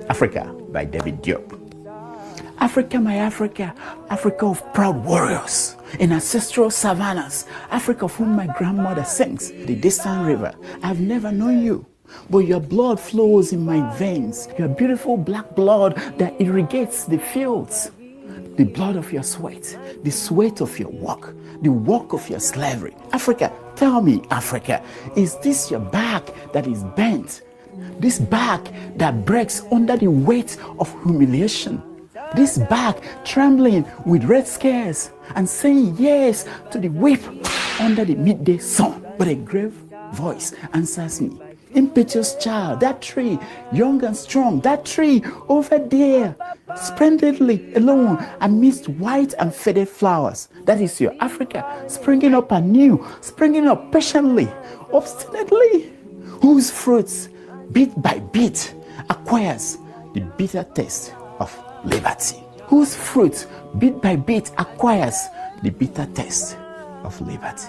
Africa by David Diop. Africa, my Africa, Africa of proud warriors in ancestral savannas, Africa of whom my grandmother sings, the distant river. I've never known you, but your blood flows in my veins, your beautiful black blood that irrigates the fields. The blood of your sweat, the sweat of your work, the work of your slavery. Africa, tell me, Africa, is this your back that is bent? This back that breaks under the weight of humiliation? This back trembling with red scares and saying yes to the whip under the midday sun? But a grave voice answers me. Impetuous child, that tree, young and strong, that tree over there, splendidly alone amidst white and faded flowers. That is your Africa, springing up anew, springing up patiently, obstinately, whose fruits, bit by bit, acquires the bitter taste of liberty. Whose fruit, bit by bit, acquires the bitter taste of liberty.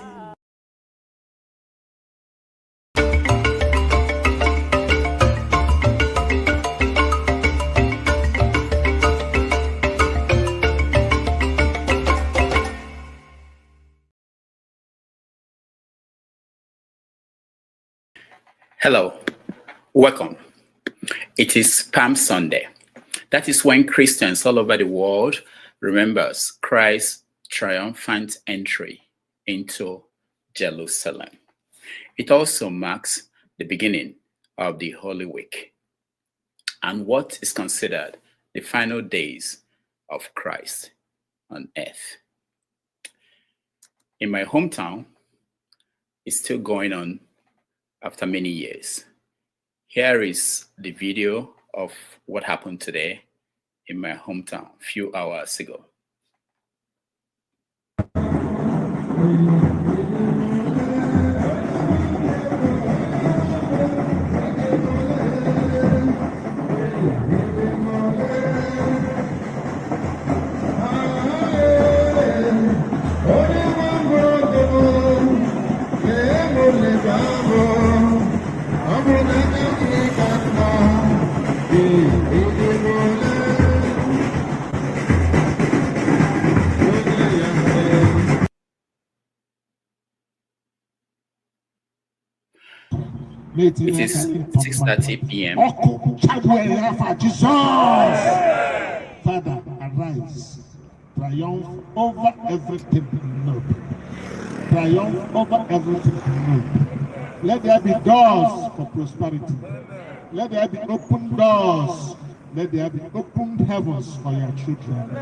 Hello, welcome. It is Palm Sunday. That is when Christians all over the world remembers Christ's triumphant entry into Jerusalem. It also marks the beginning of the Holy Week and what is considered the final days of Christ on earth. In my hometown, it's still going on after many years. Here is the video of what happened today in my hometown a few hours ago. It is 6:30 p.m. Father, arise, triumph over everything noble. Triumph over everything noble. Let there be doors for prosperity. Let there be open doors. Let there be open heavens for your children.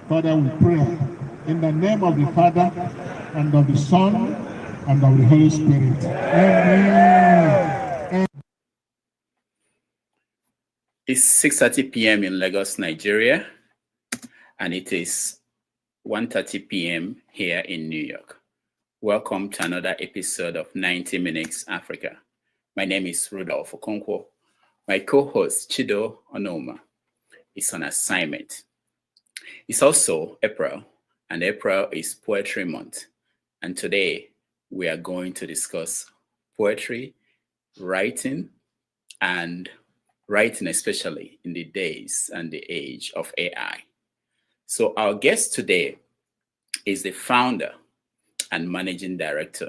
Father, we pray in the name of the Father and of the Son and of the Holy Spirit. Amen. It's 6:30 p.m. in Lagos, Nigeria, and it is 1:30 p.m. here in New York. Welcome to another episode of 90 Minutes Africa. My name is Rudolph Okonkwo. My co-host, Chido Onoma, is on assignment. It's also April, and April is Poetry Month. And today, we are going to discuss poetry, writing, and writing especially in the days and the age of AI. So our guest today is the founder and managing director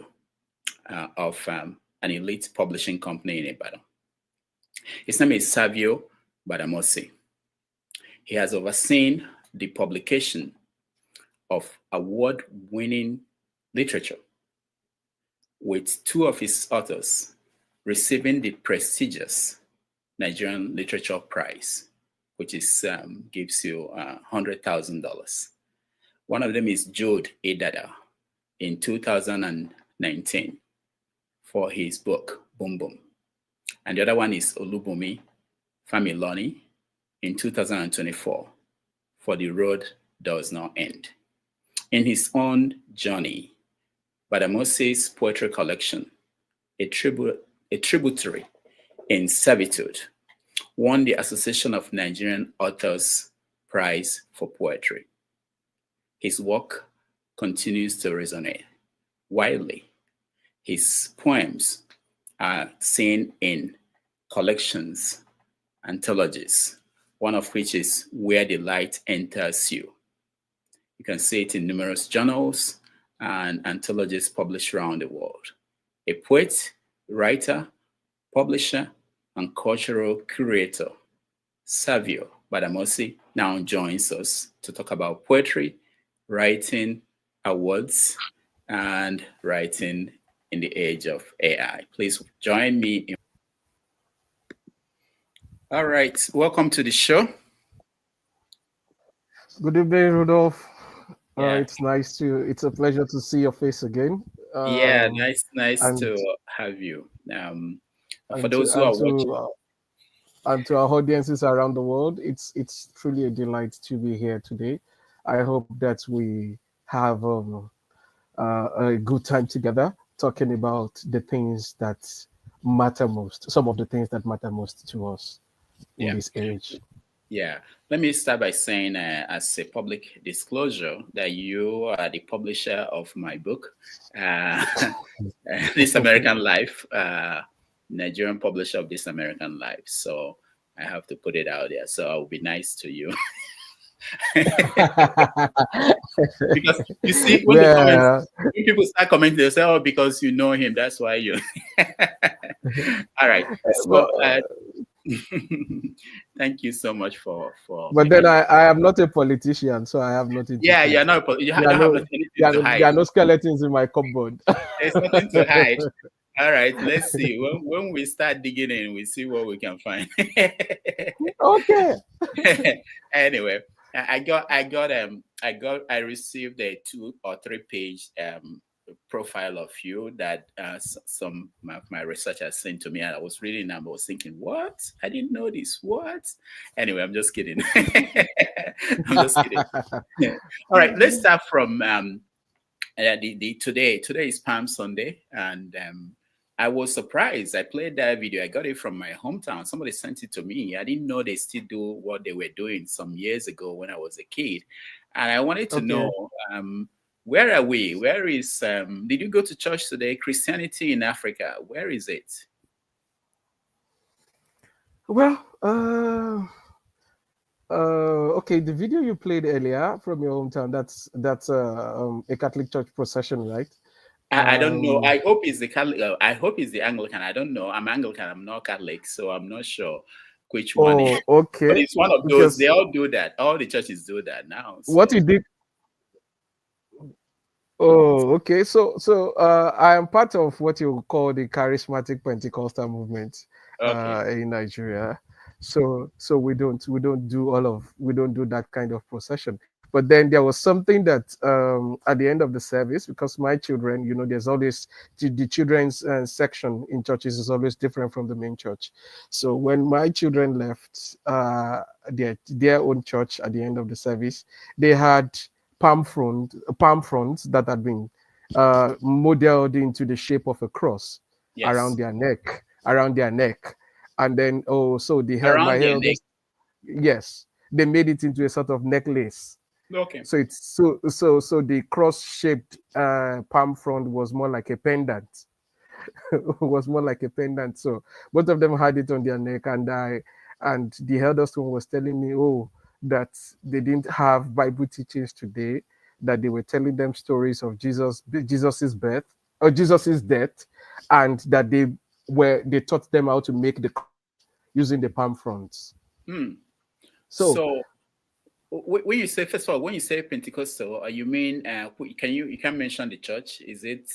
of an elite publishing company in Ibadan. His name is Servio Gbadamosi. He has overseen the publication of award-winning literature, with two of his authors receiving the prestigious Nigerian Literature Prize, which is gives you $100,000. One of them is Jude Idada in 2019 for his book, Boom Boom. And the other one is Olubunmi Familoni in 2024 for The Road Does Not End. In his own journey, Gbadamosi's poetry collection, a tributary in Servitude, won the Association of Nigerian Authors Prize for Poetry. His work continues to resonate widely His poems are seen in collections, anthologies, one of which is Where the Light Enters You. You can see it in numerous journals and anthologies published around the world. A poet, writer, publisher, and cultural curator, Servio Gbadamosi, now joins us to talk about poetry, writing, awards, and writing in the age of AI. Please join me. All right, welcome to the show. Good evening, Rudolph. Yeah. It's a pleasure to see your face again. Yeah, nice to have you. For those who are watching. And to our audiences around the world, it's truly a delight to be here today. I hope that we have a good time together talking about the things that matter most, some of the things that matter most to us in this age. Yeah, let me start by saying, as a public disclosure, that you are the publisher of my book, This American Life, Nigerian publisher of This American Life. So I have to put it out there. So I'll be nice to you. Because you see, when people start commenting, they say, "Oh, because you know him, that's why you." All right. So, thank you so much for. But then I am not a politician, so I have nothing. Yeah, you're not. You don't have anything to hide. There are no skeletons in my cupboard. There's nothing to hide. All right, let's see. When we start digging in, we see what we can find. Okay. Anyway, I received a 2 or 3 page profile of you that some of my researchers sent to me, and I was reading and I was thinking, what? I didn't know this. What? Anyway, I'm just kidding. I'm just kidding. Yeah. All right, let's start from today. Today is Palm Sunday, and I was surprised. I played that video. I got it from my hometown. Somebody sent it to me. I didn't know they still do what they were doing some years ago when I was a kid. And I wanted to know, where are we? Where is, did you go to church today? Christianity in Africa, where is it? Well, okay, the video you played earlier from your hometown, that's a Catholic church procession, right? I don't know. I hope it's the Catholic. I hope it's the Anglican. I don't know. I'm Anglican. I'm not Catholic, so I'm not sure which one. Okay. But it's one of those. They all do that. All the churches do that now. So. What you did? Oh, okay. So I am part of what you call the charismatic Pentecostal movement in Nigeria. So we don't do that kind of procession. But then there was something that at the end of the service, because my children, there's always the children's section in churches is always different from the main church. So when my children left their own church at the end of the service, they had palm fronds that had been modeled into the shape of a cross around their neck, and then so they had my eldest. Yes, they made it into a sort of necklace. Okay. So it's so the cross-shaped palm frond was more like a pendant. Was more like a pendant. So both of them had it on their neck, and the eldest one was telling me, that they didn't have Bible teachings today, that they were telling them stories of Jesus's birth or Jesus's death, and that they taught them how to make the cross using the palm fronds. So when you say, first of all, when you say Pentecostal, you mean you can mention the church? Is it?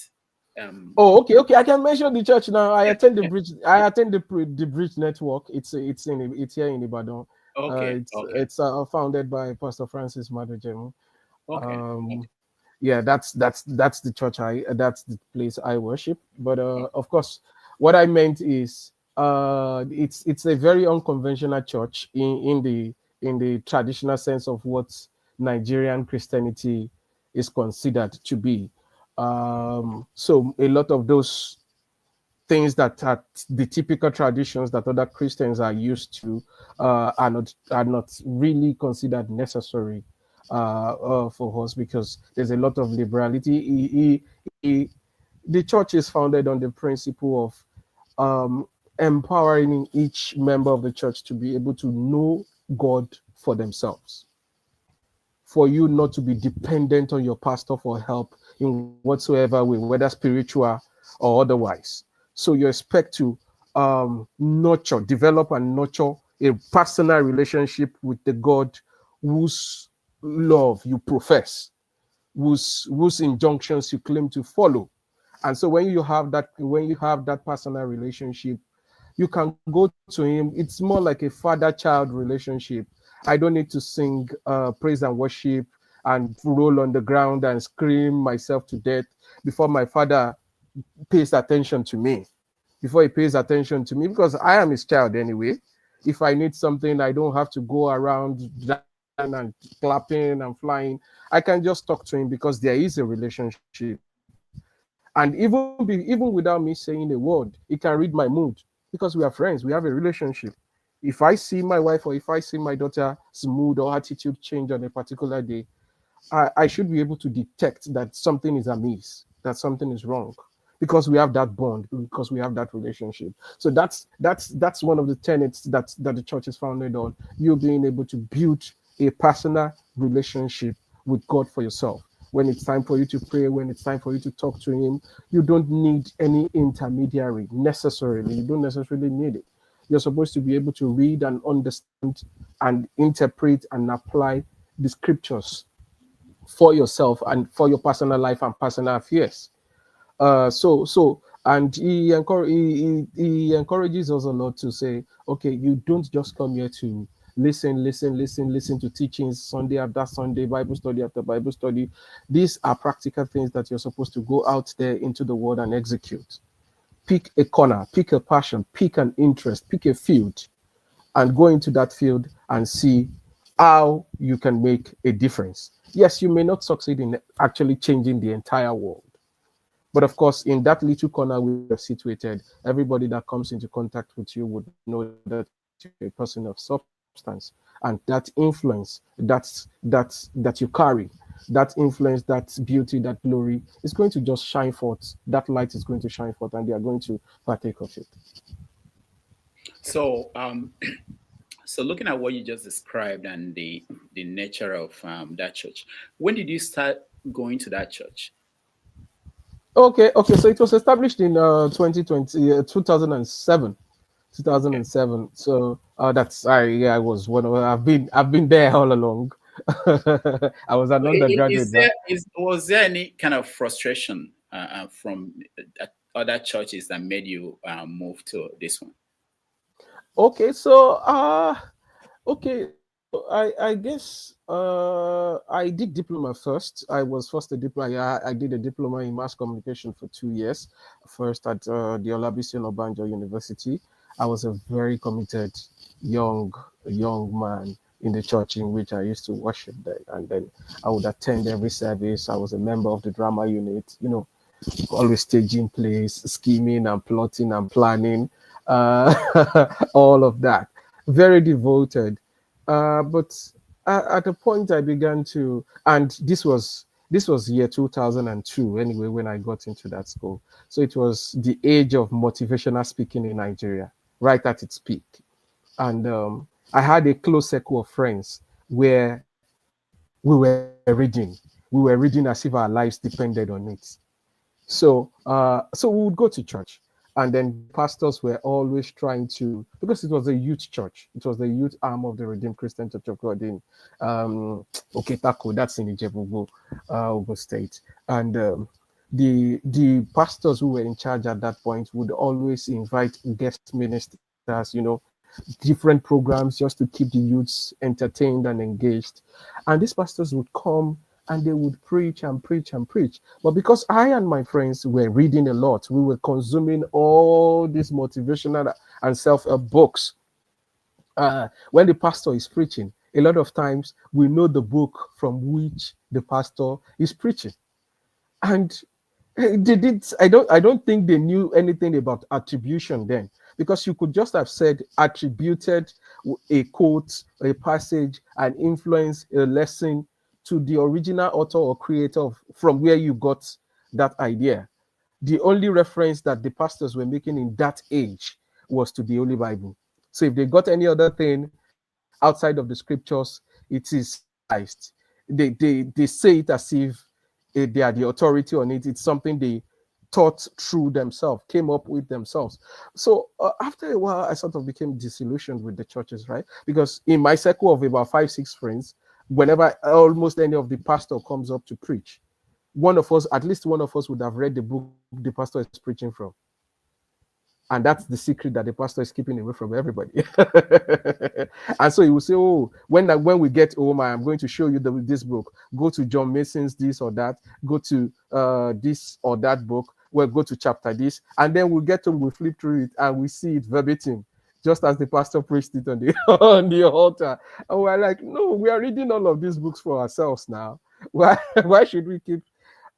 Okay. I can mention the church now. I attend the Bridge. I attend the Bridge Network. It's here in Ibadan. It's founded by Pastor Francis Madojemu. Yeah, that's the church that's the place I worship. But of course, what I meant is it's a very unconventional church in the traditional sense of what Nigerian Christianity is considered to be. So a lot of those things that are the typical traditions that other Christians are used to are not really considered necessary for us, because there's a lot of liberality. The church is founded on the principle of empowering each member of the church to be able to know God for themselves, for you not to be dependent on your pastor for help in whatsoever way, whether spiritual or otherwise. So you expect to develop and nurture a personal relationship with the God whose love you profess, whose injunctions you claim to follow. And so when you have that personal relationship, you can go to him. It's more like a father-child relationship. I don't need to sing praise and worship and roll on the ground and scream myself to death before my father pays attention to me. Before he pays attention to me, because I am his child anyway. If I need something, I don't have to go around and clapping and flying. I can just talk to him because there is a relationship. And even without me saying a word, he can read my mood because we are friends. We have a relationship. If I see my wife or if I see my daughter's mood or attitude change on a particular day, I should be able to detect that something is amiss, that something is wrong, because we have that bond, because we have that relationship. So that's one of the tenets that the church is founded on. You being able to build a personal relationship with God for yourself. When it's time for you to pray, when it's time for you to talk to him, you don't need any intermediary necessarily. You don't necessarily need it. You're supposed to be able to read and understand and interpret and apply the scriptures for yourself and for your personal life and personal affairs. And he encourages us a lot to say, okay, you don't just come here to listen to teachings Sunday after Sunday, Bible study after Bible study. These are practical things that you're supposed to go out there into the world and execute. Pick a corner, pick a passion, pick an interest, pick a field, and go into that field and see how you can make a difference. Yes, you may not succeed in actually changing the entire world. But of course, in that little corner where you're situated, everybody that comes into contact with you would know that you're a person of substance. And that influence that you carry, that influence, that beauty, that glory is going to just shine forth. That light is going to shine forth, and they are going to partake of it. So, so looking at what you just described and the nature of that church, when did you start going to that church? Okay. So it was established in 2020, 2007. 2007. So that's I was one of I've been there all along. I was an undergraduate. Was there any kind of frustration from other churches that made you move to this one? Okay, so okay, I guess I did diploma first. I was first a diploma. I did a diploma in mass communication for 2 years. First at the Olabisi Obanjo University. I was a very committed young man in the church in which I used to worship there, and then I would attend every service. I was a member of the drama unit. Always staging plays, scheming and plotting and planning, all of that. Very devoted. But at a point I began to, and this was year 2002 anyway when I got into that school. So it was the age of motivational speaking in Nigeria, right at its peak. And I had a close circle of friends where we were reading as if our lives depended on it. So we would go to church, and then pastors were always trying to, because it was a youth church, it was the youth arm of the Redeemed Christian Church of God in Oketako, that's in Ijebu, Ogun State, and the pastors who were in charge at that point would always invite guest ministers, different programs just to keep the youths entertained and engaged, and these pastors would come and they would preach and preach and preach. But because I and my friends were reading a lot, we were consuming all these motivational and self-help books. When the pastor is preaching, a lot of times we know the book from which the pastor is preaching. And they did. I don't think they knew anything about attribution then, because you could just have said attributed a quote, a passage, an influence, a lesson to the original author or creator from where you got that idea. the only reference that the pastors were making in that age was to the Holy Bible. So if they got any other thing outside of the scriptures, it is sanitized. They say it as if they are the authority on it. It's something they thought through themselves, came up with themselves. So after a while, I sort of became disillusioned with the churches, right? Because in my circle of about 5, 6 friends, whenever almost any of the pastor comes up to preach, one of us, at least one of us, would have read the book the pastor is preaching from. And that's the secret that the pastor is keeping away from everybody. And so he will say, oh, when we get home, I'm going to show you this book. Go to John Mason's this or that. Go to this or that book. We'll go to chapter this. And then we'll get home, we flip through it, and we see it verbatim, just as the pastor preached it on the, on the altar. And we're like, no, we are reading all of these books for ourselves now. Why should we keep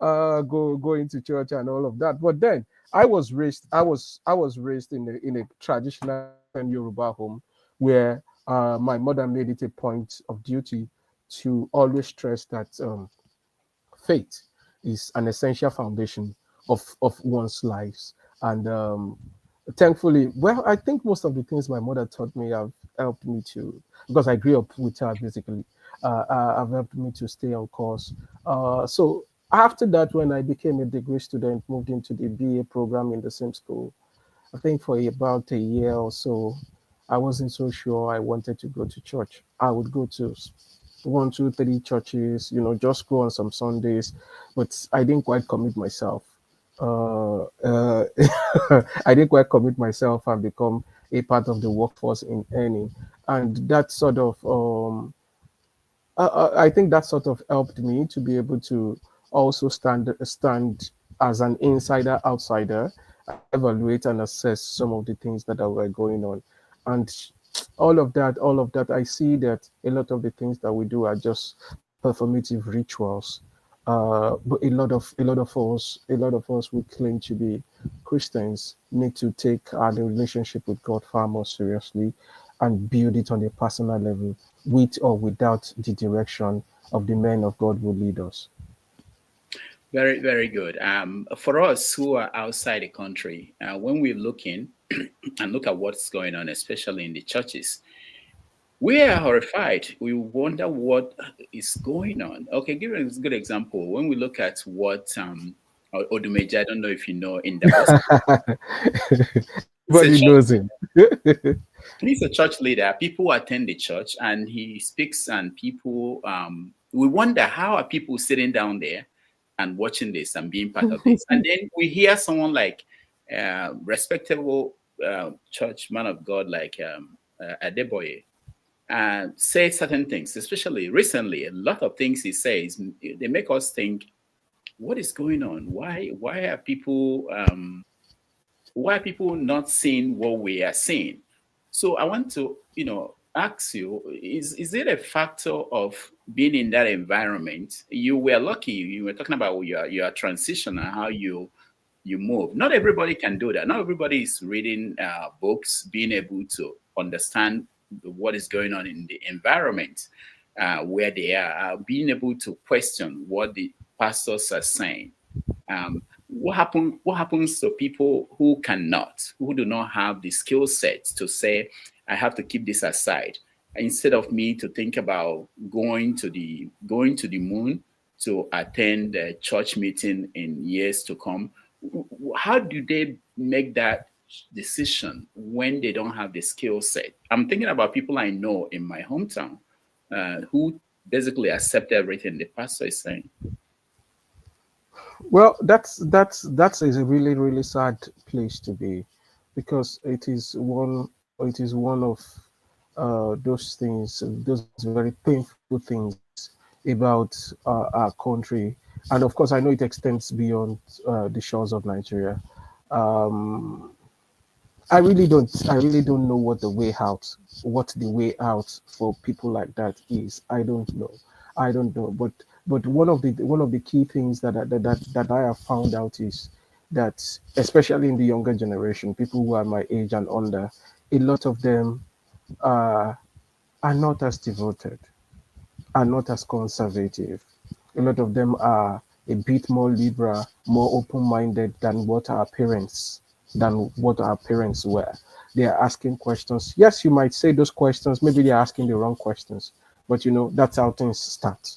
going to church and all of that? But then I was raised in a traditional Yoruba home where my mother made it a point of duty to always stress that faith is an essential foundation of one's lives. And thankfully, well, I think most of the things my mother taught me have helped me to, because I grew up with her basically, have helped me to stay on course. So after that, when I became a degree student, moved into the BA program in the same school, I think for about a year or so, I wasn't so sure I wanted to go to church. I would go to 1, 2, 3 churches, just go on some Sundays, but I didn't quite commit myself. I didn't quite commit myself and become a part of the workforce in any. And that sort of, I think that sort of helped me to be able to also stand as an insider outsider, evaluate and assess some of the things that were going on. And all of that, I see that a lot of the things that we do are just performative rituals. But a lot of us who claim to be Christians need to take our relationship with God far more seriously and build it on a personal level, with or without the direction of the men of God who lead us. Very, very good. For us who are outside the country, when we're looking and look at what's going on, especially in the churches, we are horrified. We wonder what is going on. Okay, give us a good example. When we look at what Odumeji, I don't know if you know, in the Everybody knows him. He's a church leader. People attend the church and he speaks, and people, we wonder, how are people sitting down there and watching this and being part of this? And then we hear someone like respectable church man of God like Adeboye say certain things, especially recently. A lot of things he says, they make us think, what is going on? Why are people not seeing what we are seeing? So I want to, ask you, is it a factor of being in that environment? You were lucky. You were talking about your transition and how you move. Not everybody can do that. Not everybody is reading books, being able to understand what is going on in the environment where they are, being able to question what the pastors are saying. What happens to people who do not have the skill set to say, I have to keep this aside, instead of me to think about going to the moon to attend a church meeting in years to come? How do they make that decision when they don't have the skill set? I'm thinking about people I know in my hometown who basically accept everything the pastor is saying. Well, that's a really, really sad place to be, because it is one of those things, those very painful things about our country, and of course, I know it extends beyond the shores of Nigeria. Um, I really don't know what the way out for people like that is. I don't know. But one of the key things that I have found out is that, especially in the younger generation, people who are my age and under, a lot of them are not as devoted, are not as conservative. A lot of them are a bit more liberal, more open-minded than what our parents were. They are asking questions. Yes, you might say those questions, maybe they're asking the wrong questions, but that's how things start.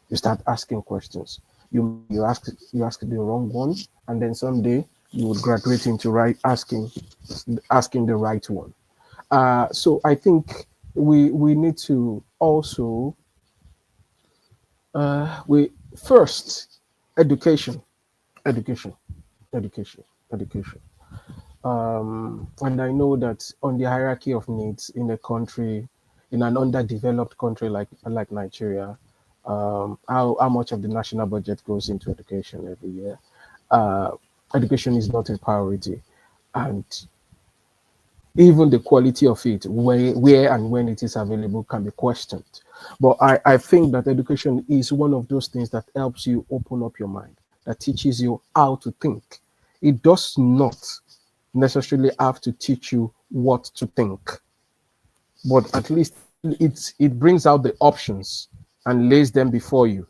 You start asking questions. You ask the wrong one, and then someday you would graduate into asking the right one. So I think we need to also we first education, education, education, education. And I know that on the hierarchy of needs in a country, in an underdeveloped country like Nigeria, how much of the national budget goes into education every year? Uh, Education is not a priority, and even the quality of it, where and when it is available, can be questioned. But I think that education is one of those things that helps you open up your mind, that teaches you how to think. It does not necessarily have to teach you what to think, but at least it brings out the options and lays them before you.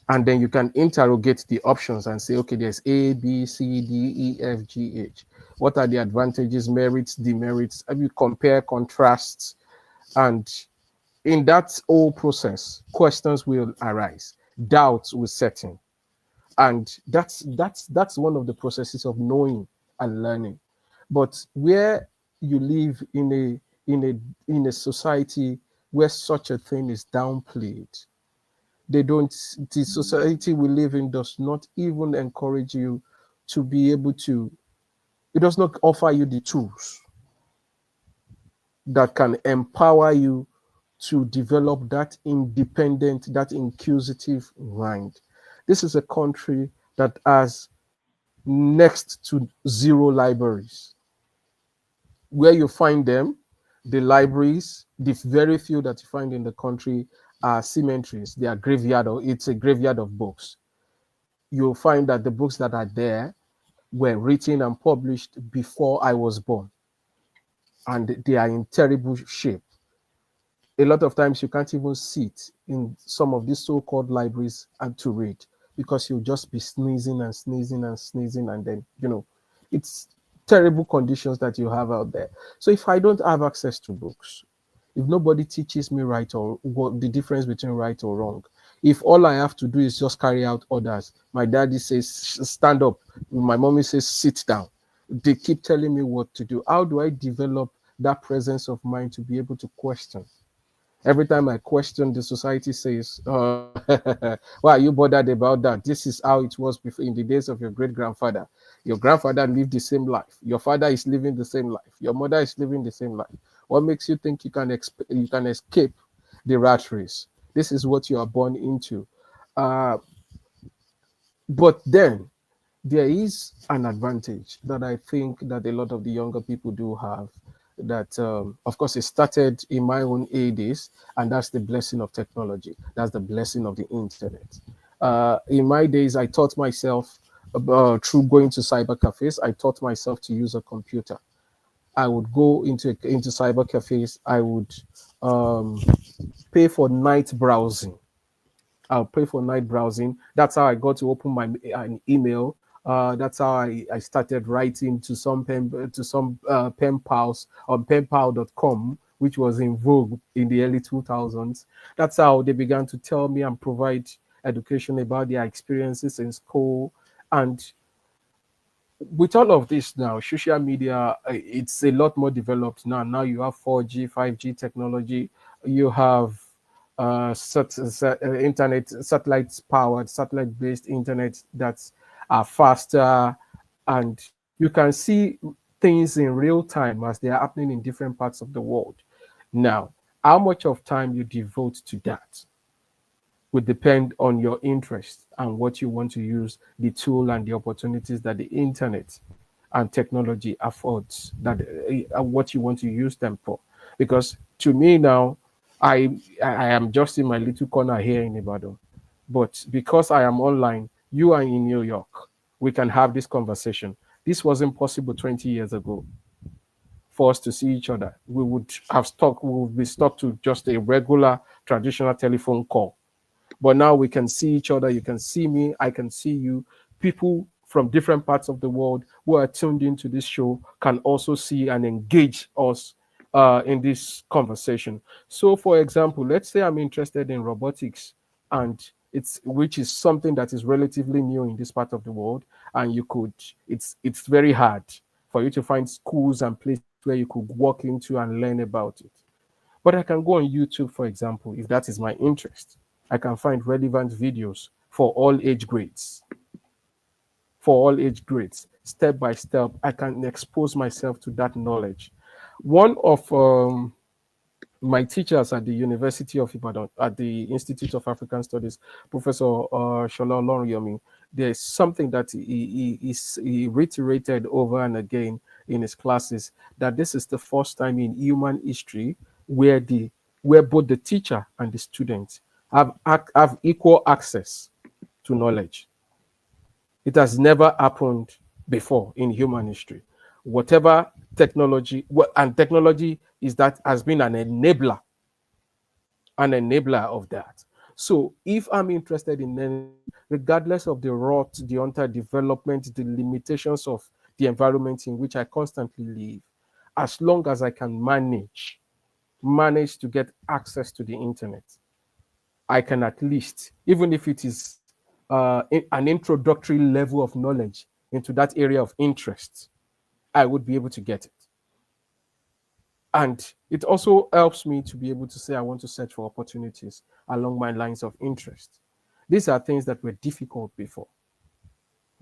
And then you can interrogate the options and say, okay, there's A, B, C, D, E, F, G, H. What are the advantages, merits, demerits? Have you compare, contrasts? And in that whole process, questions will arise, doubts will set in. And that's one of the processes of knowing and learning. But where you live in a society where such a thing is downplayed, they don't the society we live in does not even encourage you to be able to, it does not offer you the tools that can empower you to develop that independent, that inquisitive mind. This is a country that has next to zero libraries. Where you find them, the libraries, the very few that you find in the country, are cemeteries. They are graveyard, or it's a graveyard of books. You'll find that the books that are there were written and published before I was born, and they are in terrible shape. A lot of times you can't even sit in some of these so-called libraries and to read, because you'll just be sneezing and sneezing and sneezing, and then it's terrible conditions that you have out there. So if I don't have access to books, if nobody teaches me right or what the difference between right or wrong, if all I have to do is just carry out orders, my daddy says stand up, my mommy says sit down, they keep telling me what to do, how do I develop that presence of mind to be able to question? Every time I question, the society says, why are you bothered about that? This is how it was before, in the days of your great grandfather. Your grandfather lived the same life. Your father is living the same life. Your mother is living the same life. What makes you think you can escape the rat race? This is what you are born into. Uh, but then there is an advantage that I think that a lot of the younger people do have, that of course it started in my own days, and that's the blessing of technology. That's the blessing of the internet. In my days, I taught myself through going to cyber cafes. I taught myself to use a computer. I would go into cyber cafes. I would pay for night browsing. I'll pay for night browsing. That's how I got to open an email. That's how I started writing to some pen pals on penpal.com, which was in vogue in the early 2000s. That's how they began to tell me and provide education about their experiences in school. And with all of this now, social media, it's a lot more developed now. Now you have 4G, 5G technology. You have internet, satellite-based internet that's faster, and you can see things in real time as they are happening in different parts of the world. Now, how much of time you devote to that would depend on your interest and what you want to use the tool and the opportunities that the internet and technology affords, that what you want to use them for. Because to me now, I am just in my little corner here in Ibadan, but because I am online, you are in New York, we can have this conversation. This wasn't possible 20 years ago for us to see each other. We would be stuck to just a regular traditional telephone call. But now we can see each other. You can see me. I can see you. People from different parts of the world who are tuned into this show can also see and engage us in this conversation. So, for example, let's say I'm interested in robotics, and which is something that is relatively new in this part of the world, and it's very hard for you to find schools and places where you could walk into and learn about it. But I can go on YouTube, for example, if that is my interest. I can find relevant videos for all age grades. For all age grades, step by step, I can expose myself to that knowledge. One of my teachers at the University of Ibadan, at the Institute of African Studies, Professor Shola Oloriyomi, there's something that he reiterated over and again in his classes, that this is the first time in human history where both the teacher and the student have equal access to knowledge. It has never happened before in human history. Whatever technology, and technology has been an enabler of that. So if I'm interested in anything, regardless of the rot, the underdevelopment, the limitations of the environment in which I constantly live, as long as I can manage to get access to the internet, I can at least, even if it is an introductory level of knowledge into that area of interest, I would be able to get it. And it also helps me to be able to say I want to search for opportunities along my lines of interest. These are things that were difficult before.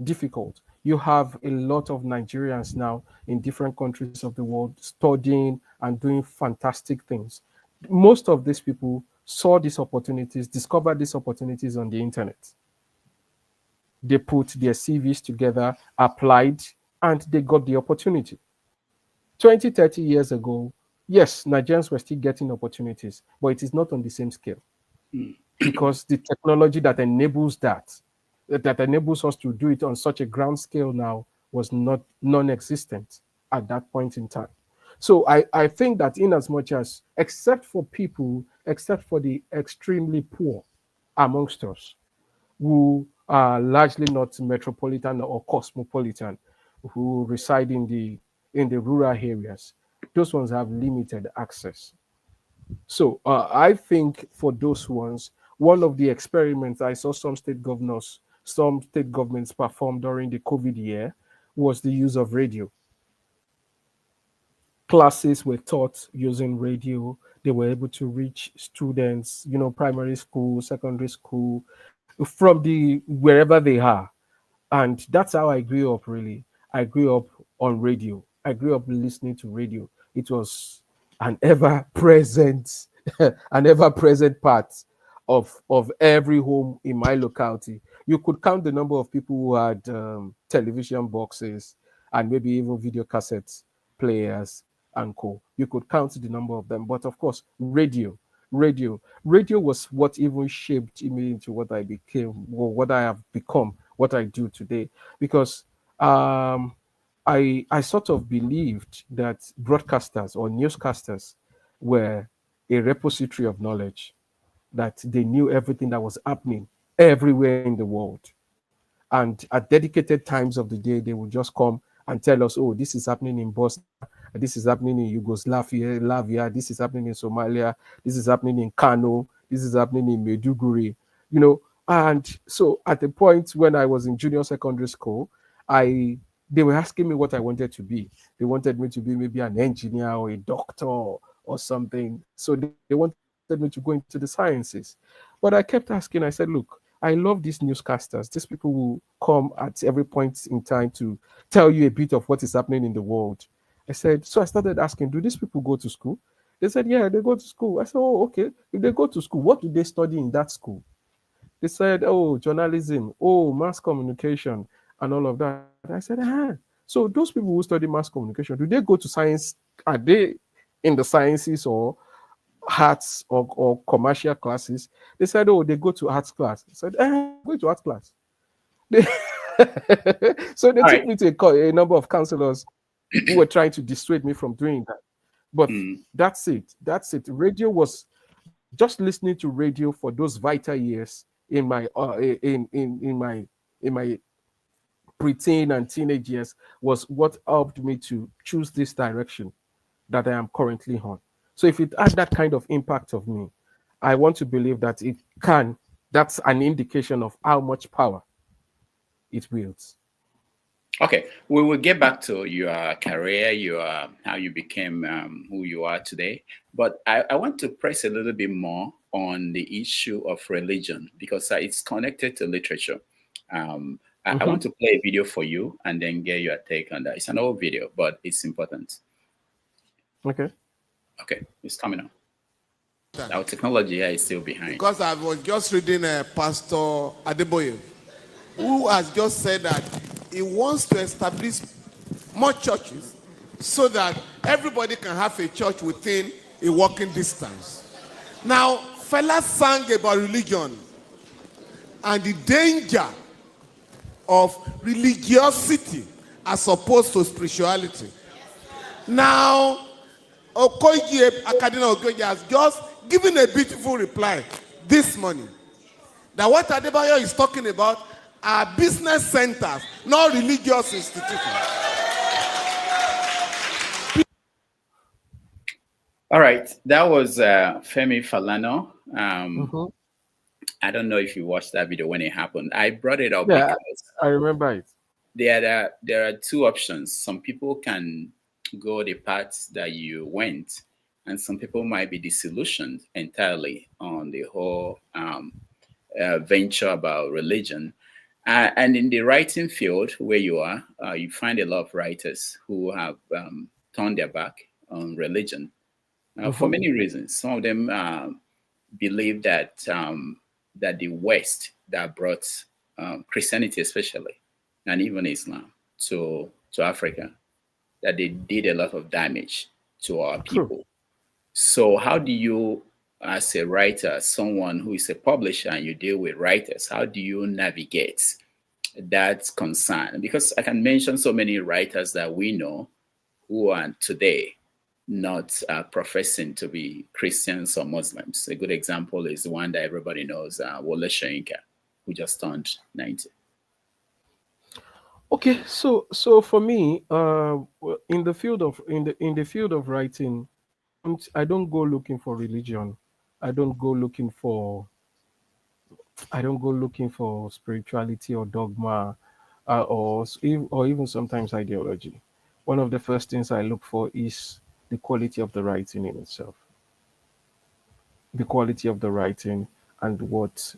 Difficult. You have a lot of Nigerians now in different countries of the world studying and doing fantastic things. Most of these people saw these opportunities, discovered these opportunities on the internet. They put their CVs together, applied, and they got the opportunity. 20, 30 years ago, yes, Nigerians were still getting opportunities, but it is not on the same scale. Because the technology that enables that enables us to do it on such a ground scale now was not non-existent at that point in time. So I think that in as much as, except for the extremely poor amongst us, who are largely not metropolitan or cosmopolitan, who reside in the rural areas, those ones have limited access. So I think for those ones, one of the experiments I saw some state governments perform during the COVID year was the use of radio. Classes were taught using radio. They were able to reach students, primary school, secondary school, from wherever they are. And that's how I grew up, really. I grew up on radio. I grew up listening to radio. It was an ever-present part of every home in my locality. You could count the number of people who had television boxes and maybe even video cassettes, players, and co. You could count the number of them. But of course, radio was what even shaped me into what I became, or what I have become, what I do today. Because I sort of believed that broadcasters or newscasters were a repository of knowledge, that they knew everything that was happening everywhere in the world. And at dedicated times of the day, they would just come and tell us, oh, this is happening in Bosnia, this is happening in Yugoslavia, this is happening in Somalia, this is happening in Kano, this is happening in Maiduguri, And so at the point when I was in junior secondary school, they were asking me what I wanted to be. They wanted me to be maybe an engineer or a doctor or something. So they wanted me to go into the sciences. But I kept asking, I said, look, I love these newscasters. These people who come at every point in time to tell you a bit of what is happening in the world. So I started asking, do these people go to school? They said, yeah, they go to school. I said, oh, okay. If they go to school, what do they study in that school? They said, oh, journalism, oh, mass communication, and all of that. I said, so those people who study mass communication, do they go to science? Are they in the sciences or arts or commercial classes? They said, oh, they go to arts class. I said, go to arts class. So they took me to a number of counselors who were trying to dissuade me from doing that. But that's it. Radio was just listening to radio for those vital years in my in my preteen and teenage years was what helped me to choose this direction that I am currently on. So if it had that kind of impact of me, I want to believe that it can. That's an indication of how much power it wields. Okay, we will get back to your career, your how you became who you are today. But I want to press a little bit more on the issue of religion because it's connected to literature. I want to play a video for you and then get your take on that. It's an old video, but it's important. Okay. Okay, it's coming on. Our technology here is still behind. Because I was just reading Pastor Adeboye, who has just said that he wants to establish more churches so that everybody can have a church within a walking distance. Now, fella sang about religion and the danger of religiosity as opposed to spirituality. Now, Okoye Akadina Okoye has just given a beautiful reply this morning that what Adebayo is talking about are business centers, not religious institutions. All right, that was Femi Falana. I don't know if you watched that video when it happened. I brought it up because I remember it. There are two options. Some people can go the path that you went, and some people might be disillusioned entirely on the whole venture about religion. And in the writing field where you are, you find a lot of writers who have turned their back on religion for many reasons. Some of them believe that that the West that brought Christianity, especially, and even Islam to Africa, that they did a lot of damage to our people. So how do you, as a writer, someone who is a publisher and you deal with writers, how do you navigate that concern? Because I can mention so many writers that we know who are today not professing to be Christians or Muslims. A good example is the one that everybody knows, Wole Soyinka, who just turned 90. Okay, so for me, in the field of writing, I don't go looking for religion. I don't go looking for spirituality or dogma, or even sometimes ideology. One of the first things I look for is the quality of the writing in itself. The quality of the writing and what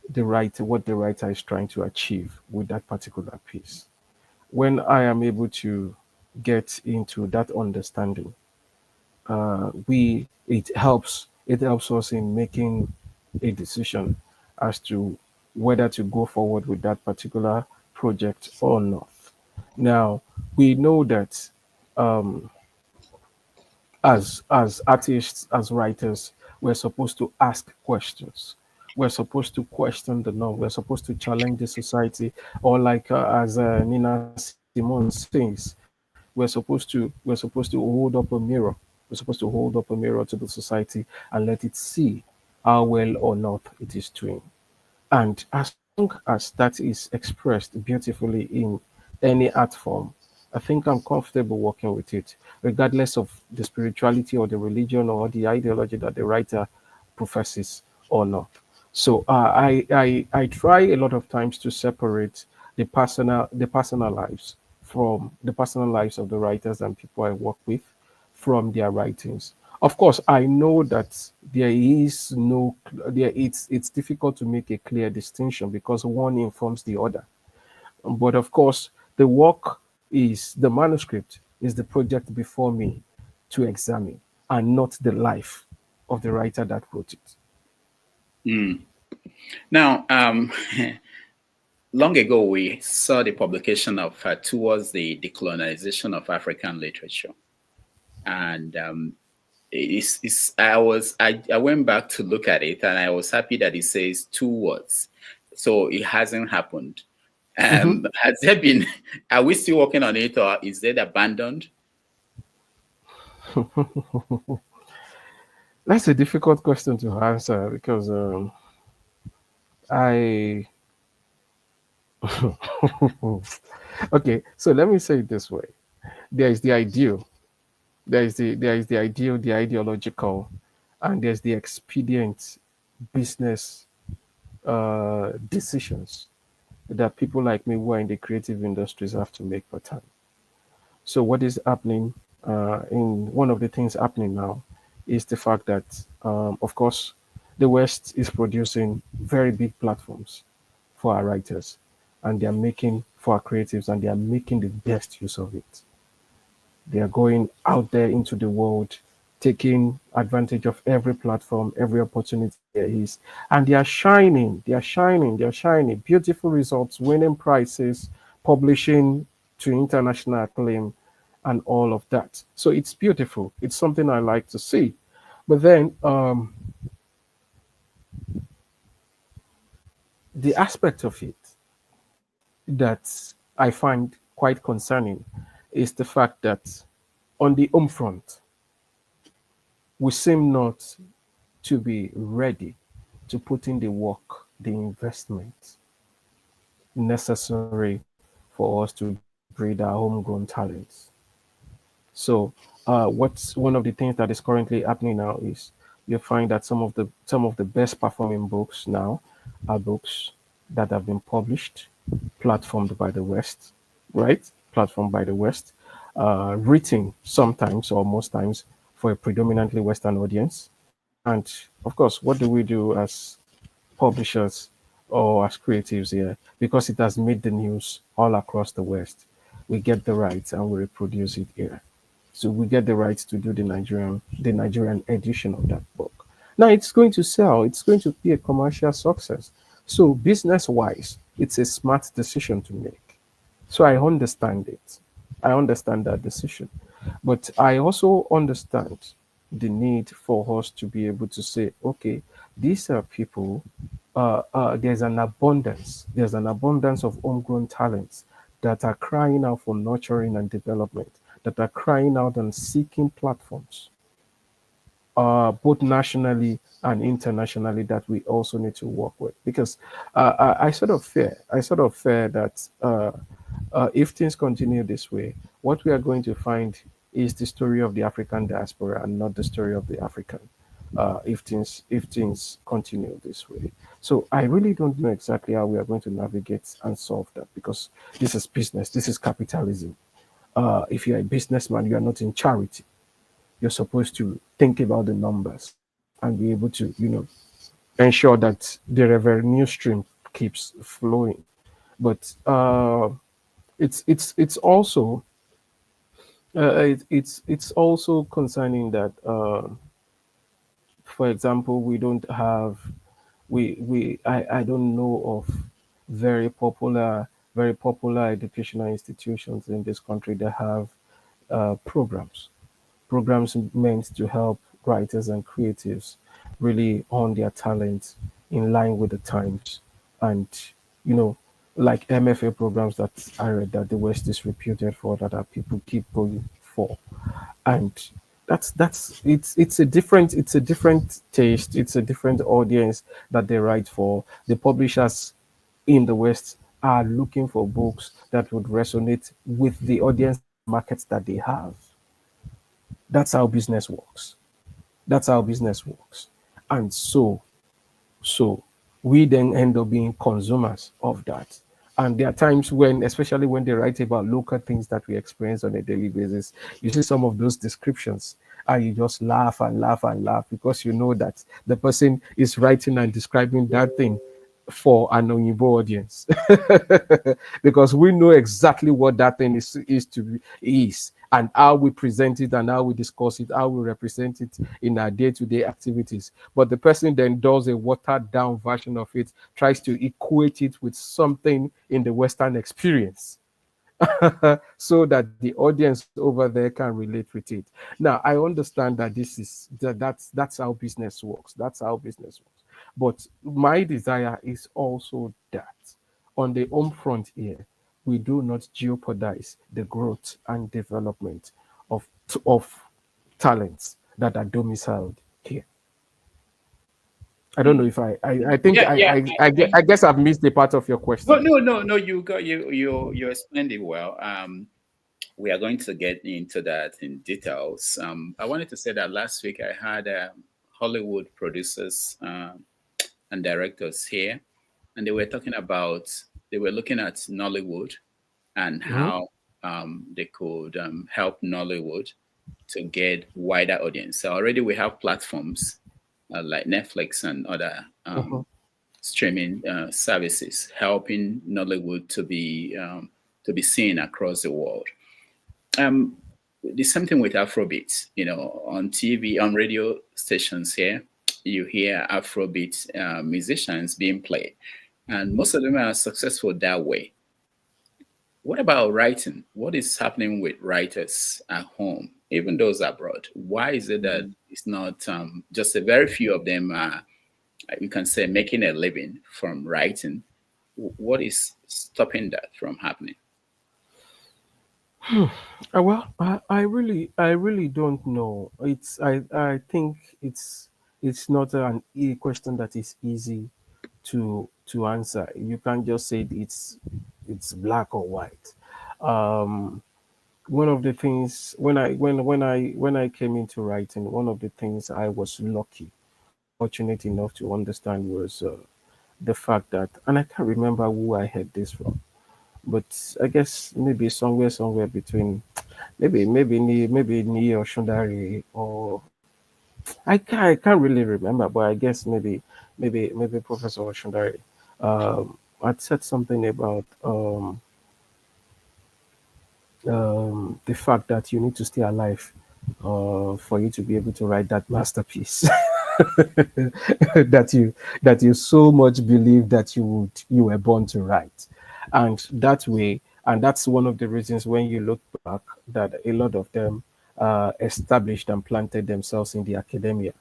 the writer is trying to achieve with that particular piece. When I am able to get into that understanding, it helps us in making a decision as to whether to go forward with that particular project or not. Now, we know that as artists, as writers, we're supposed to ask questions. We're supposed to question the norm. We're supposed to challenge the society, or like as Nina Simone says, we're supposed to hold up a mirror. We're supposed to hold up a mirror to the society and let it see how well or not it is doing. And as long as that is expressed beautifully in any art form, I think I'm comfortable working with it, regardless of the spirituality or the religion or the ideology that the writer professes or not. So I try a lot of times to separate the personal lives from the personal lives of the writers and people I work with from their writings. Of course, I know that it's difficult to make a clear distinction because one informs the other. But of course, the manuscript is the project before me to examine, and not the life of the writer that wrote it. Now, long ago, we saw the publication of Towards the Decolonization of African Literature. And I went back to look at it, and I was happy that it says 2 words. So it hasn't happened. Has there been, are we still working on it, or is it abandoned? That's a difficult question to answer because I okay, so let me say it this way. There is the ideal, there is the ideal, the ideological, and there's the expedient business decisions that people like me who are in the creative industries have to make per time. So what is happening in one of the things happening now is the fact that, of course, the West is producing very big platforms for our writers, and they are making for our creatives, and they are making the best use of it. They are going out there into the world, taking advantage of every platform, every opportunity there is, and they are shining. They are shining. They are shining. Beautiful results, winning prizes, publishing to international acclaim, and all of that. So it's beautiful. It's something I like to see. But then the aspect of it that I find quite concerning is the fact that on the home front, we seem not to be ready to put in the work, the investment necessary for us to breed our homegrown talents. So, what's one of the things that is currently happening now is you find that some of the best performing books now are books that have been published, platformed by the West, right? Platformed by the West, written sometimes or most times for a predominantly Western audience. And of course, what do we do as publishers or as creatives here? Because it has made the news all across the West, we get the rights and we reproduce it here. So we get the rights to do the Nigerian edition of that book. Now it's going to sell. It's going to be a commercial success. So business wise, it's a smart decision to make. So I understand it. I understand that decision. But I also understand the need for us to be able to say, okay, these are people, there's an abundance of homegrown talents that are crying out for nurturing and development, that are crying out and seeking platforms, both nationally and internationally, that we also need to work with. Because I sort of fear that if things continue this way, what we are going to find is the story of the African diaspora and not the story of the African. If things continue this way, so I really don't know exactly how we are going to navigate and solve that, because this is business, this is capitalism. If you're a businessman, you are not in charity. You're supposed to think about the numbers and be able to, ensure that the revenue stream keeps flowing. But it's also it's also concerning that, for example, we don't have I don't know of very popular educational institutions in this country that have programs meant to help writers and creatives really hone their talent in line with the times. And, you know, like MFA programs that I read that the West is reputed for, that our people keep going for. And it's a different taste, it's a different audience that they write for. The publishers in the West are looking for books that would resonate with the audience markets that they have. That's how business works. That's how business works. And so we then end up being consumers of that. And there are times when, especially when they write about local things that we experience on a daily basis, you see some of those descriptions and you just laugh and laugh and laugh, because you know that the person is writing and describing that thing for an Oyibo audience. Because we know exactly what that thing is, and how we present it and how we discuss it, how we represent it in our day-to-day activities. But the person then does a watered down version of it, tries to equate it with something in the Western experience. So that the audience over there can relate with it. Now, I understand that that's how business works. That's how business works. But my desire is also that on the home front here, we do not jeopardize the growth and development of talents that are domiciled here. I don't know if I think Yeah, yeah. I guess I've missed a part of your question. No. You explained it well. We are going to get into that in details. I wanted to say that last week I had Hollywood producers and directors here, and they were talking about, they were looking at Nollywood and Mhm. how they could help Nollywood to get wider audience. So already we have platforms like Netflix and other Mhm. streaming services helping Nollywood to be seen across the world. Um, there's something with Afrobeat, on TV, on radio stations here, you hear Afrobeat musicians being played, and most of them are successful that way. What about writing? What is happening with writers at home, even those abroad? Why is it that it's not just a very few of them are, you can say, making a living from writing? What is stopping that from happening? Well, I really don't know. I think it's not a question that is easy to answer. You can't just say it's black or white. Um, One of the things when I came into writing, one of the things I was lucky, fortunate enough to understand was the fact that, and I can't remember who I heard this from, but I guess maybe somewhere between maybe Ni or Shundari, or I can't really remember, but I guess maybe Professor Shundari had said something about the fact that you need to stay alive for you to be able to write that masterpiece that you so much believe that you were born to write, and that way, and that's one of the reasons when you look back that a lot of them established and planted themselves in the academia,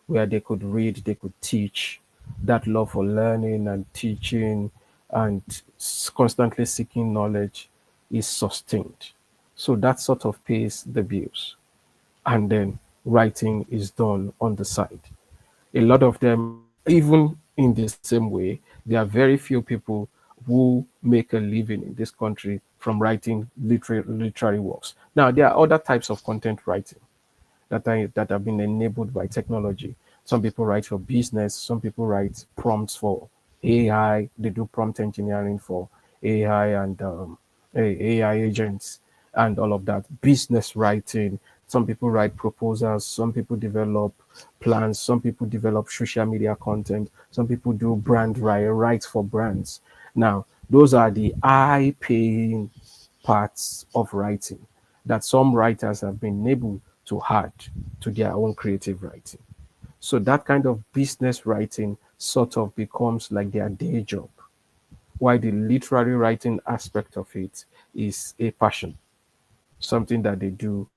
where they could read, they could teach. That love for learning and teaching and constantly seeking knowledge is sustained. So that sort of pays the bills. And then writing is done on the side. A lot of them, even in the same way, there are very few people who make a living in this country from writing literary works. Now, there are other types of content writing that have been enabled by technology. Some people write for business, some people write prompts for AI, they do prompt engineering for AI and AI agents and all of that. Business writing, some people write proposals, some people develop plans, some people develop social media content, some people do brand write for brands. Now, those are the high paying parts of writing that some writers have been able to add to their own creative writing. So that kind of business writing sort of becomes like their day job, while the literary writing aspect of it is a passion, something that they do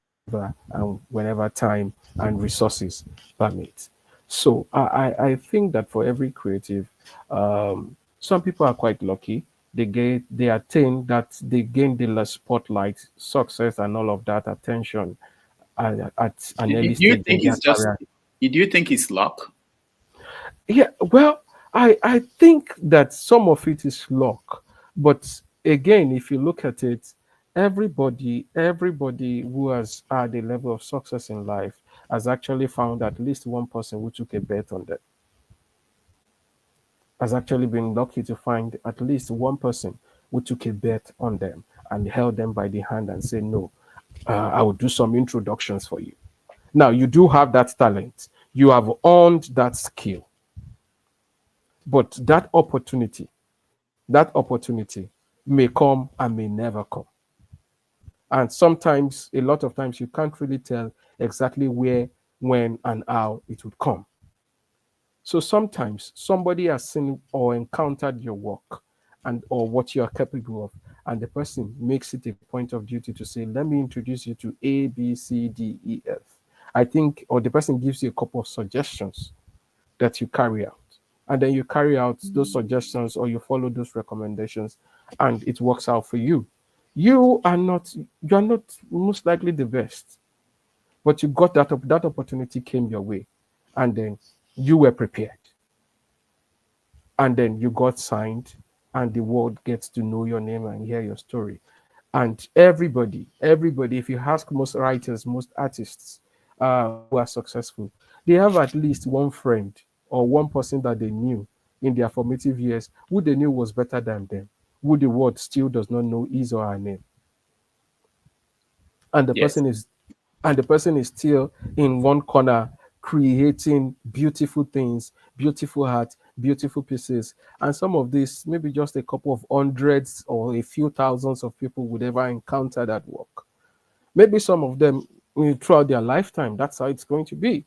whenever time and resources permit. So I think that for every creative, some people are quite lucky. They attain that, they gain the spotlight, success, and all of that attention at Do an do early you stage in think their it's just? career. Do you think it's luck? Yeah, well, I think that some of it is luck, but again, if you look at it, everybody who has had a level of success in life has actually found at least one person who took a bet on them. Has actually been lucky to find at least one person who took a bet on them and held them by the hand and said, "No, I will do some introductions for you." Now, you do have that talent, you have earned that skill, but that opportunity may come and may never come. And sometimes, a lot of times, you can't really tell exactly where, when, and how it would come. So sometimes somebody has seen or encountered your work and or what you are capable of, and the person makes it a point of duty to say, "Let me introduce you to A, B, C, D, E, F." I think, or the person gives you a couple of suggestions that you carry out. And then you carry out those suggestions or you follow those recommendations and it works out for you. You are not most likely the best, but you got that opportunity came your way, and then you were prepared. and then you got signed, and the world gets to know your name and hear your story. And everybody, if you ask most writers, most artists who are successful, they have at least one friend or one person that they knew in their formative years who they knew was better than them, who the world still does not know his or her name. And the Yes. person is and the person is still in one corner creating beautiful things, beautiful art, beautiful pieces. And some of this, maybe just a couple of hundreds or a few thousands of people would ever encounter that work. Maybe some of them throughout their lifetime, that's how it's going to be.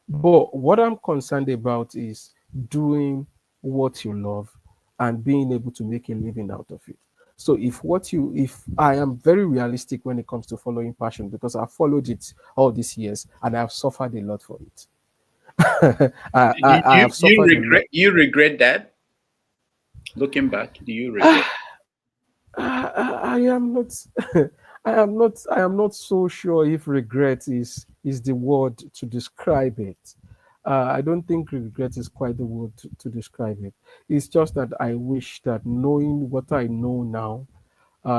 But what I'm concerned about is doing what you love and being able to make a living out of it. So if I am very realistic when it comes to following passion, because I've followed it all these years and I've suffered a lot for it. I have suffered a lot. You regret that? Looking back, do you regret? I am not I am not so sure if regret is the word to describe it. I don't think regret is quite the word to describe it. It's just that I wish that knowing what I know now,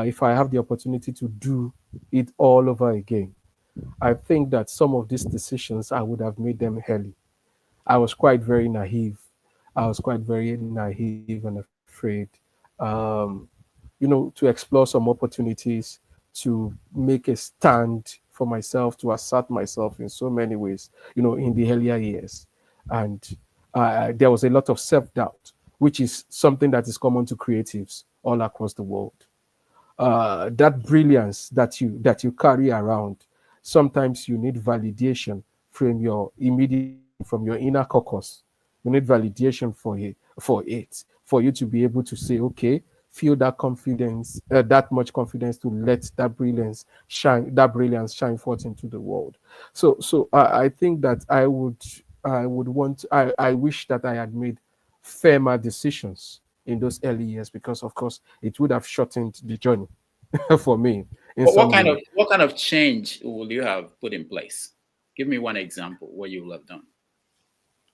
if I have the opportunity to do it all over again, I think that some of these decisions I would have made them early. I was quite very naive. I was quite very naive and afraid. Um, to explore some opportunities, to make a stand for myself, to assert myself in so many ways, in the earlier years. And there was a lot of self doubt, which is something that is common to creatives all across the world. That brilliance that you carry around, sometimes you need validation from your immediate, from your inner caucus. You need validation for you to be able to say, okay, feel that confidence, that much confidence to let that brilliance shine forth into the world. So I think that I wish that I had made firmer decisions in those early years, because of course it would have shortened the journey for me in What some kind of way. change will you have put in place? Give me one example what you will have done.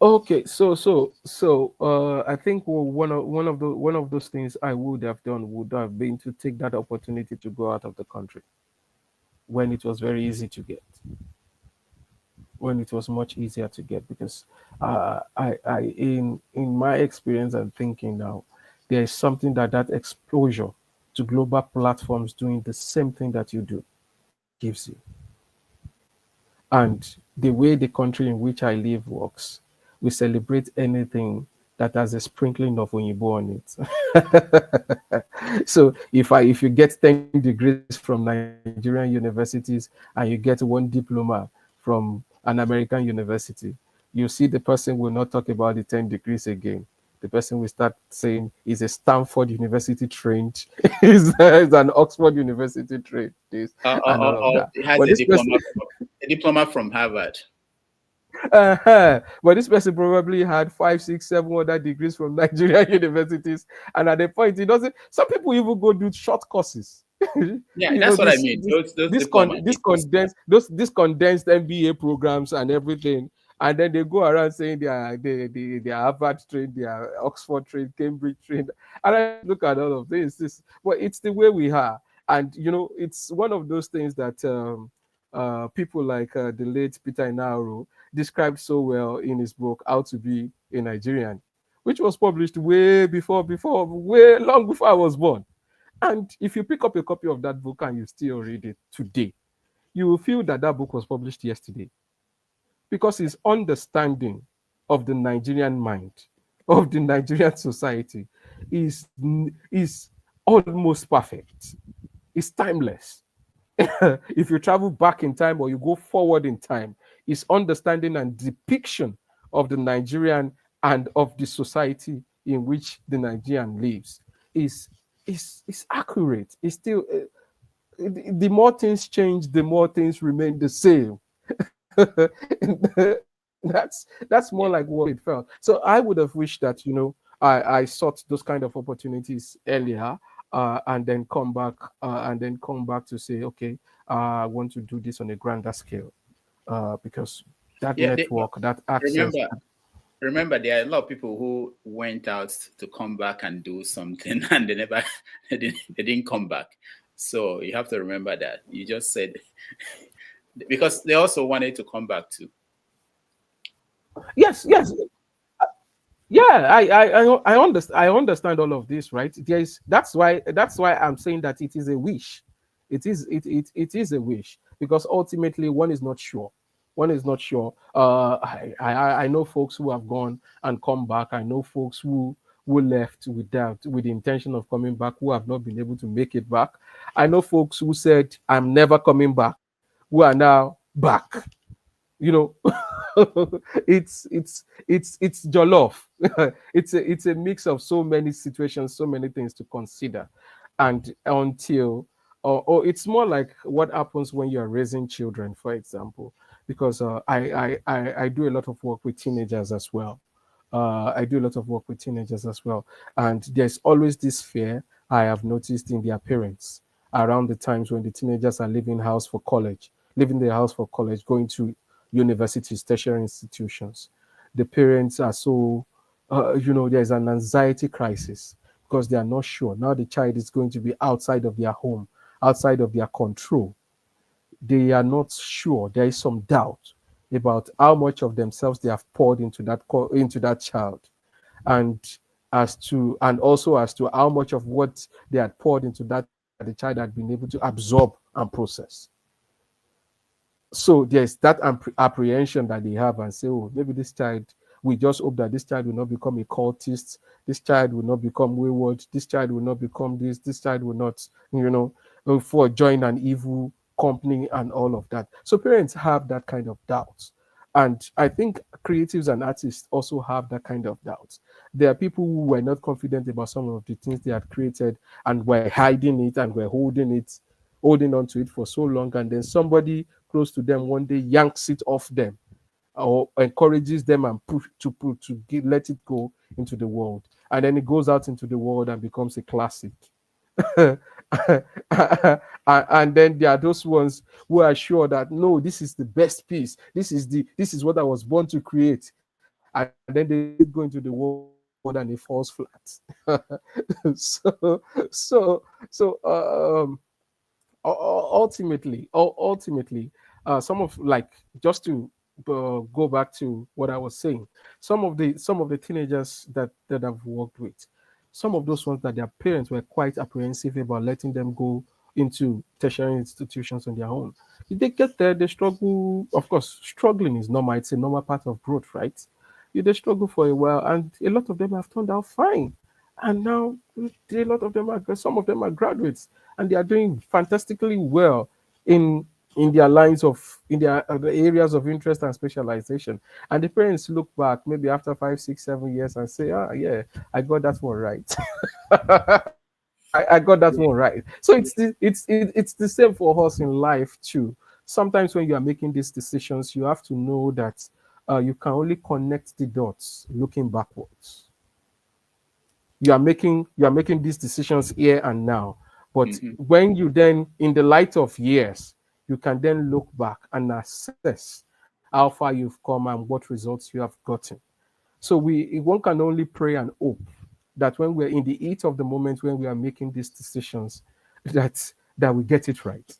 Okay, I think one of those things I would have done would have been to take that opportunity to go out of the country when it was very easy to get, when it was much easier to get, because in my experience and thinking now, there is something that exposure to global platforms doing the same thing that you do gives you. And the way the country in which I live works, we celebrate anything that has a sprinkling of Oyibo on it. So if you get 10 degrees from Nigerian universities and you get one diploma from an American university, you see the person will not talk about the 10 degrees again. The person will start saying he's a Stanford University trained, he's an Oxford University trained, this and all of Or that. it has But this person, a diploma from Harvard. but this person probably had 5, 6, 7 other degrees from Nigerian universities, and at the point, he doesn't. Some people even go do short courses. Yeah, that's what I This mean. Those diploma. this condensed MBA programs and everything, and then they go around saying they are Harvard trained, they are Oxford trained, Cambridge trained, and I look at all of but it's the way we are, and it's one of those things that people like the late Peter Inauru described so well in his book How to Be a Nigerian, which was published way long before I was born. And if you pick up a copy of that book and you still read it today, you will feel that that book was published yesterday, because his understanding of the Nigerian mind, of the Nigerian society, is almost perfect. It's timeless. If you travel back in time or you go forward in time, his understanding and depiction of the Nigerian and of the society in which the Nigerian lives is is accurate. It's still the more things change, the more things remain the same. That's more Yeah. like what it felt. So I would have wished that I sought those kind of opportunities earlier, and then come back to say, okay, I want to do this on a grander scale, because that Yeah. network, that access. Remember, remember, there are a lot of people who went out to come back and do something, and they didn't come back. So you have to remember that. You just said because they also wanted to come back too. Yes, yes. Yeah, I understand all of this, right? That's why I'm saying that it is a wish. It is a wish, because ultimately one is not sure. One is not sure. I know folks who have gone and come back. I know folks who left with the intention of coming back, who have not been able to make it back. I know folks who said I'm never coming back, who are now back. You know, it's jollof. It's a mix of so many situations, so many things to consider, and until or it's more like what happens when you're raising children, for example, because I do a lot of work with teenagers as well. I do a lot of work with teenagers as well, and there's always this fear I have noticed in their parents around the times when the teenagers are leaving their house for college, going to universities, tertiary institutions. The parents are so, there's an anxiety crisis because they are not sure. Now the child is going to be outside of their home, outside of their control. They are not sure. There is some doubt about how much of themselves they have poured into that child, and also as to how much of what they had poured into that child the child had been able to absorb and process. So there's that apprehension that they have, and say, oh, maybe this child, we just hope that this child will not become a cultist, this child will not become wayward, this child will not become this child will not, for join an evil company and all of that. So parents have that kind of doubt. And I think creatives and artists also have that kind of doubt. There are people who were not confident about some of the things they had created and were hiding it and were holding on to it for so long, and then somebody close to them one day yanks it off them or encourages them and let it go into the world, and then it goes out into the world and becomes a classic. And then there are those ones who are sure that no, this is the best piece, this is what I was born to create, and then they go into the world and it falls flat. So ultimately, some of, like, just to go back to what I was saying, some of the teenagers that I've worked with, some of those ones that their parents were quite apprehensive about letting them go into tertiary institutions on their own. If they get there, they struggle. Of course, struggling is normal. It's a normal part of growth, right? They struggle for a while, and a lot of them have turned out fine. And now some of them are graduates, and they are doing fantastically well in their the areas of interest and specialization. And the parents look back maybe after 5, 6, 7 years and say, yeah, I got that one right. I got that one right. So it's the same for us in life too. Sometimes when you are making these decisions, you have to know that you can only connect the dots looking backwards. You are making these decisions here and now, but when you then, in the light of years, you can then look back and assess how far you've come and what results you have gotten. So one can only pray and hope that when we're in the heat of the moment, when we are making these decisions, that we get it right.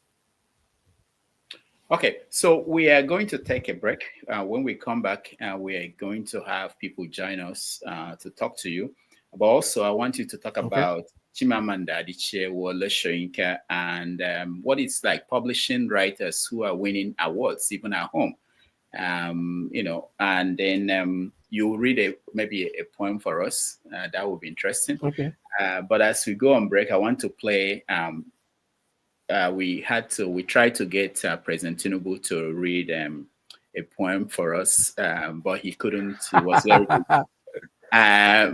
Okay, so we are going to take a break. When we come back, we are going to have people join us to talk to you. But also, I want you to talk about Chimamanda Adichie Wole Soyinka and what it's like publishing writers who are winning awards, even at home. And then you read maybe a poem for us. That would be interesting. Okay. But as we go on break, I want to play. We tried to get President Tinubu to read a poem for us, but he couldn't. He was very good.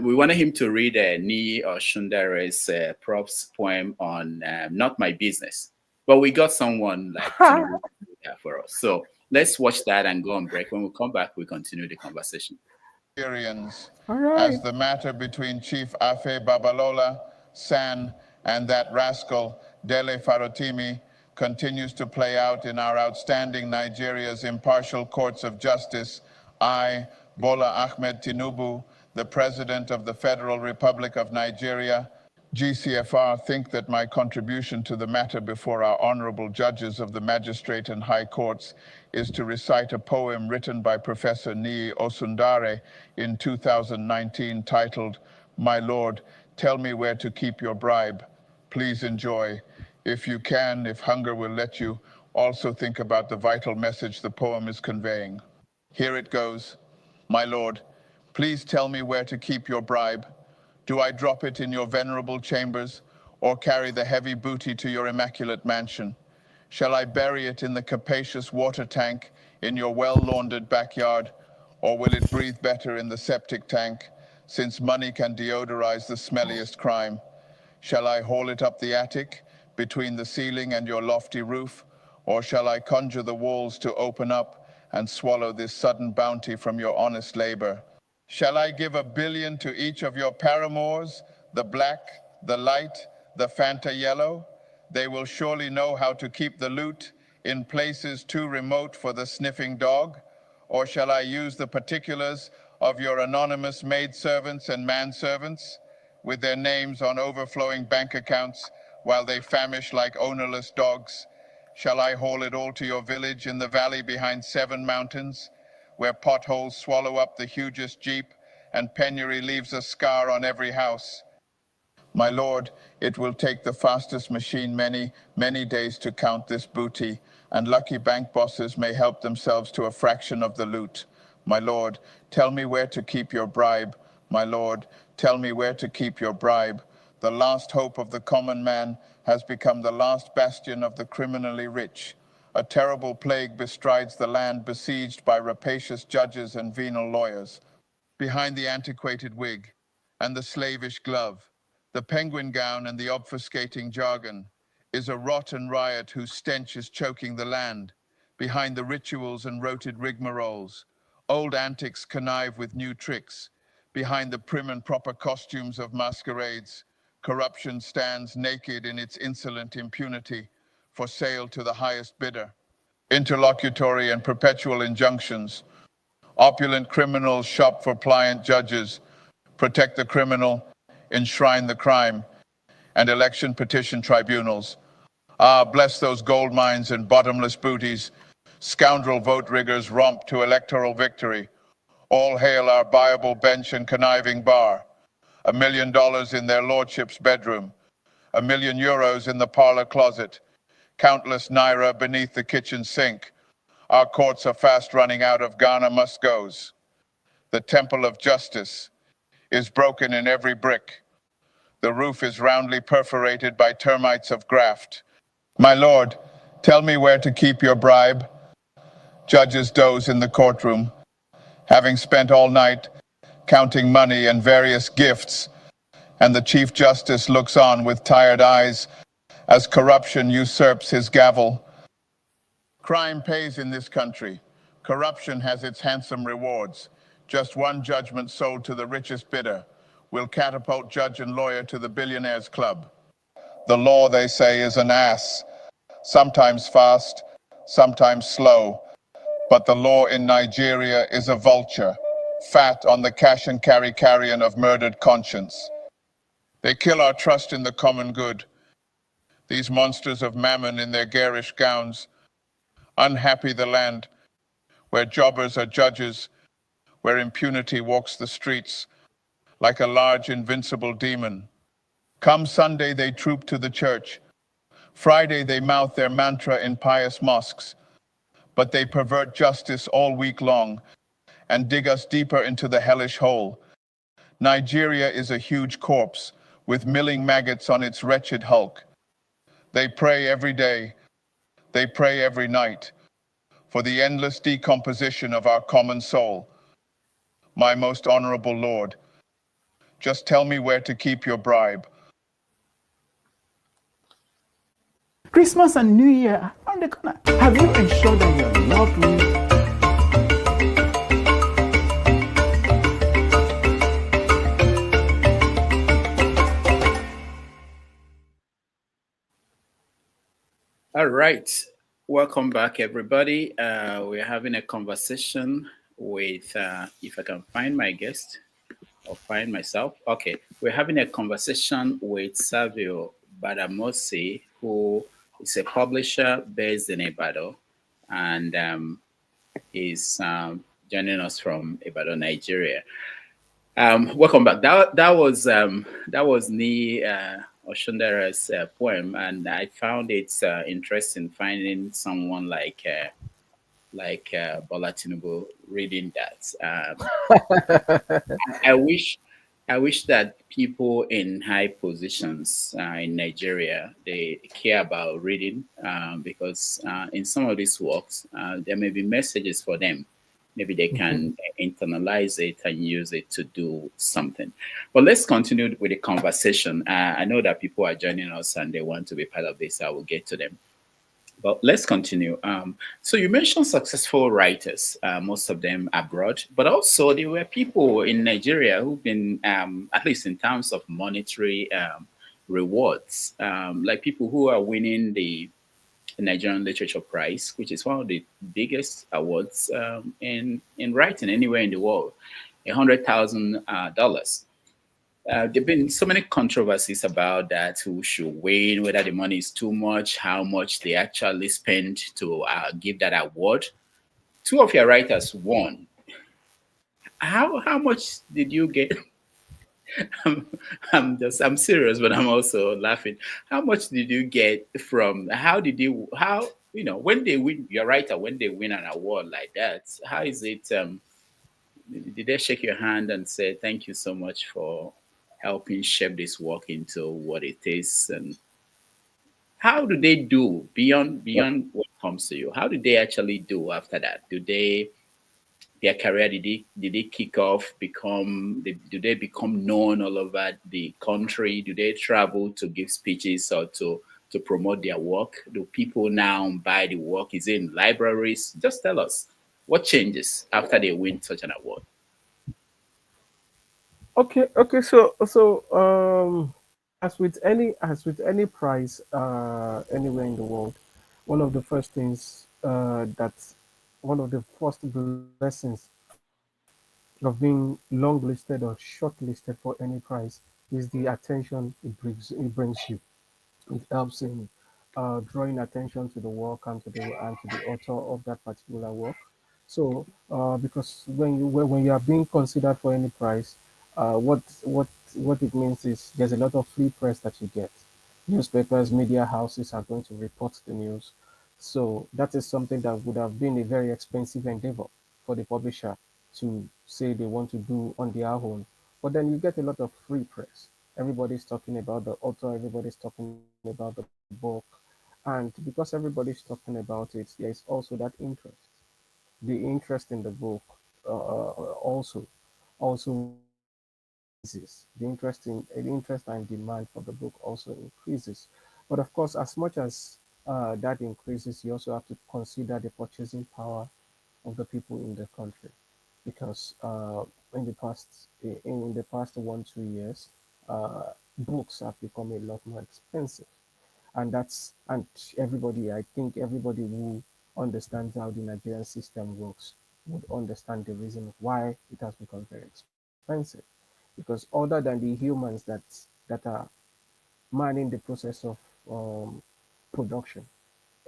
We wanted him to read Ni Oshundare's props poem on Not My Business, but we got someone like Tinubu to do that for us. So let's watch that and go on break. When we come back, we continue the conversation. Experience right. as the matter between Chief Afe Babalola San and that rascal Dele Farotimi continues to play out in our outstanding Nigeria's impartial courts of justice, I, Bola Ahmed Tinubu, the President of the Federal Republic of Nigeria, GCFR, think that my contribution to the matter before our honorable judges of the magistrate and high courts is to recite a poem written by Professor Nii Osundare in 2019 titled, My Lord, Tell Me Where to Keep Your Bribe. Please enjoy. If you can, if hunger will let you, also think about the vital message the poem is conveying. Here it goes. My Lord, please tell me where to keep your bribe. Do I drop it in your venerable chambers, or carry the heavy booty to your immaculate mansion? Shall I bury it in the capacious water tank in your well-laundered backyard, or will it breathe better in the septic tank, since money can deodorize the smelliest crime? Shall I haul it up the attic, between the ceiling and your lofty roof, or shall I conjure the walls to open up and swallow this sudden bounty from your honest labor? Shall I give $1 billion to each of your paramours, the black, the light, the Fanta yellow? They will surely know how to keep the loot in places too remote for the sniffing dog. Or shall I use the particulars of your anonymous maidservants and manservants with their names on overflowing bank accounts while they famish like ownerless dogs? Shall I haul it all to your village in the valley behind 7 mountains, where potholes swallow up the hugest jeep and penury leaves a scar on every house? My lord, it will take the fastest machine many, many days to count this booty, and lucky bank bosses may help themselves to a fraction of the loot. My lord, tell me where to keep your bribe. My lord, tell me where to keep your bribe. The last hope of the common man has become the last bastion of the criminally rich. A terrible plague bestrides the land besieged by rapacious judges and venal lawyers. Behind the antiquated wig and the slavish glove, the penguin gown and the obfuscating jargon, is a rotten riot whose stench is choking the land. Behind the rituals and roted rigmaroles, old antics connive with new tricks. Behind the prim and proper costumes of masquerades, corruption stands naked in its insolent impunity, for sale to the highest bidder. Interlocutory and perpetual injunctions. Opulent criminals shop for pliant judges, protect the criminal, enshrine the crime, and election petition tribunals. Ah, bless those gold mines and bottomless booties. Scoundrel vote riggers romp to electoral victory. All hail our buyable bench and conniving bar. $1 million in their lordship's bedroom. €1 million in the parlor closet. Countless naira beneath the kitchen sink. Our courts are fast running out of Ghana must-goes. The temple of justice is broken in every brick. The roof is roundly perforated by termites of graft. My lord, tell me where to keep your bribe. Judges doze in the courtroom, having spent all night counting money and various gifts, and the Chief Justice looks on with tired eyes as corruption usurps his gavel. Crime pays in this country. Corruption has its handsome rewards. Just one judgment sold to the richest bidder will catapult judge and lawyer to the billionaires' club. The law, they say, is an ass, sometimes fast, sometimes slow. But the law in Nigeria is a vulture, fat on the cash and carry carrion of murdered conscience. They kill our trust in the common good. These monsters of mammon in their garish gowns. Unhappy the land, where jobbers are judges, where impunity walks the streets like a large invincible demon. Come Sunday, they troop to the church. Friday, they mouth their mantra in pious mosques. But they pervert justice all week long and dig us deeper into the hellish hole. Nigeria is a huge corpse with milling maggots on its wretched hulk. They pray every day, they pray every night for the endless decomposition of our common soul. My most honorable Lord, just tell me where to keep your bribe. Christmas and New Year around the corner. Have you ensured that your loved ones All right. Welcome back, everybody. We're having a conversation with, if I can find my guest or find myself. Okay, we're having a conversation with Servio Gbadamosi, who is a publisher based in Ibadan, and is joining us from Ibadan, Nigeria. Welcome back. That was Ni Oshundera's poem, and I found it interesting finding someone like Bola Tinubu reading that. I wish I wish that people in high positions in Nigeria they care about reading because in some of these works there may be messages for them. Maybe they can internalize it and use it to do something. But let's continue with the conversation. I know that people are joining us and they want to be part of this. I will get to them. But let's continue. So you mentioned successful writers, most of them abroad, but also there were people in Nigeria who've been, at least in terms of monetary rewards, like people who are winning the Nigerian Literature Prize, which is one of the biggest awards in writing anywhere in the world, $100,000. There've been so many controversies about that. Who should win? Whether the money is too much? How much they actually spend to give that award? Two of your writers won. How much did you get? I'm serious, but I'm also laughing. How much did you get from? How when they win? Your writer when they win an award like that? How is it? Did they shake your hand and say thank you so much for helping shape this work into what it is? And how do they do beyond what comes to you? How do they actually do after that? Do they their career did they kick off do they become known all over the country? Do they travel to give speeches or to promote their work? Do people now buy the work? Is it in libraries? Just tell us what changes after they win such an award. Okay. So as with any prize anywhere in the world, one of the first things that one of the first blessings of being long-listed or short-listed for any prize is the attention it brings you. It helps in drawing attention to the work and to the author of that particular work. So, because when you are being considered for any prize, what it means is there's a lot of free press that you get. Newspapers, media houses are going to report the news. So that is something that would have been a very expensive endeavor for the publisher to say they want to do on their own. But then you get a lot of free press. Everybody's talking about the author, everybody's talking about the book. And because everybody's talking about it, there is also that interest. The interest in the book also increases. The interest and demand for the book also increases. But of course, as much as that increases, you also have to consider the purchasing power of the people in the country, because in the past 1 2 years, books have become a lot more expensive, and I think everybody who understands how the Nigerian system works would understand the reason why it has become very expensive. Because other than the humans that are manning the process of um, production,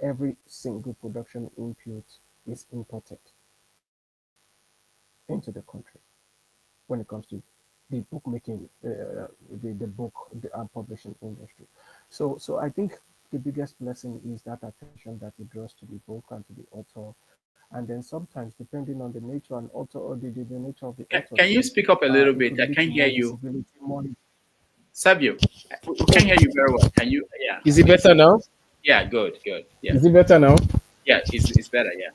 every single production input is imported into the country when it comes to the bookmaking, the publishing industry. So I think the biggest blessing is that attention that it draws to the book and to the author, and then sometimes depending on the nature and author or the nature of the author Can you too, speak up a little it bit? could I lead to can't hear more you. visibility, more. Savio, we can hear you very well. Can you? Yeah, Is it please. better now? Yeah, good. Yeah, Is it better now? yeah, it's better. Yeah.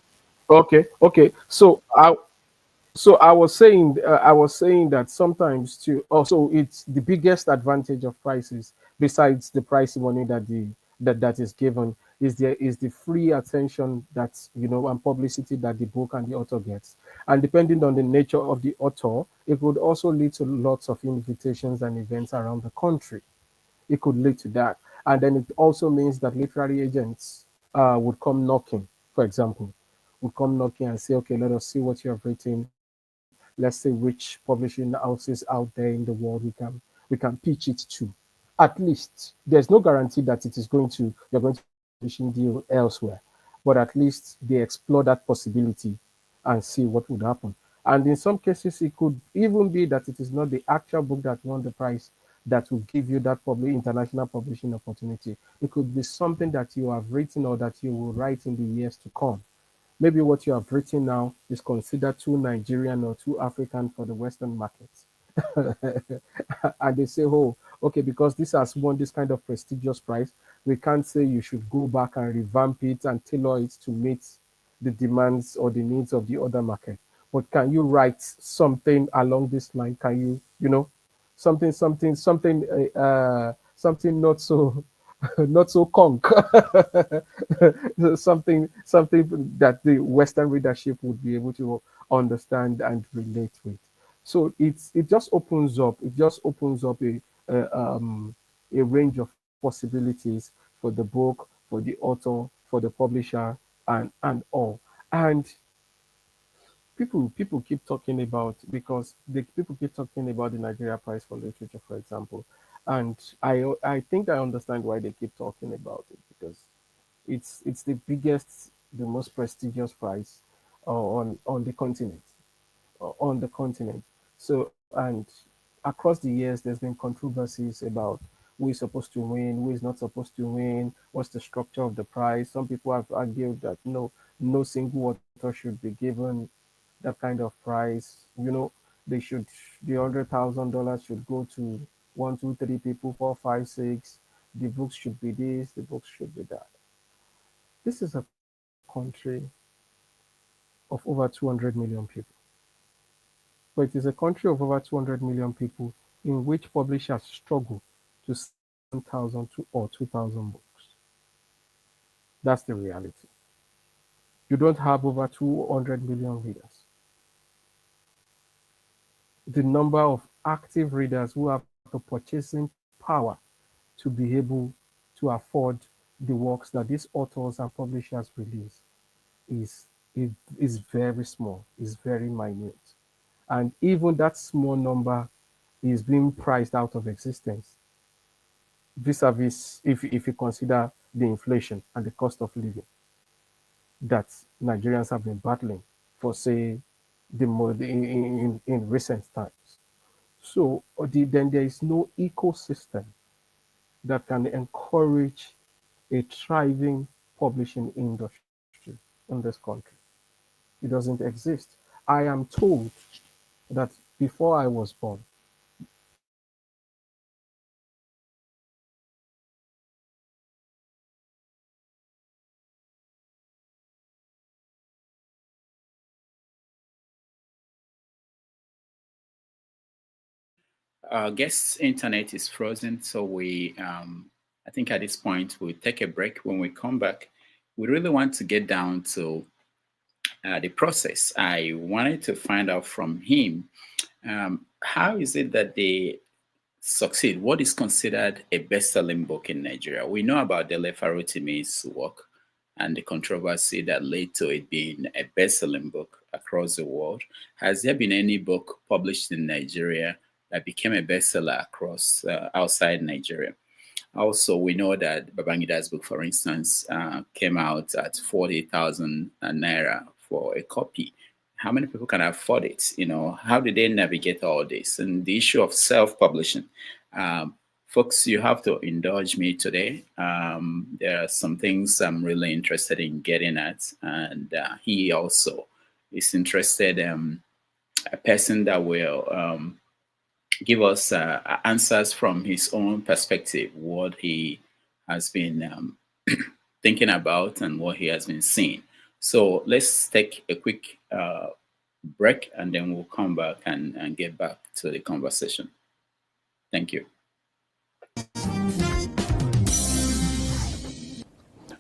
Okay. So I was saying that sometimes too. Also, it's the biggest advantage of prices, besides the price money that is given, is the free attention and publicity that the book and the author gets. And depending on the nature of the author, it would also lead to lots of invitations and events around the country. It could lead to that. And then it also means that literary agents would come knocking, for example, will come knocking and say, okay, let us see what you have written. Let's say which publishing houses out there in the world we can pitch it to. At least there's no guarantee that you're going to publishing deal elsewhere, but at least they explore that possibility and see what would happen. And in some cases, it could even be that it is not the actual book that won the prize that will give you that international publishing opportunity. It could be something that you have written or that you will write in the years to come. Maybe what you have written now is considered too Nigerian or too African for the Western markets. And they say, oh, okay, because this has won this kind of prestigious prize, we can't say you should go back and revamp it and tailor it to meet the demands or the needs of the other market. But can you write something along this line? Can you, something not so not so conk, something that the Western readership would be able to understand and relate with. So it just opens up a range of possibilities for the book, for the author, for the publisher, and all. And people keep talking about, because people keep talking about the Nigeria Prize for Literature, for example. And I think I understand why they keep talking about it, because it's the biggest, the most prestigious prize on the continent. So, and across the years, there's been controversies about who is supposed to win, who is not supposed to win, what's the structure of the prize. Some people have argued that no single author should be given that kind of prize. The $100,000 should go to 1, 2, 3 people, 4, 5, 6. The books should be this, the books should be that. This is a country of over 200 million people. But it is a country of over 200 million people in which publishers struggle to sell 1,000 or 2,000 books. That's the reality. You don't have over 200 million readers. The number of active readers who have the purchasing power to be able to afford the works that these authors and publishers release is very small, is very minute. And even that small number is being priced out of existence vis-a-vis if you consider the inflation and the cost of living that Nigerians have been battling for, say, in recent times. So then there is no ecosystem that can encourage a thriving publishing industry in this country. It doesn't exist. I am told that before I was born, Our guest's internet is frozen, so I think at this point we'll take a break. When we come back, we really want to get down to the process. I wanted to find out from him, how is it that they succeed? What is considered a best-selling book in Nigeria? We know about Dele Farotimi's work and the controversy that led to it being a best-selling book across the world. Has there been any book published in Nigeria that became a bestseller across outside Nigeria? Also, we know that Babangida's book, for instance, came out at 40,000 naira for a copy. How many people can afford it? How do they navigate all this? And the issue of self-publishing. Folks, you have to indulge me today. There are some things I'm really interested in getting at. And he also is interested, a person that will give us answers from his own perspective, what he has been thinking about and what he has been seeing. So let's take a quick break, and then we'll come back and get back to the conversation. Thank you.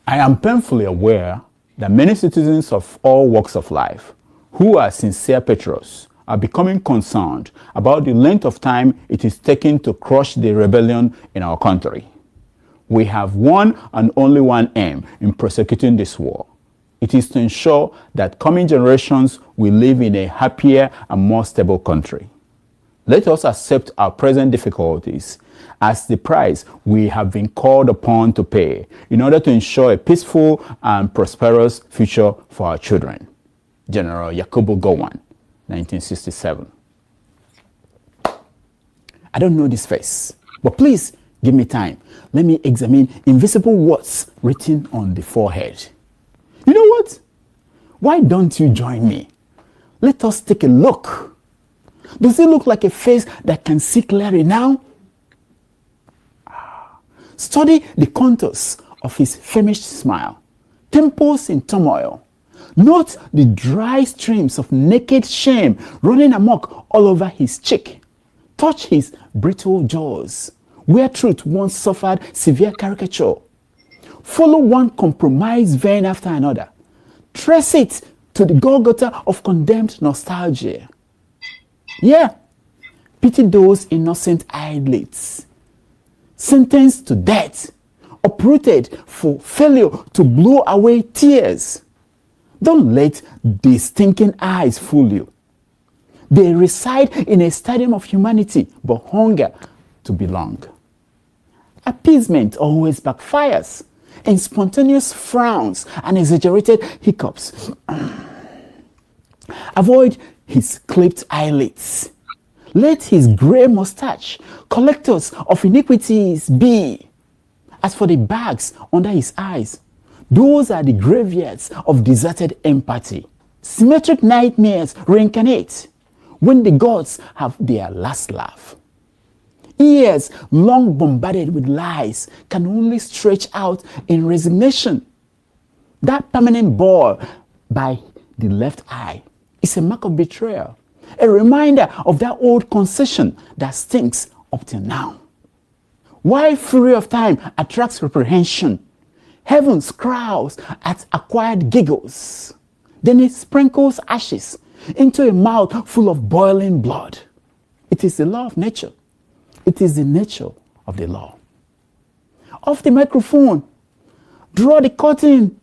I am painfully aware that many citizens of all walks of life who are sincere patriots are becoming concerned about the length of time it is taking to crush the rebellion in our country. We have one and only one aim in prosecuting this war: It is to ensure that coming generations will live in a happier and more stable country. Let us accept our present difficulties as the price we have been called upon to pay in order to ensure a peaceful and prosperous future for our children. General Yakubu Gowon, 1967. I don't know this face, but please give me time. Let me examine invisible words written on the forehead. You know what? Why don't you join me? Let us take a look. Does it look like a face that can see clearly now? Study the contours of his famished smile, temples in turmoil. Note the dry streams of naked shame running amok all over his cheek. Touch his brittle jaws, where truth once suffered severe caricature. Follow one compromised vein after another. Trace it to the Golgotha of condemned nostalgia. Yeah, pity those innocent eyelids, sentenced to death, uprooted for failure to blow away tears. Don't let the stinking eyes fool you. They reside in a stadium of humanity, but hunger to belong. Appeasement always backfires in spontaneous frowns and exaggerated hiccups. Avoid his clipped eyelids. Let his gray mustache collectors of iniquities be. As for the bags under his eyes, those are the graveyards of deserted empathy. Symmetric nightmares reincarnate when the gods have their last laugh. Ears long bombarded with lies can only stretch out in resignation. That permanent bore by the left eye is a mark of betrayal, a reminder of that old concession that stinks up till now. Why fury of time attracts reprehension, heaven scowls at acquired giggles. Then it sprinkles ashes into a mouth full of boiling blood. It is the law of nature. It is the nature of the law. Off the microphone, draw the curtain.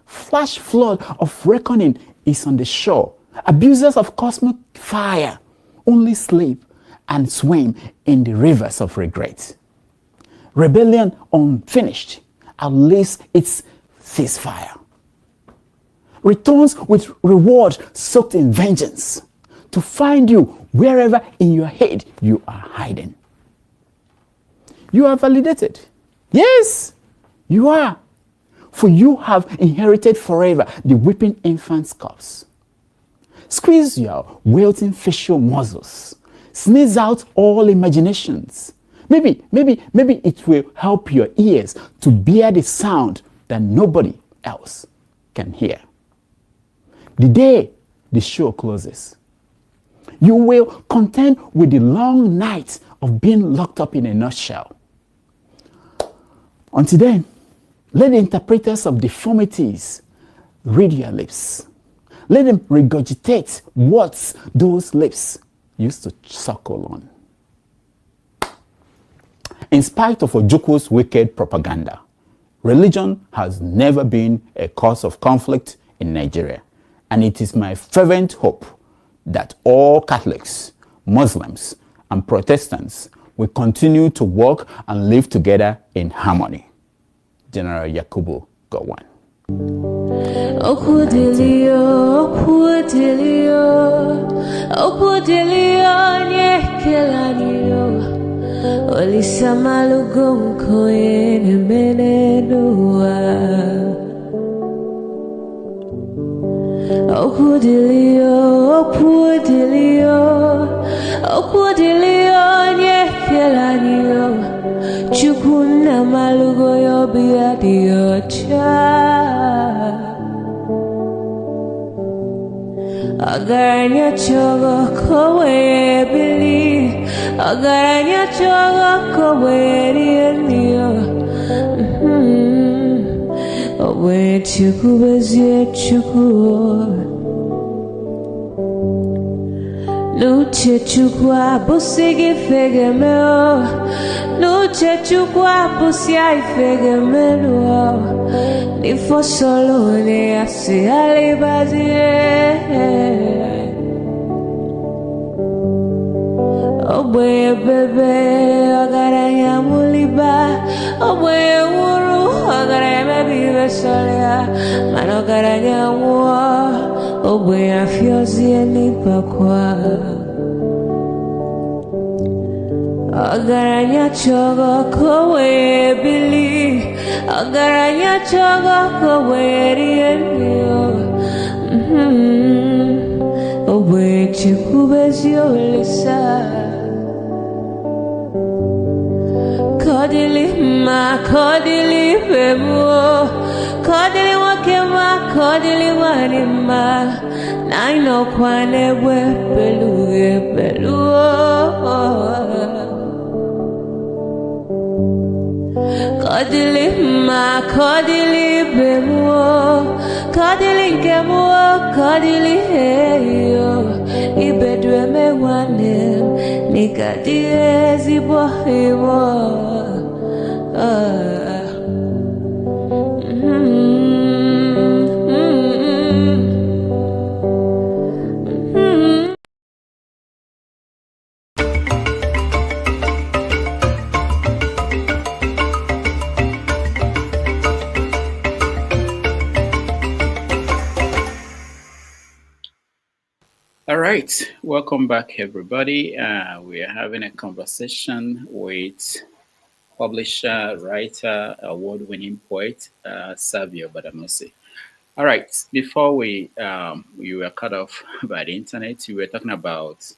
Flash flood of reckoning is on the shore. Abusers of cosmic fire only sleep and swim in the rivers of regret. Rebellion unfinished outlives its ceasefire. Returns with reward soaked in vengeance to find you wherever in your head you are hiding. You are validated. Yes, you are. For you have inherited forever the weeping infant's corpse. Squeeze your wilting facial muscles. Sneeze out all imaginations. Maybe it will help your ears to bear the sound that nobody else can hear. The day the show closes, you will contend with the long night of being locked up in a nutshell. Until then, let the interpreters of deformities read your lips. Let them regurgitate what those lips used to suckle on. In spite of Ojukwo's wicked propaganda, religion has never been a cause of conflict in Nigeria. And it is my fervent hope that all Catholics, Muslims, and Protestants will continue to work and live together in harmony. General Yakubu Gowon. Chukuna malugo yo biadiocha Agaranya chogo kowe bili Agaranya chogo kowe rienio Owe chuku bezie chuku Nuche chukwa busigi fege meo. Nuche chukwa busia ifege melo. Nifo solo ne asi alibazie. Oboye bebe agaranya muliba. Oboye wuru agaranya mebibe solia. Mano garanya wa. Oboye afiozi enipa kwa. Agaranya chogo kowe bili. Agaranya chogo kowe rienyo. Oboye chikubezi olisa. Kodili ma, kodili bemo, kodili wakema, kodili wanima. Naino kwane we beluge beluo. Kodili ma, kodili bemo, kodili kemo, kodili heyo. Ibedwe me wane, nikadie zibo heyo. All right, welcome back, everybody. We are having a conversation with publisher, writer, award-winning poet, Servio Gbadamosi. All right, before we were cut off by the internet, we were talking about,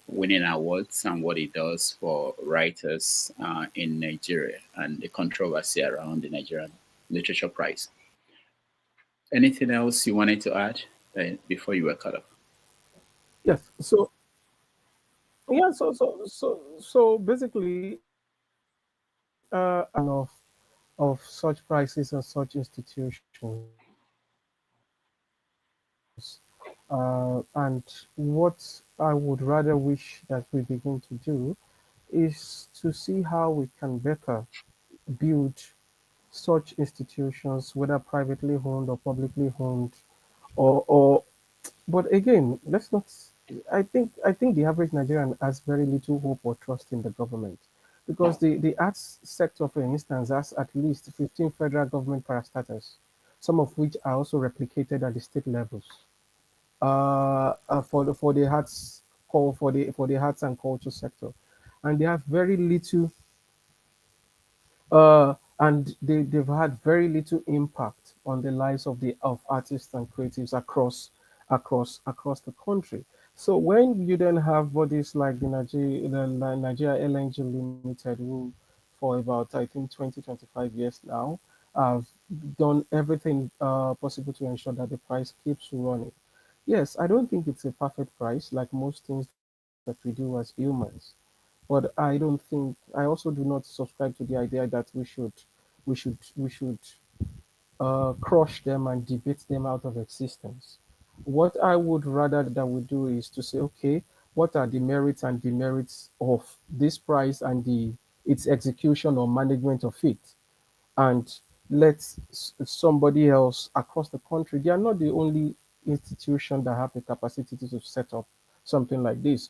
winning awards and what it does for writers in Nigeria and the controversy around the Nigerian Literature Prize. Anything else you wanted to add before you were cut off? Yes. So basically, of such prices and such institutions, and what I would rather wish that we begin to do is to see how we can better build such institutions, whether privately owned or publicly owned, or but again, let's not. I think the average Nigerian has very little hope or trust in the government, because the arts sector, for instance, has at least 15 federal government parastatals, some of which are also replicated at the state levels. For the arts call for the arts and culture sector, and they have very little and they've had very little impact on the lives of artists and creatives across the country. So when you then have bodies like the Nigeria LNG Limited, who for about I think 20-25 years now have done everything possible to ensure that the price keeps running. Yes, I don't think it's a perfect price, like most things that we do as humans. But I also do not subscribe to the idea that we should crush them and debate them out of existence. What I would rather that we do is to say, okay, what are the merits and demerits of this price and its execution or management of it? And let somebody else across the country. They are not the only institution that have the capacity to set up something like this.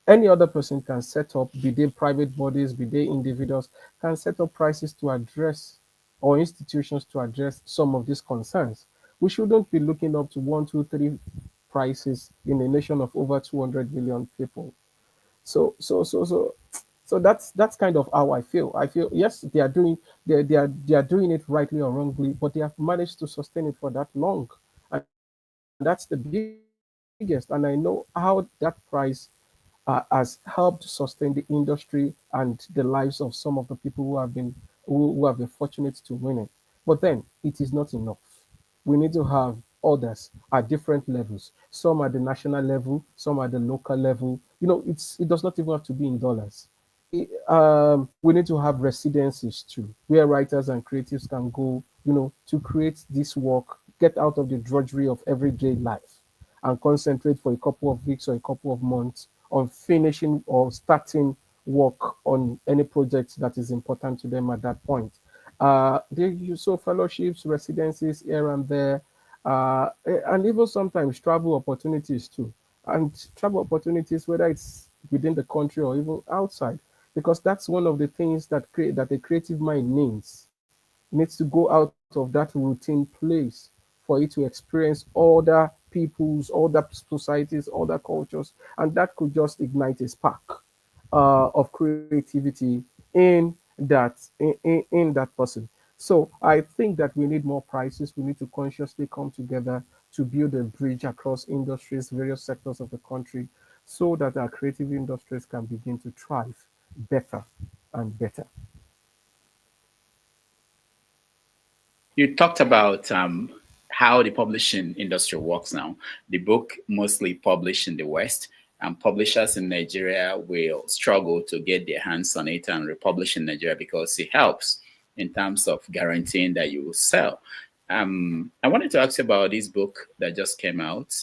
Any other person can set up, be they private bodies, be they individuals, can set up prices to address or institutions to address some of these concerns. We shouldn't be looking up to one, two, three prices in a nation of over 200 million people. So that's kind of how I feel. I feel yes, they are doing it rightly or wrongly, but they have managed to sustain it for that long, and that's the biggest. And I know how that price has helped sustain the industry and the lives of some of the people who have been fortunate to win it. But then it is not enough. We need to have others at different levels. Some at the national level, some at the local level. It does not even have to be in dollars. We need to have residencies too, where writers and creatives can go, to create this work, get out of the drudgery of everyday life, and concentrate for a couple of weeks or a couple of months on finishing or starting work on any project that is important to them at that point. They use so fellowships, residencies here and there, and even sometimes travel opportunities too. And travel opportunities, whether it's within the country or even outside, because that's one of the things that a creative mind needs to go out of that routine place for it to experience other peoples, other societies, other cultures, and that could just ignite a spark of creativity in that person. So I think that we need more prices. We need to consciously come together to build a bridge across industries, various sectors of the country, so that our creative industries can begin to thrive better and better. You talked about how the publishing industry works now. The book mostly published in the West, and publishers in Nigeria will struggle to get their hands on it and republish in Nigeria because it helps in terms of guaranteeing that you will sell. I wanted to ask you about this book that just came out,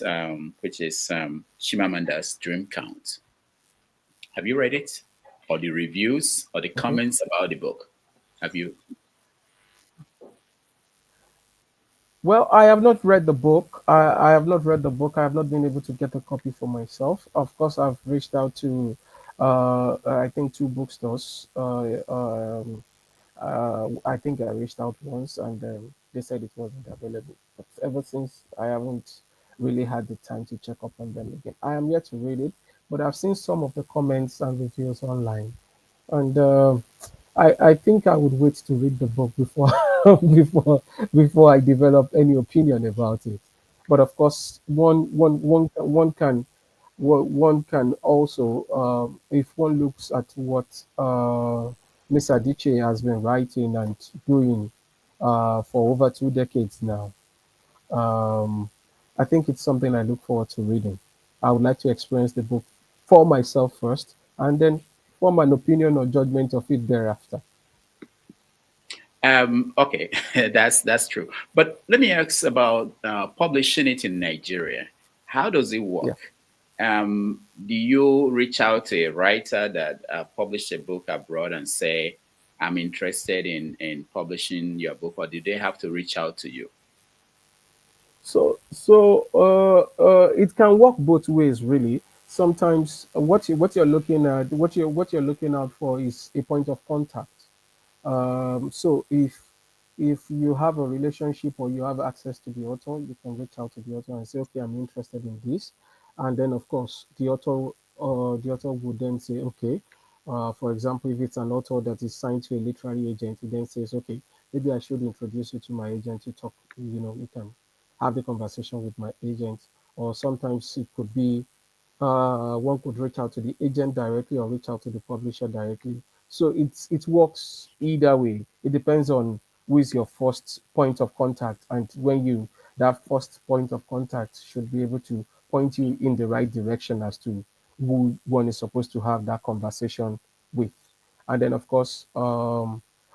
which is Chimamanda's Dream Count. Have you read it? Or the reviews or the comments about the book? Have you? Well, I have not read the book. I have not read the book. I have not been able to get a copy for myself. Of course, I've reached out to, I think, two bookstores. I think I reached out once and they said it wasn't available. But ever since, I haven't really had the time to check up on them again. I am yet to read it, but I've seen some of the comments and reviews online. And I think I would wait to read the book before before I develop any opinion about it. But of course, one can also, if one looks at what Miss Adichie has been writing and doing for over 2 decades now, um, I think it's something I look forward to reading. I would like to experience the book for myself first, and then form an opinion or judgment of it thereafter. Okay, that's true. But let me ask about publishing it in Nigeria. How does it Yeah. work? Do you reach out to a writer that published a book abroad and say, "I'm interested in publishing your book," or do they have to reach out to you? It can work both ways, really. Sometimes what you're looking at, what you're looking out for is a point of contact. So if you have a relationship or you have access to the author, you can reach out to the author and say, okay, I'm interested in this, and then of course the author would then say, okay. For example, if it's an author that is signed to a literary agent, he then says, okay, maybe I should introduce you to my agent to talk. You can have the conversation with my agent, or sometimes it could be one could reach out to the agent directly or reach out to the publisher directly. So it works either way. It depends on who is your first point of contact, and when you that first point of contact should be able to point you in the right direction as to who one is supposed to have that conversation with. And then of course,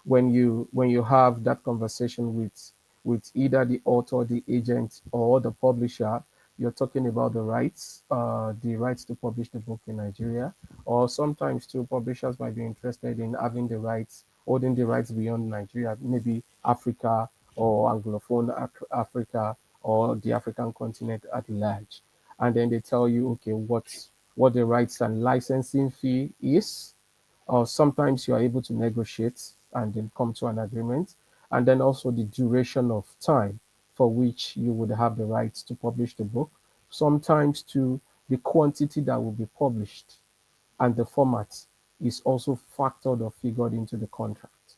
when you have that conversation with either the author, the agent, or the publisher, you're talking about the rights to publish the book in Nigeria, or sometimes too, publishers might be interested in having the rights, holding the rights beyond Nigeria, maybe Africa or Anglophone Africa or the African continent at large. And then they tell you, okay, what the rights and licensing fee is, or sometimes you are able to negotiate and then come to an agreement, and then also the duration of time for which you would have the rights to publish the book, sometimes to the quantity that will be published, and the format is also factored or figured into the contract.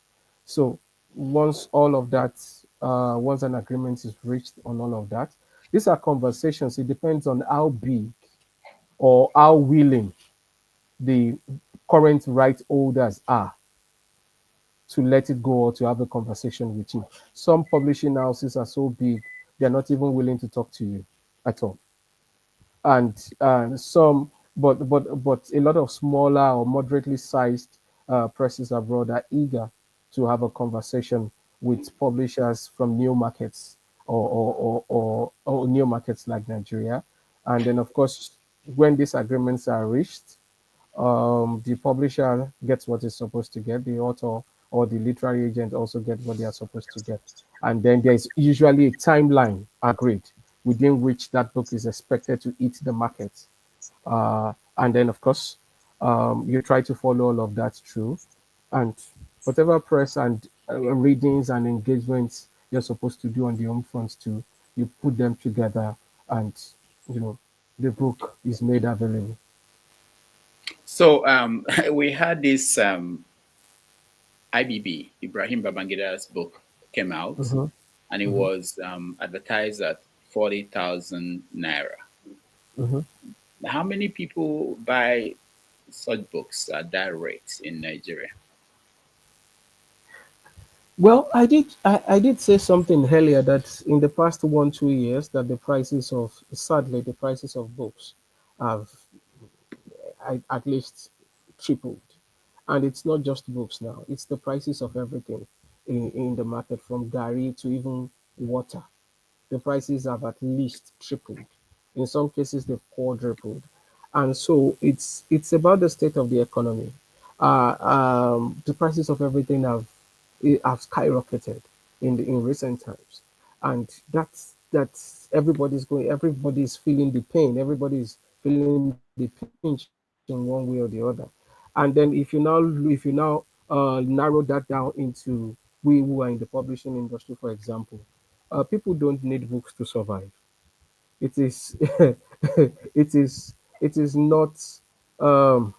So once all of that, once an agreement is reached on all of that, these are conversations. It depends on how big or how willing the current right holders are to let it go or to have a conversation with you. Some publishing houses are so big, they're not even willing to talk to you at all. And some, but a lot of smaller or moderately sized presses abroad are eager to have a conversation with publishers from new markets or new markets like Nigeria. And then, of course, when these agreements are reached, the publisher gets what is supposed to get, the author or the literary agent also get what they are supposed to get. And then there's usually a timeline agreed within which that book is expected to hit the market. And then, of course, you try to follow all of that through. And whatever press and readings and engagements you're supposed to do on the home front too, you put them together and, you know, the book is made available. So we had this IBB, Ibrahim Babangida's book came out, Mhm, and it mhm, was advertised at 40,000 naira. mhm. How many people buy such books at that rate in Nigeria? Well, I did say something earlier that in the past 1 2 years that the prices of sadly the prices of books have at least tripled, and it's not just books now; it's the prices of everything in the market, from gari to even water. The prices have at least tripled. In some cases, they've quadrupled, and so it's about the state of the economy. The prices of everything have skyrocketed in recent times, and everybody's feeling the pain. Everybody's feeling the pinch in one way or the other. And then if you now narrow that down into we who are in the publishing industry, for example, people don't need books to survive. It is it is not um,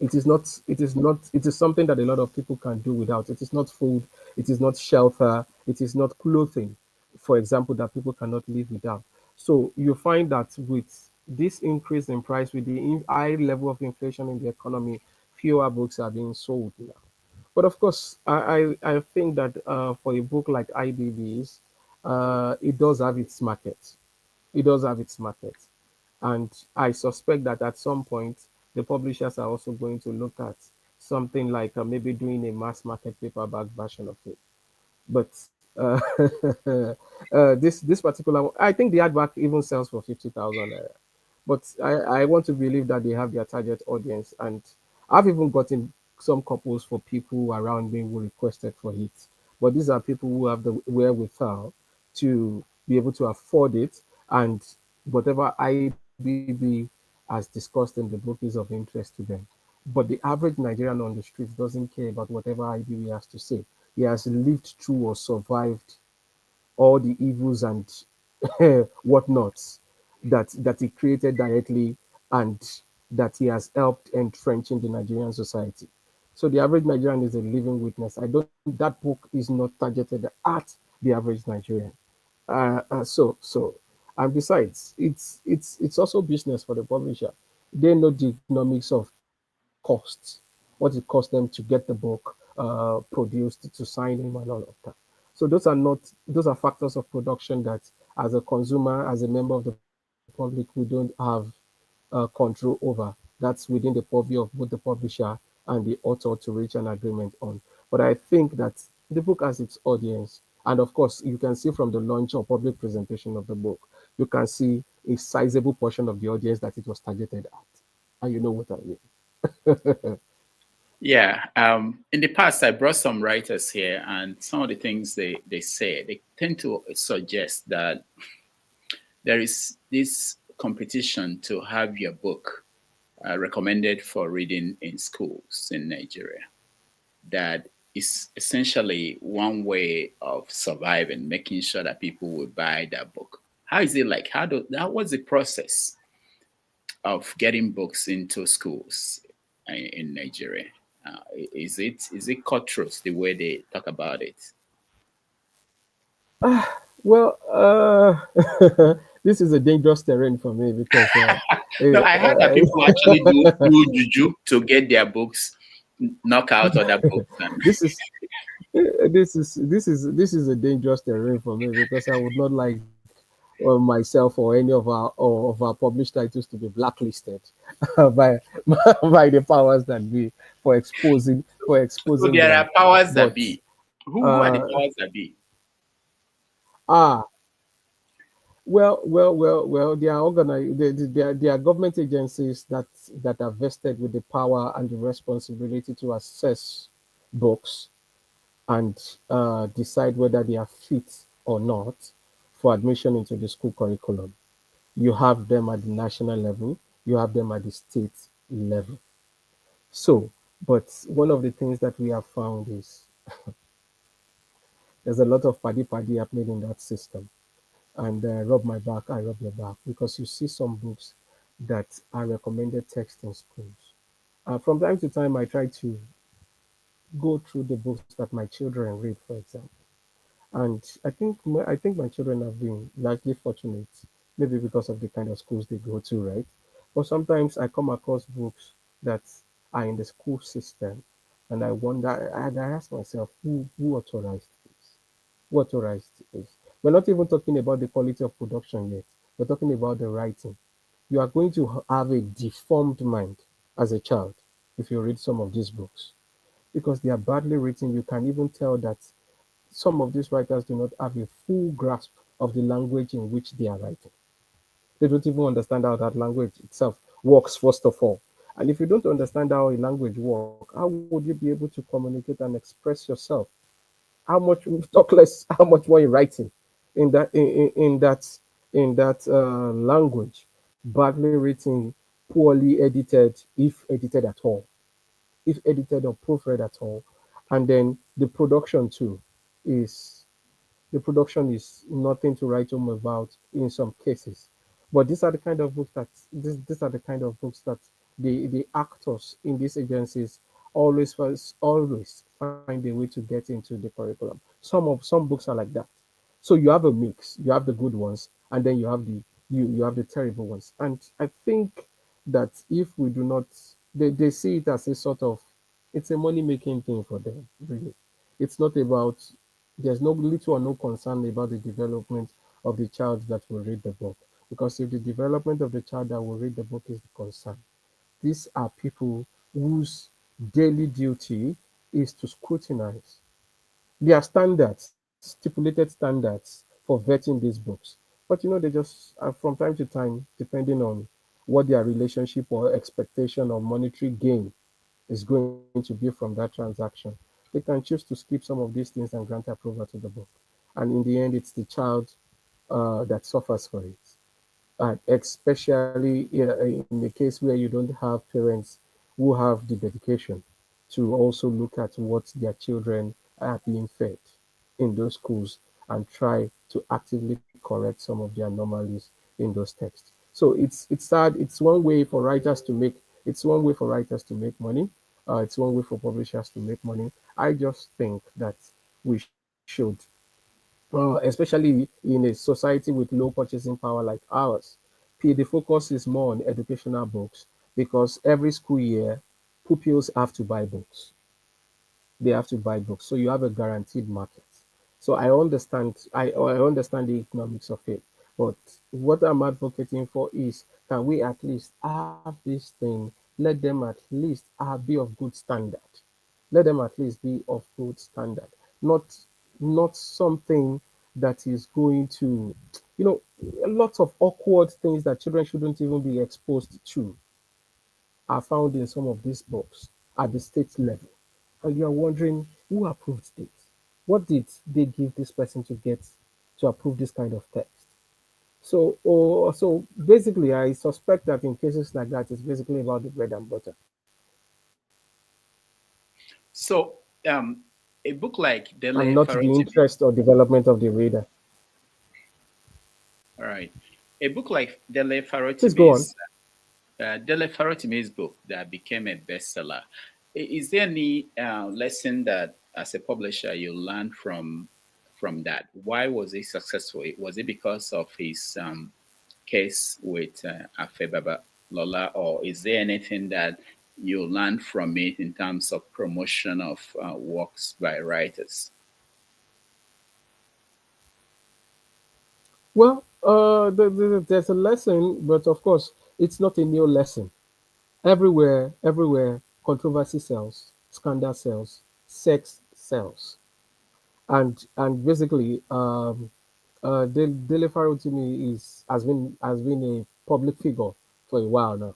it is something that a lot of people can do without. It is not food, it is not shelter, it is not clothing, for example, that people cannot live without. So you find that with this increase in price, with the high level of inflation in the economy, fewer books are being sold now. But of course, I think that for a book like IBB's, it does have its market. It does have its market. And I suspect that at some point, the publishers are also going to look at something like maybe doing a mass market paperback version of it. But this particular one, I think the hardback even sells for 50,000 naira. But I want to believe that they have their target audience, and I've even gotten some couples for people around me who requested for it. But these are people who have the wherewithal to be able to afford it, and whatever IBB has discussed in the book is of interest to them. But the average Nigerian on the streets doesn't care about whatever IBB has to say. He has lived through or survived all the evils and whatnots that he created directly, and that he has helped entrench in the Nigerian society. So the average Nigerian is a living witness. I don't That book is not targeted at the average Nigerian. So and besides, it's also business for the publisher. They know the economics of costs, what it costs them to get the book produced, to sign him, and all of that. So those are factors of production that, as a consumer, as a member of the public, we don't have control over. That's within the purview of both the publisher and the author to reach an agreement on. But I think that the book has its audience. And of course, you can see from the launch or public presentation of the book, you can see a sizable portion of the audience that it was targeted at. And you know what I mean. Yeah. In the past, I brought some writers here, and some of the things they say, they tend to suggest that there is this competition to have your book recommended for reading in schools in Nigeria. That is essentially one way of surviving, making sure that people will buy that book. How is it like? What's the process of getting books into schools in Nigeria? Is it cutthroat the way they talk about it? Well, this is a dangerous terrain for me because No, eh, I heard that people actually do juju to get their books, knock out other books, and this is this is a dangerous terrain for me because I would not like myself or any of our published titles to be blacklisted by by the powers that be for so exposing there them. are powers that But be. Who are the uh, powers that be? ah, Well. They are organized. They are government agencies that are vested with the power and the responsibility to assess books and decide whether they are fit or not for admission into the school curriculum. You have them at the national level. You have them at the state level. So, but one of the things that we have found is there's a lot of paddy happening in that system. And rub my back, I rub your back, because you see some books that are recommended text in schools. From time to time, I try to go through the books that my children read, for example, and I think my children have been largely fortunate, maybe because of the kind of schools they go to, right? But sometimes I come across books that are in the school system, and I wonder, and I ask myself, who authorized this? Who authorized this? We're not even talking about the quality of production yet. We're talking about the writing. You are going to have a deformed mind as a child if you read some of these books because they are badly written. You can even tell that some of these writers do not have a full grasp of the language in which they are writing. They don't even understand how that language itself works, first of all. And if you don't understand how a language works, how would you be able to communicate and express yourself? How much talk less, how much more in writing in that language, badly written, poorly edited, if edited at all, if edited or proofread at all, and then the production too is the production is nothing to write home about in some cases. But these are the kind of books that the actors in these agencies always find a way to get into the curriculum. Some books are like that. So you have a mix. You have the good ones, and then you have the terrible ones. And I think that if we do not, they see it as a sort of, it's a money making thing for them. Really, it's not about, there's no little or no concern about the development of the child that will read the book. Because if the development of the child that will read the book is the concern, these are people whose daily duty is to scrutinize. There are standards, stipulated standards for vetting these books. But they just, from time to time, depending on what their relationship or expectation of monetary gain is going to be from that transaction, they can choose to skip some of these things and grant approval to the book. And in the end, it's the child that suffers for it. Especially in the case where you don't have parents who have the dedication to also look at what their children are being fed in those schools and try to actively correct some of their anomalies in those texts. So it's sad. It's one way for writers to make money. It's one way for publishers to make money. I just think that we should, especially in a society with low purchasing power like ours, the focus is more on educational books because every school year, pupils have to buy books. They have to buy books, so you have a guaranteed market. So I understand the economics of it, but what I'm advocating for is, can we at least have this thing, let them at least be of good standard, let them at least be of good standard, not not something that is going to, you know a lot of awkward things that children shouldn't even be exposed to are found in some of these books at the state level. And you are wondering, who approved this? What did they give this person to get to approve this kind of text? So basically, I suspect that in cases like that, it's basically about the bread and butter. So, a book like And Dele not the Farotimi, interest or development of the reader. all right, a book like Please go on. Dele Farotimi's book that became a bestseller. Is there any lesson that, as a publisher, you learned from that? Why was he successful? Was it because of his case with Afebaba Lola, or is there anything that you learned from it in terms of promotion of works by writers? Well, there's a lesson, but of course, it's not a new lesson. Everywhere, controversy sells, scandal sells, sex sells, and basically, Dele to me has been a public figure for a while now.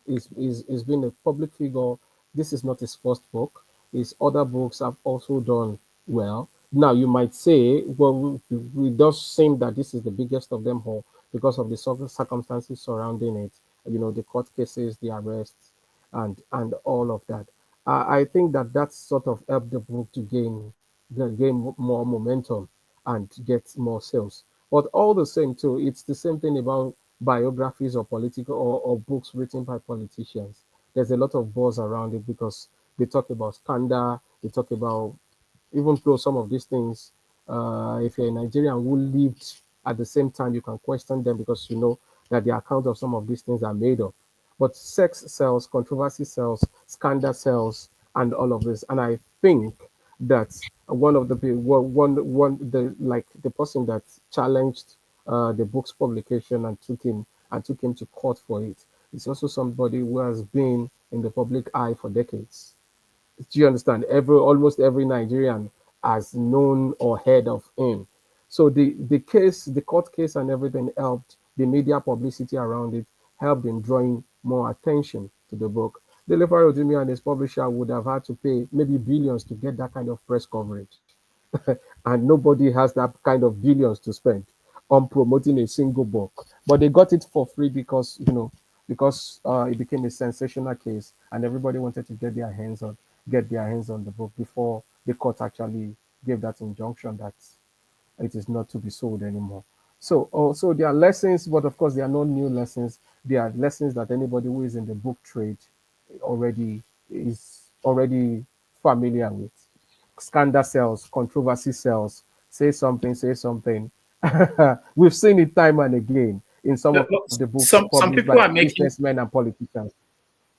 He's been a public figure. This is not his first book. His other books have also done well. Now you might say, well, it does seem that this is the biggest of them all because of the circumstances surrounding it. You know, the court cases, the arrests, and all of that. I think that that sort of helped the book to gain more momentum and get more sales. But all the same, too, it's the same thing about biographies or political or books written by politicians. There's a lot of buzz around it because they talk about scandal, they talk about, even though some of these things, if you're a Nigerian who lived at the same time, you can question them because you know that the account of some of these things are made up. But sex sells, controversy sells, scandal sells, and all of this. And I think that one of the the person that challenged the book's publication and took him to court for it is also somebody who has been in the public eye for decades. Do you understand? Almost every Nigerian has known or heard of him. So the court case and everything helped. The media publicity around it helped in drawing more attention to the book. Delivery Odumi and his publisher would have had to pay maybe billions to get that kind of press coverage. And nobody has that kind of billions to spend on promoting a single book. But they got it for free because it became a sensational case, and everybody wanted to get their hands on the book before the court actually gave that injunction that it is not to be sold anymore. So also there are lessons, but of course there are no new lessons. There are lessons that anybody who is in the book trade already is already familiar with. Scandal sells, controversy sells. Say something, say something. We've seen it time and again in some No, of no, the books some published people by are making businessmen and politicians.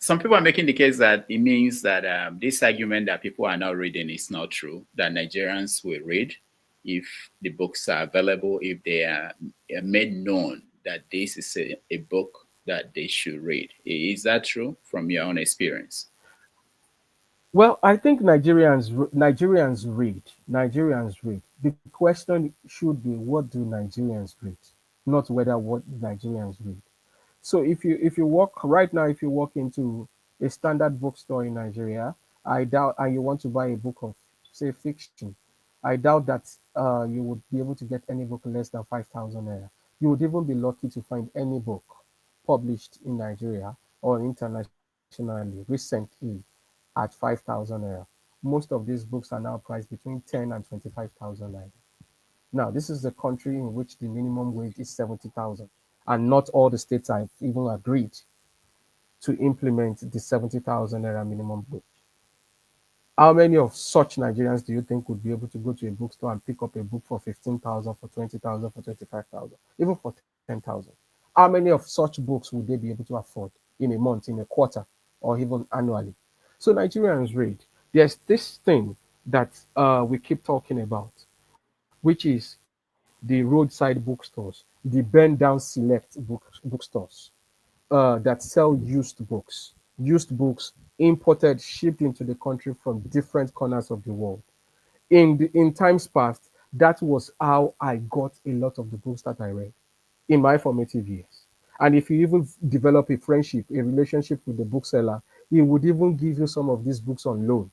some people are making the case that it means that this argument that people are not reading is not true. That Nigerians will read if the books are available, if they are made known that this is a book that they should read. Is that true from your own experience? Well, I think Nigerians read. Nigerians read. The question should be, what do Nigerians read, not whether what Nigerians read. So if you walk right now, if you walk into a standard bookstore in Nigeria, I doubt, and you want to buy a book of, say, fiction, I doubt that you would be able to get any book less than 5,000 naira. You would even be lucky to find any book published in Nigeria or internationally recently at 5,000 naira. Most of these books are now priced between 10 and 25,000 naira. Now, this is a country in which the minimum wage is 70,000, and not all the states have even agreed to implement the 70,000 naira minimum wage. How many of such Nigerians do you think would be able to go to a bookstore and pick up a book for 15,000, for 20,000, for 25,000, even for 10,000? How many of such books would they be able to afford in a month, in a quarter, or even annually? So Nigerians read. There's this thing that we keep talking about, which is the roadside bookstores, the bend down select bookstores that sell used books imported, shipped into the country from different corners of the world. In times past, that was how I got a lot of the books that I read in my formative years. And if you even develop a friendship, a relationship with the bookseller, he would even give you some of these books on loan.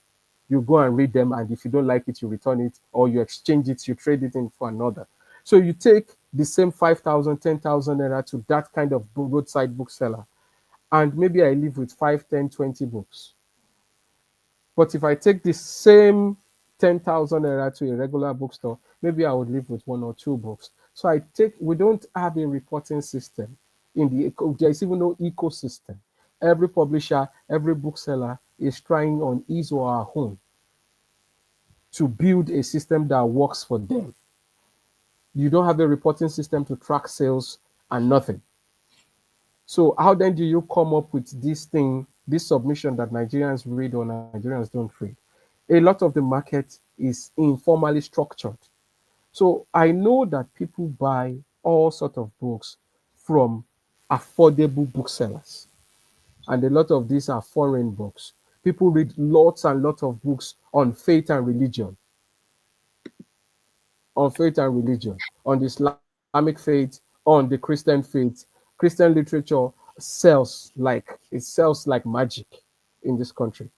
You go and read them, and if you don't like it, you return it, or you exchange it, you trade it in for another. So you take the same 5,000, 10,000 naira to that kind of roadside bookseller, and maybe I live with 5, 10, 20 books. But if I take the same 10,000 naira to a regular bookstore, maybe I would live with one or two books. So we don't have a reporting system. There's even no ecosystem. Every publisher, every bookseller is trying on his or her own to build a system that works for them. You don't have a reporting system to track sales and nothing. So how then do you come up with this submission that Nigerians read or Nigerians don't read? A lot of the market is informally structured. So I know that people buy all sorts of books from affordable booksellers. And a lot of these are foreign books. People read lots and lots of books on faith and religion, on faith and religion, on the Islamic faith, on the Christian faith. Christian literature sells like magic in this country.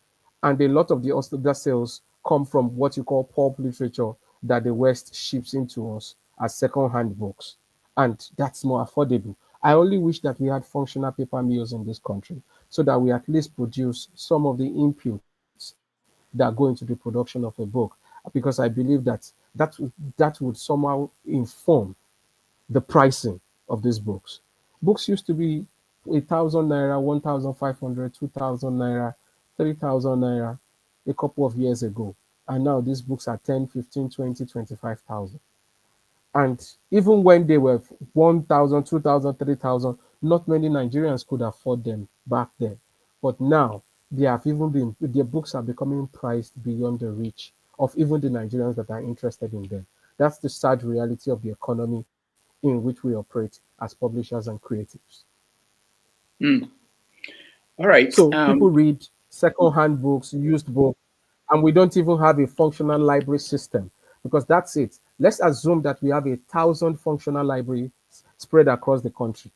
And a lot of the other sales come from what you call pulp literature that the West ships into us as second-hand books. And that's more affordable. I only wish that we had functional paper mills in this country so that we at least produce some of the inputs that go into the production of a book, because I believe that would somehow inform the pricing of these books. Books used to be 1,000 naira, 1,500, 2,000 naira, 3,000 naira a couple of years ago. And now these books are 10, 15, 20, 25,000. And even when they were 1,000, 2,000, 3,000, not many Nigerians could afford them back then. But now their books are becoming priced beyond the reach of even the Nigerians that are interested in them. That's the sad reality of the economy in which we operate as publishers and creatives. All right. So people read second-hand books, used books, and we don't even have a functional library system, because that's it. Let's assume that we have 1,000 functional libraries spread across the country.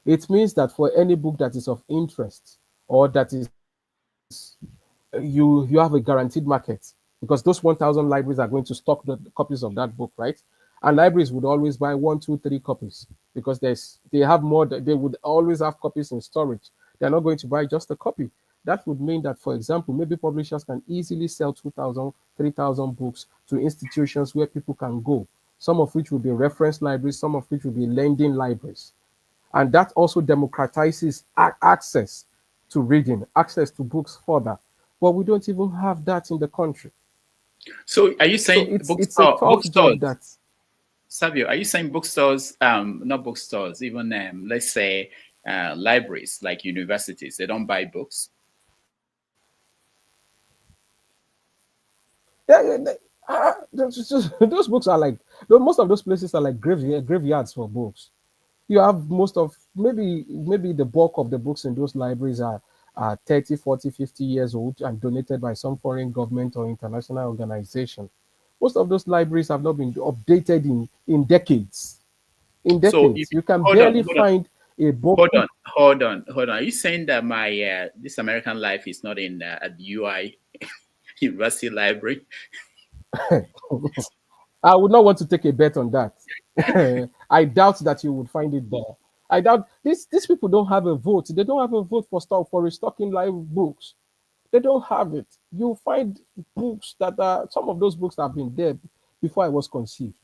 It means that for any book that is of interest, or that is you have a guaranteed market, because those 1,000 libraries are going to stock the copies of that book, right? And libraries would always buy 1, 2, 3 copies, because they have more. They would always have copies in storage. They're not going to buy just a copy. That would mean that, for example, maybe publishers can easily sell 2,000, 3,000 books to institutions where people can go, some of which will be reference libraries, some of which will be lending libraries. And that also democratizes access to reading, access to books further. But we don't even have that in the country. So are you saying it's a tough job that... Servio, are you saying bookstores, not bookstores, even let's say libraries like universities, they don't buy books? Yeah, those books are like, most of those places are like graveyards for books. You have most of, maybe the bulk of the books in those libraries are 30, 40, 50 years old and donated by some foreign government or international organization. Most of those libraries have not been updated in decades. In decades, you can barely find a book. Hold on. Are you saying that my This American Life is not in at the UI University Library? I would not want to take a bet on that. I doubt that you would find it there. I doubt these people don't have a vote. They don't have a vote for restocking live books. They don't have it. You find books that are, some of those books have been there before I was conceived.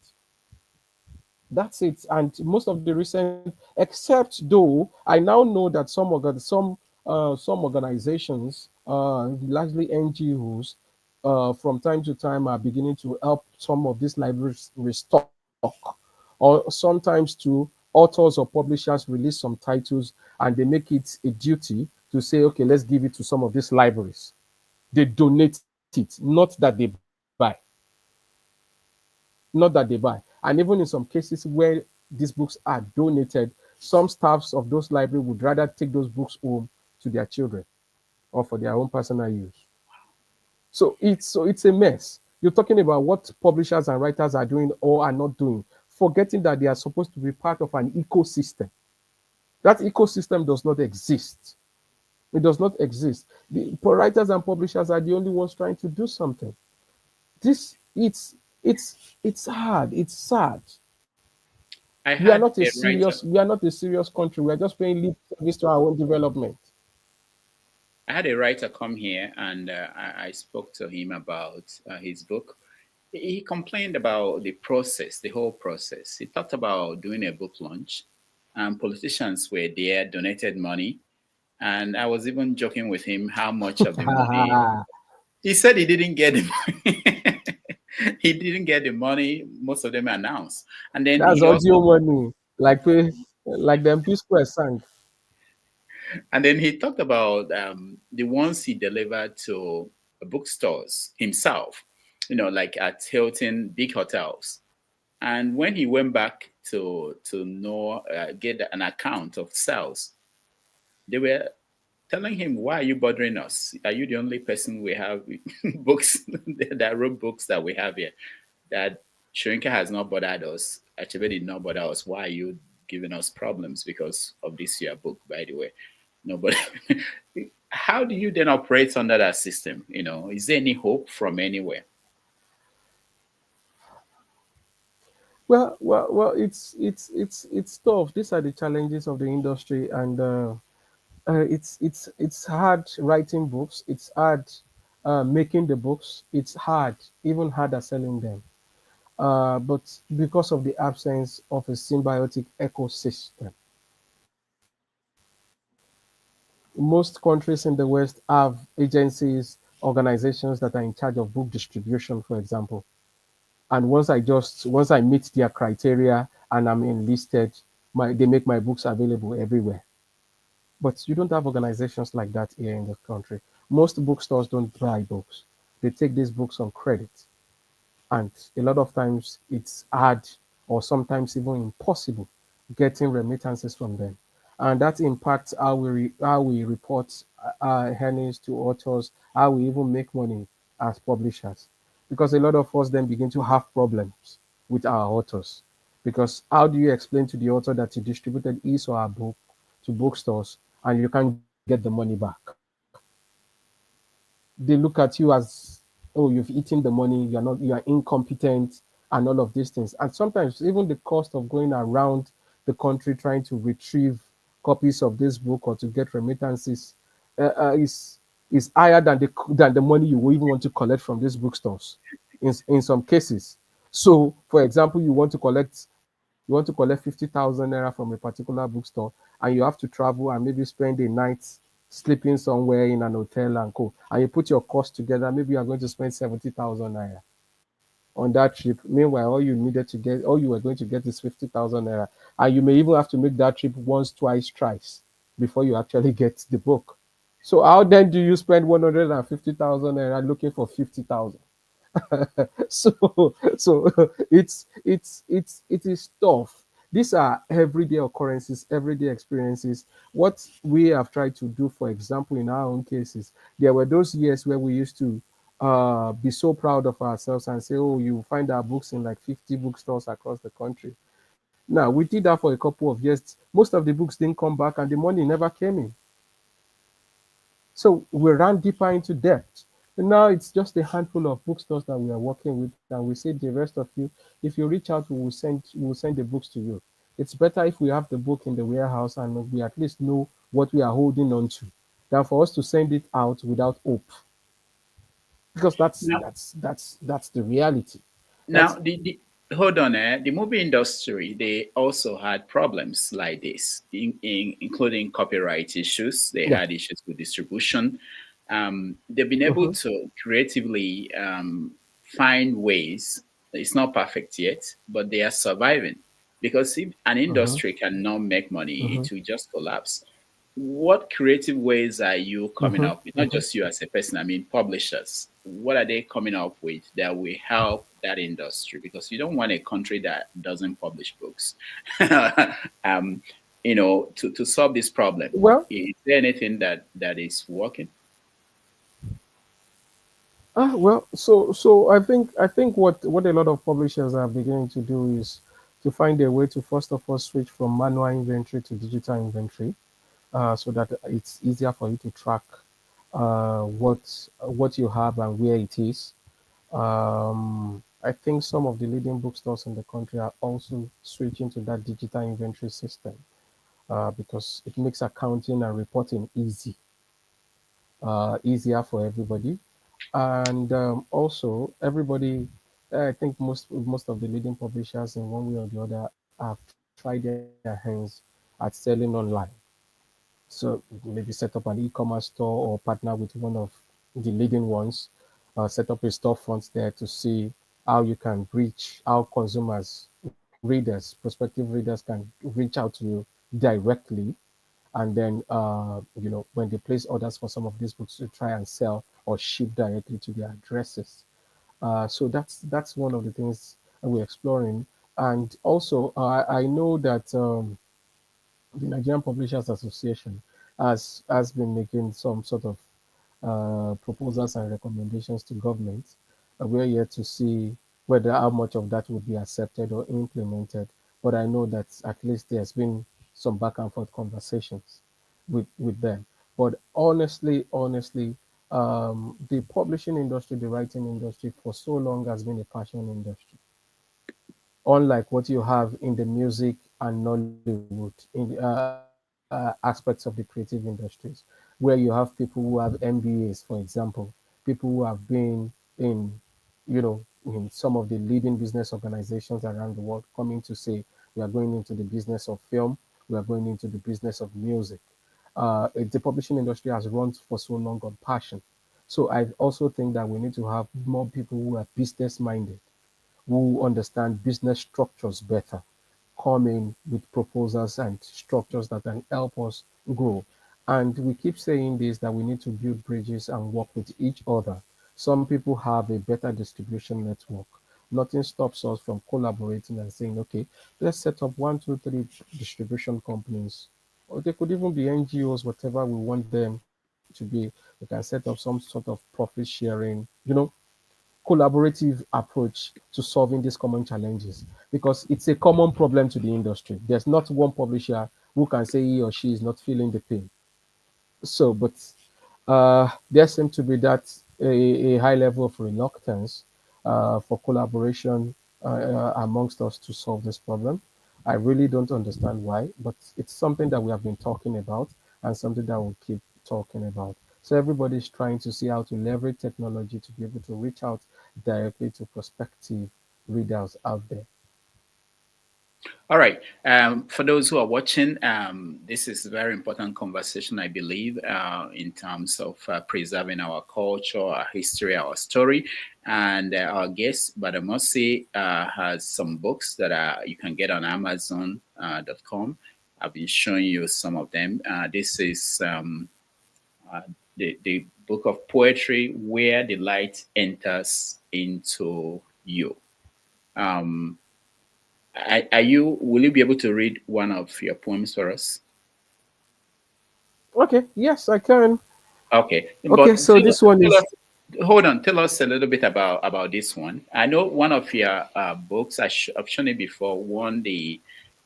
That's it. And most of the recent, except though, I now know that some organizations, largely NGOs, from time to time are beginning to help some of these libraries restock, or sometimes to authors or publishers release some titles and they make it a duty to say, okay, let's give it to some of these libraries. They donate it, not that they buy. Not that they buy. And even in some cases where these books are donated, some staffs of those libraries would rather take those books home to their children or for their own personal use. So it's a mess. You're talking about what publishers and writers are doing or are not doing, forgetting that they are supposed to be part of an ecosystem. That ecosystem does not exist. It does not exist. The writers and publishers are the only ones trying to do something. It's hard. It's sad. We are not a serious country. We are just paying lip service to our own development. I had a writer come here and I spoke to him about his book. He complained about the process, the whole process. He talked about doing a book launch, and politicians were there, donated money. And I was even joking with him how much of the money. He said he didn't get the money. He didn't get the money. Most of them announced. And then that's audio money, like the MP Square sang. And then he talked about the ones he delivered to bookstores himself, like at Hilton, big hotels. And when he went back to get an account of sales, they were telling him, why are you bothering us? Are you the only person we have books that wrote books that we have here? That Shrinker has not bothered us. Actually, did not bother us. Why are you giving us problems because of this your book, by the way? Nobody. How do you then operate under that system? Is there any hope from anywhere? Well. It's tough. These are the challenges of the industry, and it's hard writing books. It's hard making the books. It's hard, even harder selling them. But because of the absence of a symbiotic ecosystem, most countries in the West have agencies, organizations that are in charge of book distribution, for example. And once I meet their criteria and I'm enlisted, they make my books available everywhere. But you don't have organizations like that here in the country. Most bookstores don't buy books. They take these books on credit. And a lot of times it's hard or sometimes even impossible getting remittances from them. And that impacts how we report our earnings to authors, how we even make money as publishers. Because a lot of us then begin to have problems with our authors. Because how do you explain to the author that you distributed his or her book to bookstores and you can't get the money back? They look at you as, oh, you've eaten the money, you are incompetent, and all of these things. And sometimes even the cost of going around the country trying to retrieve copies of this book or to get remittances uh, uh, is is higher than the money you will even want to collect from these bookstores in some cases. So, for example, you want to collect 50,000 naira from a particular bookstore, and you have to travel and maybe spend a night sleeping somewhere in an hotel and co. And you put your cost together, maybe you are going to spend 70,000 naira on that trip. Meanwhile, all you were going to get is 50,000 naira, and you may even have to make that trip once, twice, thrice before you actually get the book. So how then do you spend 150,000 naira looking for 50,000? So it is tough. These are everyday occurrences, everyday experiences. What we have tried to do, for example, in our own cases, there were those years where we used to be so proud of ourselves and say, oh, you find our books in like 50 bookstores across the country. Now, we did that for a couple of years. Most of the books didn't come back and the money never came in. So we ran deeper into debt. And now it's just a handful of bookstores that we are working with, and we say the rest of you, if you reach out, we will send the books to you. It's better if we have the book in the warehouse and we at least know what we are holding on to, than for us to send it out without hope. Because Now, that's the reality. now That's the hold on, the movie industry, they also had problems like this, including copyright issues. They yeah. had issues with distribution. They've been able Mhm, to creatively find ways. It's not perfect yet, but they are surviving. Because if an mhm, industry cannot make money, it mhm, will just collapse. What creative ways are you coming mhm, up with? Not mhm. just you as a person, I mean publishers. What are they coming up with that will help that industry? Because you don't want a country that doesn't publish books. um, to solve this problem, Well, is there anything that is working? I think what a lot of publishers are beginning to do is to find a way to first of all switch from manual inventory to digital inventory, so that it's easier for you to track what you have and where it is. I think some of the leading bookstores in the country are also switching to that digital inventory system, because it makes accounting and reporting easier for everybody. And also, everybody, I think most of the leading publishers in one way or the other have tried their hands at selling online. So maybe set up an e-commerce store or partner with one of the leading ones, set up a storefront there to see how you can reach how consumers, prospective readers can reach out to you directly, and then when they place orders for some of these books to try and sell or ship directly to their addresses. So that's one of the things that we're exploring. And also, I know that the Nigerian Publishers Association has been making some sort of proposals and recommendations to government. We're here to see whether how much of that would be accepted or implemented. But I know that at least there's been some back and forth conversations with them. But honestly, the publishing industry, the writing industry, for so long has been a passion industry, unlike what you have in the music and Nollywood, in the aspects of the creative industries, where you have people who have MBAs, for example, people who have been in, in some of the leading business organizations around the world, coming to say, we are going into the business of film, we are going into the business of music. The publishing industry has run for so long on passion. So I also think that we need to have more people who are business minded, who understand business structures better, come in with proposals and structures that can help us grow. And we keep saying this, that we need to build bridges and work with each other. Some people have a better distribution network. Nothing stops us from collaborating and saying, okay, let's set up one, two, three distribution companies. Or they could even be NGOs, whatever we want them to be. We can set up some sort of profit sharing, collaborative approach to solving these common challenges, because it's a common problem to the industry. There's not one publisher who can say he or she is not feeling the pain. So, but there seems to be that a high level of reluctance for collaboration amongst us to solve this problem. I really don't understand why, but it's something that we have been talking about and something that we'll keep talking about. So everybody's trying to see how to leverage technology to be able to reach out directly to prospective readers out there. All right. For those who are watching, this is a very important conversation, I believe, in terms of preserving our culture, our history, our story. And our guest, Gbadamosi, has some books that you can get on Amazon.com. I've been showing you some of them. This is the book of poetry, Where the Light Enters Into You. Will you be able to read one of your poems for us? Okay, yes, I can. Okay, Okay, but so this one is. Hold on. Tell us a little bit about this one. I know one of your books, I've shown it before, won the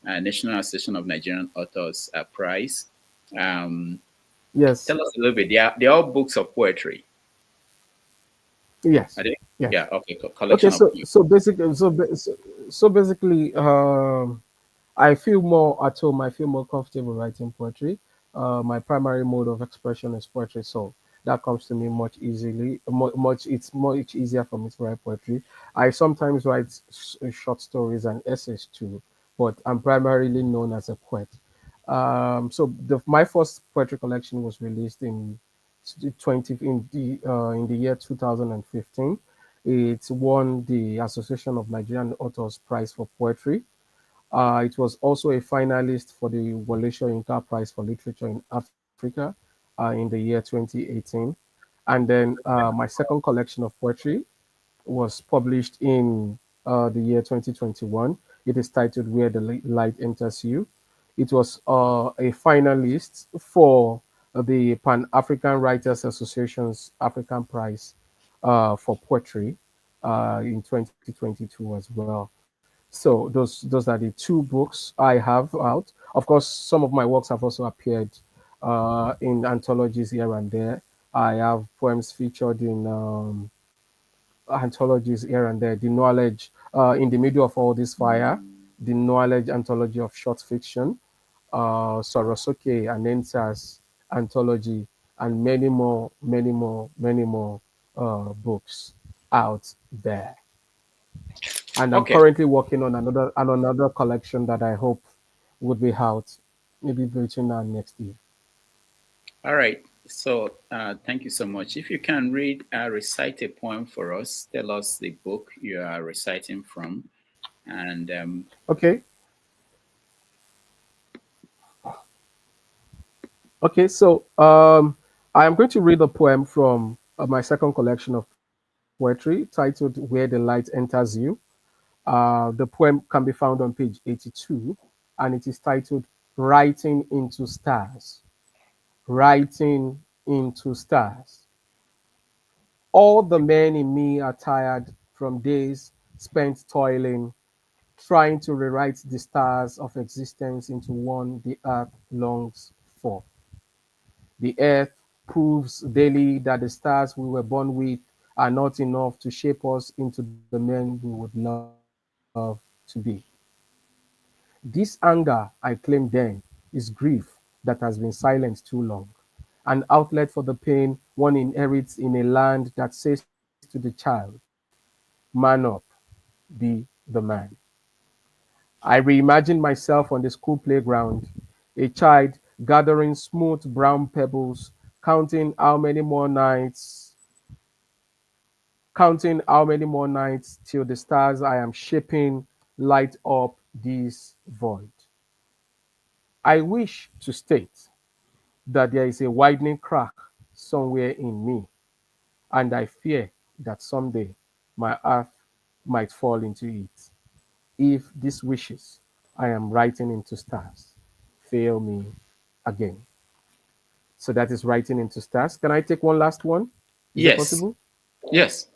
National Association of Nigerian Authors Prize. Yes. Tell us a little bit. They're all books of poetry. Yes. Are they? Yes. Yeah. Okay. Okay. Collection of. So basically, I feel more at home. I feel more comfortable writing poetry. My primary mode of expression is poetry, so that comes to me much easily. It's much easier for me to write poetry. I sometimes write short stories and essays too, but I'm primarily known as a poet. My first poetry collection was released in 20 in the year 2015. It won the Association of Nigerian Authors Prize for Poetry. It was also a finalist for the Wole Soyinka Prize for Literature in Africa in the year 2018. And then my second collection of poetry was published in the year 2021. It is titled Where the Light Enters You. It was a finalist for the Pan African Writers Association's African Prize for Poetry in 2022 as well. So those are the two books I have out. Of course, some of my works have also appeared in anthologies here and there. I have poems featured in anthologies here and there. The Noirledge, in the middle of all this fire, the Noirledge anthology of short fiction, Sorosoke and Ensas anthology, and many more books out there. And I'm Okay. currently working on another collection that I hope would be out maybe between now and next year. All right. So thank you so much. If you can recite a poem for us, tell us the book you are reciting from, and Okay. Okay. So I am going to read a poem from my second collection of poetry titled "Where the Light Enters You." The poem can be found on page 82, and it is titled "Writing into Stars." Writing into stars. All the men in me are tired from days spent toiling, trying to rewrite the stars of existence into one the earth longs for. The earth proves daily that the stars we were born with are not enough to shape us into the men we would love to be. This anger I claimed then is grief that has been silent too long, an outlet for the pain one inherits in a land that says to the child, man up, be the man. I reimagine myself on the school playground, a child gathering smooth brown pebbles, counting how many more nights, counting how many more nights till the stars I am shaping light up this void. I wish to state that there is a widening crack somewhere in me, and I fear that someday my earth might fall into it if these wishes I am writing into stars fail me again. So that is writing into stars. Can I take one last one? Is it Yes. possible? Yes.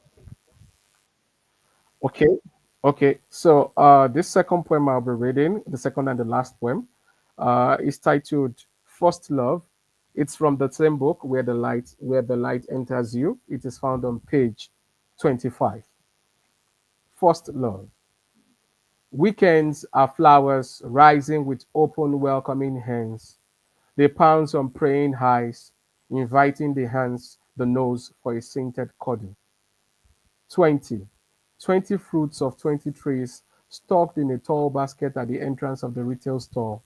Okay. Okay. So this second poem I'll be reading, the second and the last poem, is titled First Love. It's from the same book where the light enters you. It is found on page 25. First Love. Weekends are flowers rising with open, welcoming hands. They pounce on praying highs, inviting the hands, the nose for a scented cuddle. 20. 20 fruits of 20 trees stocked in a tall basket at the entrance of the retail store,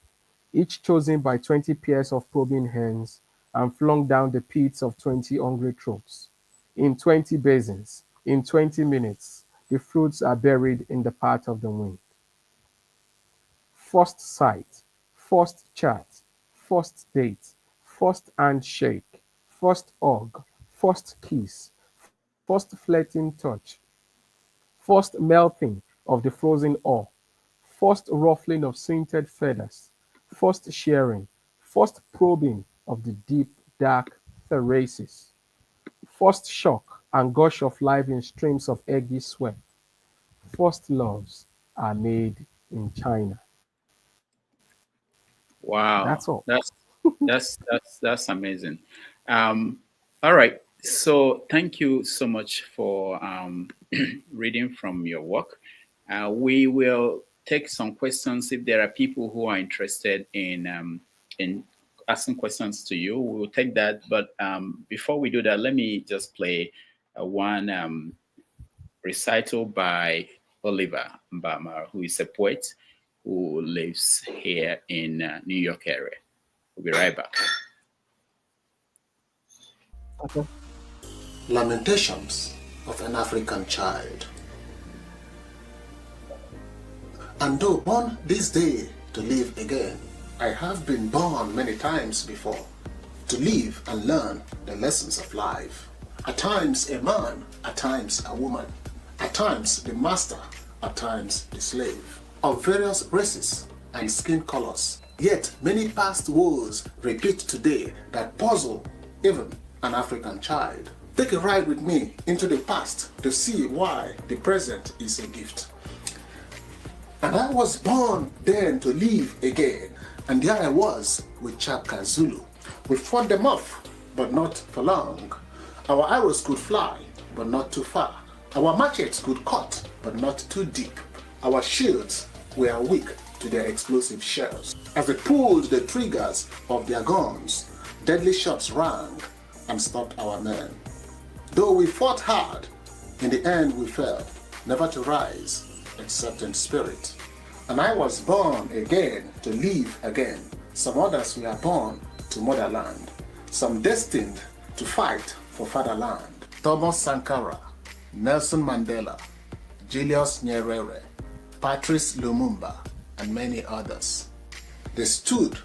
each chosen by 20 pairs of probing hands and flung down the pits of 20 hungry throats. In 20 basins, in 20 minutes, the fruits are buried in the path of the wind. First sight, first chat, first date, first handshake, first hug, first kiss, first flirting touch, first melting of the frozen ore, first ruffling of scented feathers, first sharing, first probing of the deep, dark terraces, first shock and gush of life in streams of eggy sweat. First loves are made in China. That's Wow. all. That's amazing. Um, all right. So thank you so much for reading from your work. We will take some questions if there are people who are interested in asking questions to you. We will take that. But before we do that, let me just play one recital by Oliver Mbama, who is a poet who lives here in New York area. We'll be right back. Okay. Lamentations of an African child. And though born this day to live again, I have been born many times before, to live and learn the lessons of life. At times a man, at times a woman, at times the master, at times the slave, of various races and skin colors. Yet many past woes repeat today that puzzle even an African child. Take a ride with me into the past to see why the present is a gift. And I was born then to live again, and there I was with Chaka Zulu. We fought them off, but not for long. Our arrows could fly, but not too far. Our machetes could cut, but not too deep. Our shields were weak to their explosive shells. As we pulled the triggers of their guns, deadly shots rang and stopped our men. Though we fought hard, in the end we fell, never to rise, except in spirit. And I was born again to live again. Some others were born to motherland, some destined to fight for fatherland. Thomas Sankara, Nelson Mandela, Julius Nyerere, Patrice Lumumba, and many others. They stood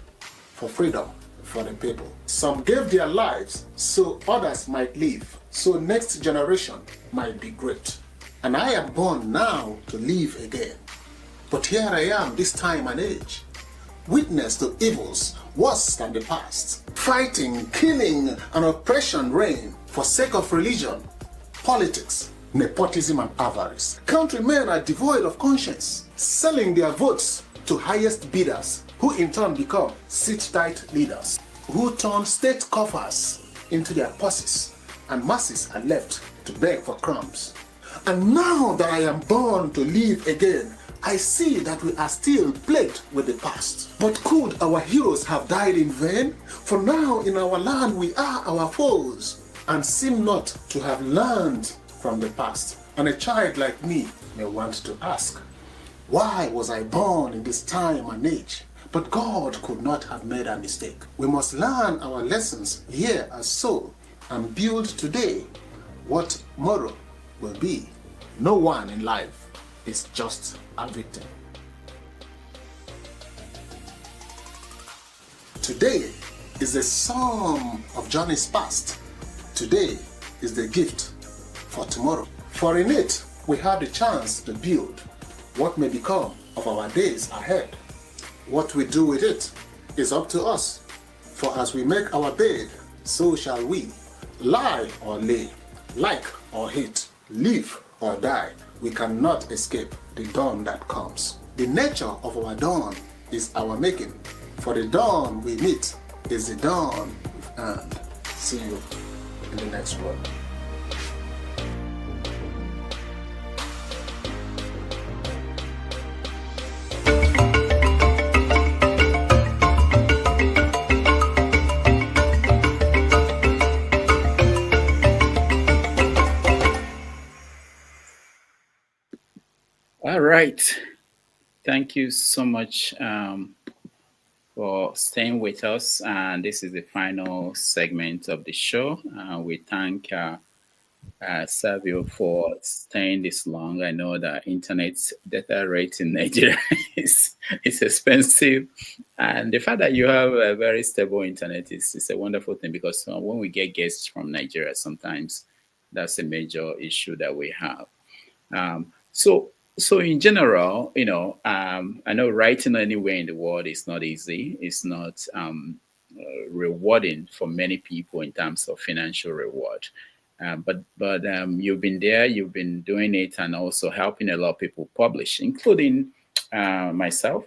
for freedom for the people. Some gave their lives so others might live, so next generation might be great. And I am born now to live again. But here I am this time and age, witness to evils worse than the past. Fighting, killing, and oppression reign for sake of religion, politics, nepotism and avarice. Countrymen are devoid of conscience, selling their votes to highest bidders, who in turn become sit-tight leaders, who turn state coffers into their purses, and masses are left to beg for crumbs. And now that I am born to live again, I see that we are still plagued with the past. But could our heroes have died in vain? For now in our land we are our foes, and seem not to have learned from the past. And a child like me may want to ask, why was I born in this time and age? But God could not have made a mistake. We must learn our lessons here as so, and build today what tomorrow will be. No one in life is just a victim. Today is the sum of journeys past. Today is the gift for tomorrow. For in it, we have the chance to build what may become of our days ahead. What we do with it is up to us. For as we make our bed, so shall we. Lie or lay, like or hate, live or die, we cannot escape the dawn that comes. The nature of our dawn is our making. For the dawn we meet is the dawn we've earned. See you in the next one. All right. Thank you so much for staying with us. And this is the final segment of the show. We thank Servio for staying this long. I know that internet data rate in Nigeria is expensive. And the fact that you have a very stable internet is a wonderful thing, because when we get guests from Nigeria, sometimes that's a major issue that we have. So in general, I know writing anywhere in the world is not easy. It's not rewarding for many people in terms of financial reward. But you've been there, you've been doing it, and also helping a lot of people publish, including myself,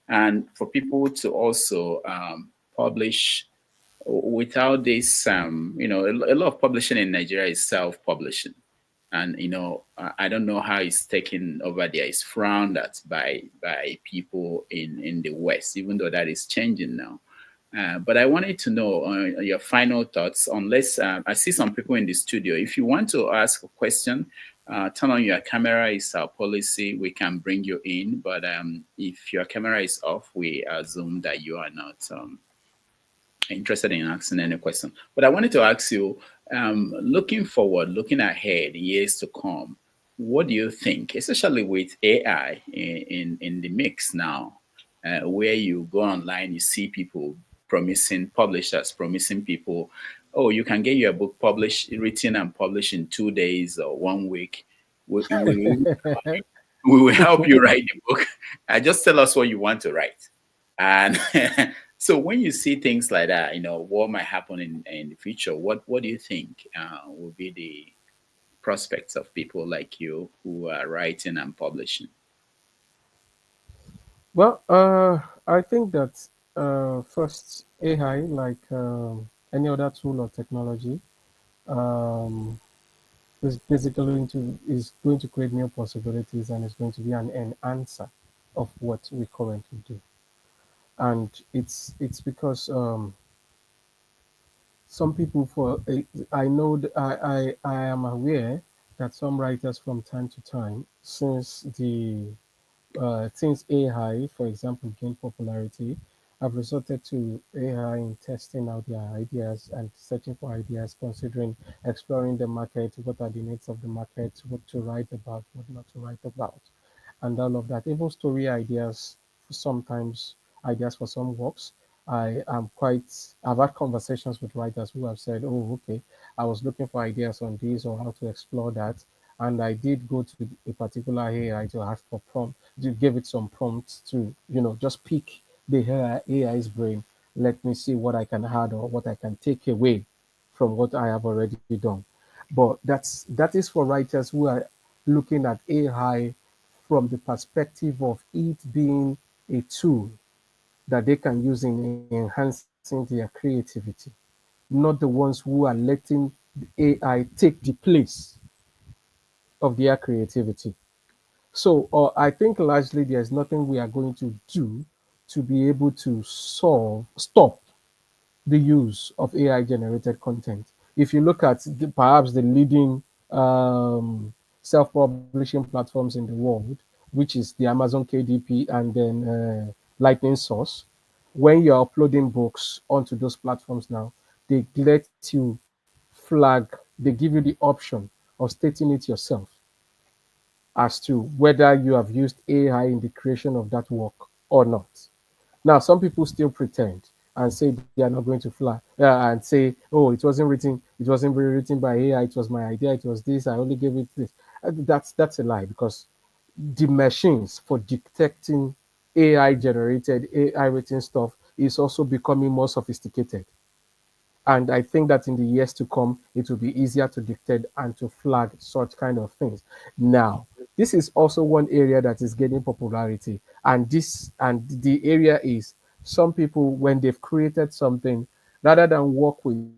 and for people to also publish without this. A lot of publishing in Nigeria is self-publishing. And I don't know how it's taken over there. It's frowned at by people in the West, even though that is changing now. But I wanted to know your final thoughts. Unless I see some people in the studio, if you want to ask a question, turn on your camera. It's our policy. We can bring you in. But if your camera is off, we assume that you are not interested in asking any question. But I wanted to ask you, looking forward, looking ahead, years to come, what do you think, especially with AI in the mix now, where you go online, you see people promising, publishers promising people, oh, you can get your book published, written and published in 2 days or 1 week. We will help you write the book. Just tell us what you want to write. And so when you see things like that, what might happen in the future, what do you think will be the prospects of people like you who are writing and publishing? Well, I think that first, AI, like any other tool or technology, is basically going to create new possibilities, and is going to be an enhancer of what we currently do. And it's because some people, I know that I am aware that some writers from time to time, since AI, for example, gained popularity, have resorted to AI in testing out their ideas and searching for ideas, considering exploring the market, what are the needs of the market, what to write about, what not to write about, and all of that. Even story ideas, sometimes ideas for some works. I've had conversations with writers who have said, oh, okay, I was looking for ideas on this or how to explore that. And I did go to a particular AI to ask for prompt, to give it some prompts to, just pick the AI's brain. Let me see what I can add or what I can take away from what I have already done. But that is for writers who are looking at AI from the perspective of it being a tool that they can use in enhancing their creativity, not the ones who are letting AI take the place of their creativity. So I think largely there's nothing we are going to do to be able to stop the use of AI generated content. If you look at perhaps the leading self publishing platforms in the world, which is the Amazon KDP and then Lightning Source, when you're uploading books onto those platforms now, they let you flag, they give you the option of stating it yourself as to whether you have used AI in the creation of that work or not. Now, some people still pretend and say they are not going to fly and say, "Oh, it wasn't really written by AI. It was my idea. It was this. I only gave it this." That's a lie because the machines for detecting AI generated, AI written stuff is also becoming more sophisticated. And I think that in the years to come, it will be easier to detect and to flag such kind of things. Now, this is also one area that is gaining popularity. And the area is some people, when they've created something, rather than work with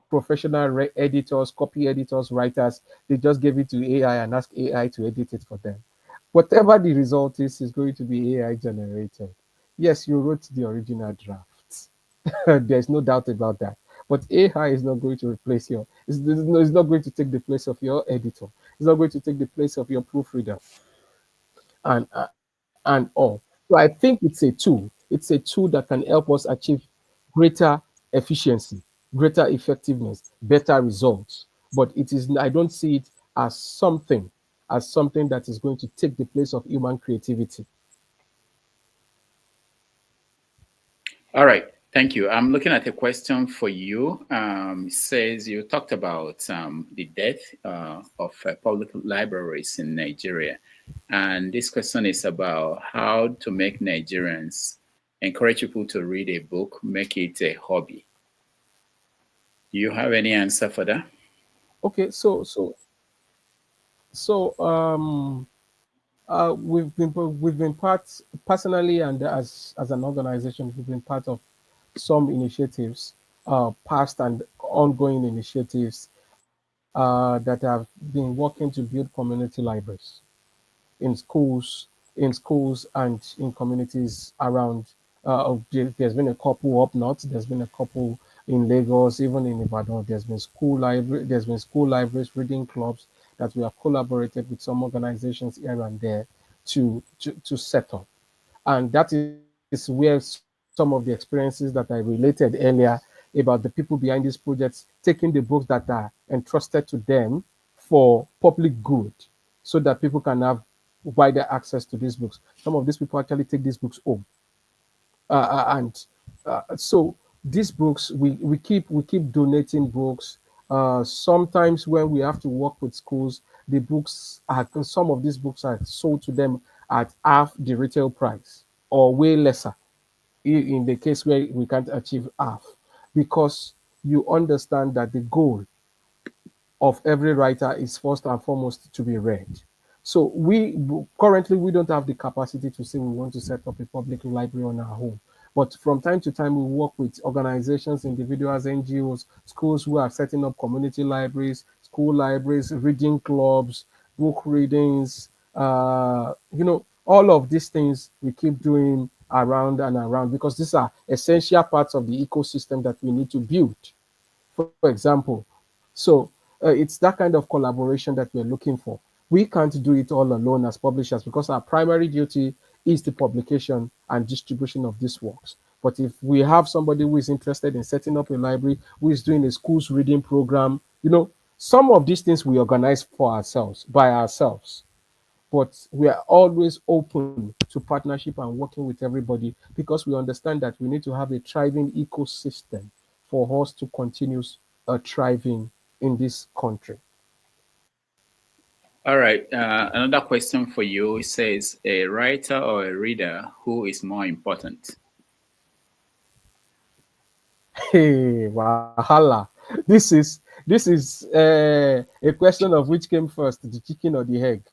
professional editors, copy editors, writers, they just give it to AI and ask AI to edit it for them. Whatever the result is going to be AI generated. Yes, you wrote the original draft. There's no doubt about that. But AI is not going to replace it's not going to take the place of your editor. It's not going to take the place of your proofreader and all. So I think it's a tool. It's a tool that can help us achieve greater efficiency, greater effectiveness, better results. But it is I don't see it as something that is going to take the place of human creativity. All right, thank you. I'm looking at a question for you. It says you talked about the death of public libraries in Nigeria. And this question is about how to make Nigerians encourage people to read a book, make it a hobby. Do you have any answer for that? Okay, so we've been part personally and as an organization we've been part of some initiatives, past and ongoing initiatives that have been working to build community libraries in schools and in communities around. There's been a couple up north. There's been a couple in Lagos, even in Ibadan. There's been school libraries, reading clubs that we have collaborated with some organizations here and there to set up. And that is where some of the experiences that I related earlier about the people behind these projects taking the books that are entrusted to them for public good so that people can have wider access to these books. Some of these people actually take these books home. And so these books, we keep donating books. Sometimes when we have to work with schools, some of these books are sold to them at half the retail price or way lesser in the case where we can't achieve half, because you understand that the goal of every writer is first and foremost to be read. So currently we don't have the capacity to say we want to set up a public library on our own. But from time to time, we work with organizations, individuals, NGOs, schools who are setting up community libraries, school libraries, reading clubs, book readings. All of these things we keep doing around and around because these are essential parts of the ecosystem that we need to build. For example, so it's that kind of collaboration that we're looking for. We can't do it all alone as publishers because our primary duty is the publication and distribution of these works. But if we have somebody who is interested in setting up a library, who is doing a school's reading program, some of these things we organize for ourselves, by ourselves. But we are always open to partnership and working with everybody because we understand that we need to have a thriving ecosystem for us to continue thriving in this country. All right. Another question for you. It says, a writer or a reader, who is more important? Hey, wahala! This is This is a question of which came first, the chicken or the egg.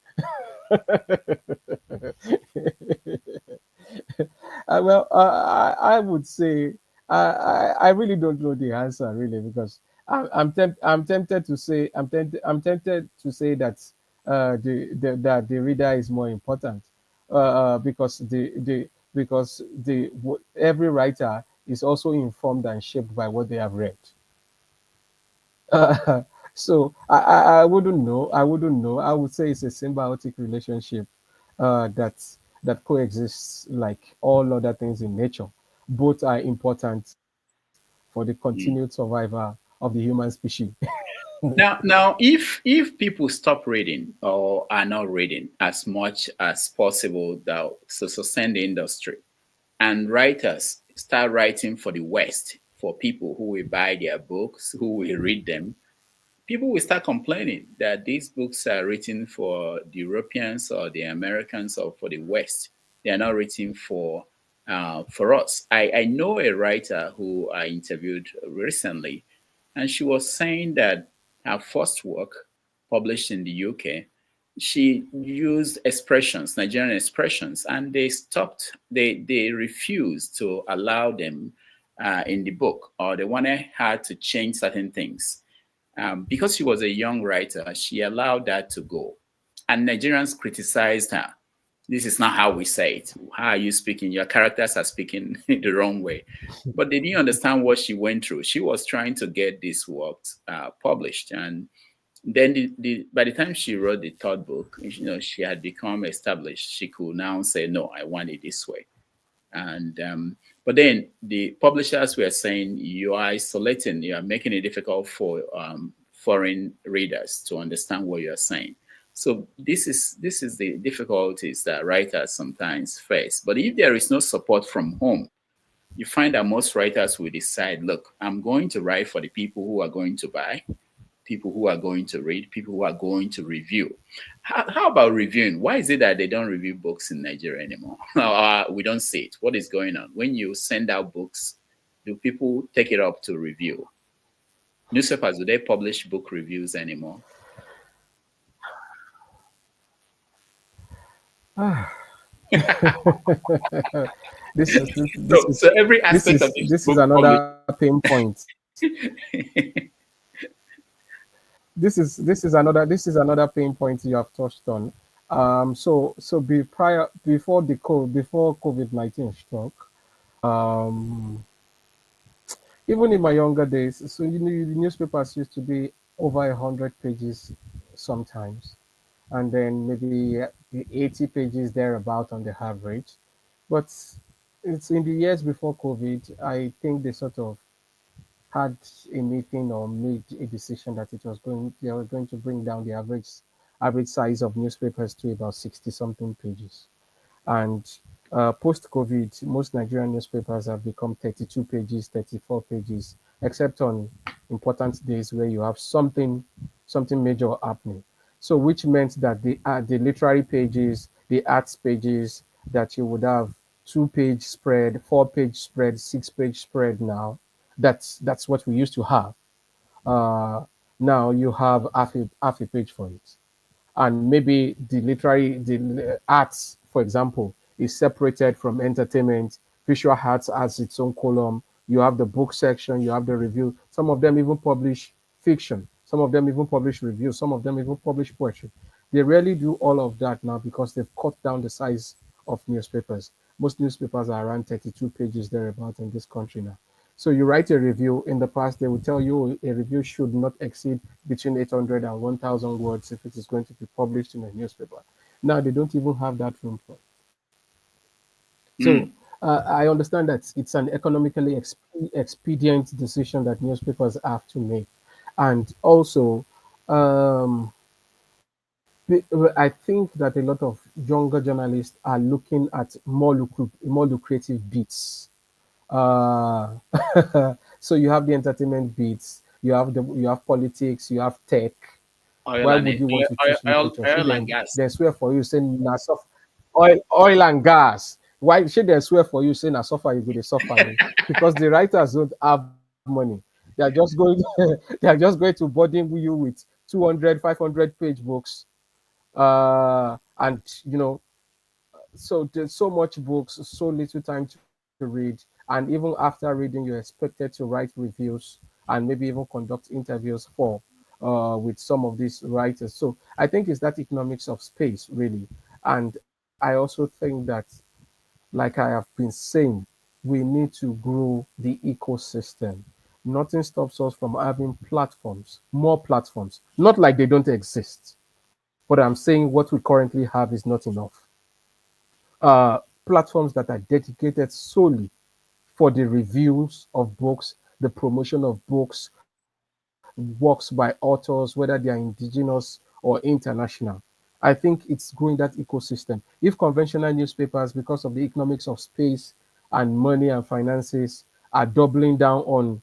I would say I really don't know the answer really, because I'm tempted to say that that the reader is more important, because every writer is also informed and shaped by what they have read. So I wouldn't know. I wouldn't know. I would say it's a symbiotic relationship that coexists like all other things in nature. Both are important for the continued survival of the human species. Now, if people stop reading or are not reading as much as possible to sustain the industry, and writers start writing for the West, for people who will buy their books, who will read them, people will start complaining that these books are written for the Europeans or the Americans or for the West. They are not written for us. I know a writer who I interviewed recently, and she was saying that her first work, published in the UK, she used expressions, Nigerian expressions, and they stopped. They refused to allow them in the book, or they wanted her to change certain things. Because she was a young writer, she allowed that to go. And Nigerians criticized her. This is not how we say it. How are you speaking? Your characters are speaking the wrong way. But they didn't understand what she went through. She was trying to get this work published. And then by the time she wrote the third book, she had become established. She could now say, no, I want it this way. And but then the publishers were saying, you are isolating, you are making it difficult for foreign readers to understand what you are saying. So this is the difficulties that writers sometimes face. But if there is no support from home, you find that most writers will decide, look, I'm going to write for the people who are going to buy, people who are going to read, people who are going to review. How about reviewing? Why is it that they don't review books in Nigeria anymore? We don't see it. What is going on? When you send out books, do people take it up to review? Newspapers, do they publish book reviews anymore? So every aspect of this is another pain point. This is another pain point you have touched on. Before COVID-19 struck, even in my younger days, so the newspapers used to be over 100 pages sometimes, and then maybe 80 pages thereabout on the average. But it's in the years before COVID, I think they sort of had a meeting or made a decision that they were going to bring down the average size of newspapers to about 60 something pages. And post COVID, most Nigerian newspapers have become 32 pages, 34 pages, except on important days where you have something major happening. So which meant that the literary pages, the arts pages that you would have 2-page spread, 4-page spread, 6-page spread now, that's what we used to have. Now you have half a page for it. And maybe the arts, for example, is separated from entertainment. Visual arts has its own column. You have the book section, you have the review. Some of them even publish fiction. Some of them even publish reviews. Some of them even publish poetry. They rarely do all of that now because they've cut down the size of newspapers. Most newspapers are around 32 pages thereabout in this country now. So you write a review. In the past, they will tell you a review should not exceed between 800 and 1,000 words if it is going to be published in a newspaper. Now they don't even have that room for it. So I understand that it's an economically expedient decision that newspapers have to make. And also, I think that a lot of younger journalists are looking at more lucrative beats. So you have the entertainment beats, you have politics, you have tech. Why would you want to choose literature? Oil and gas. They swear for you saying oil and gas. Why should they swear for you saying na suffer you go to suffer? Because the writers don't have money. They are just going they are just going to burden you with 200, 500-page books. And so there's so much books, so little time to read, and even after reading, you're expected to write reviews and maybe even conduct interviews for with some of these writers. So I think it's that economics of space really, and I also think that, like I have been saying, we need to grow the ecosystem. Nothing stops us from having platforms, more platforms. Not like they don't exist, but I'm saying what we currently have is not enough. Platforms that are dedicated solely for the reviews of books, the promotion of books, works by authors, whether they are indigenous or international. I think it's growing that ecosystem. If conventional newspapers, because of the economics of space and money and finances, are doubling down on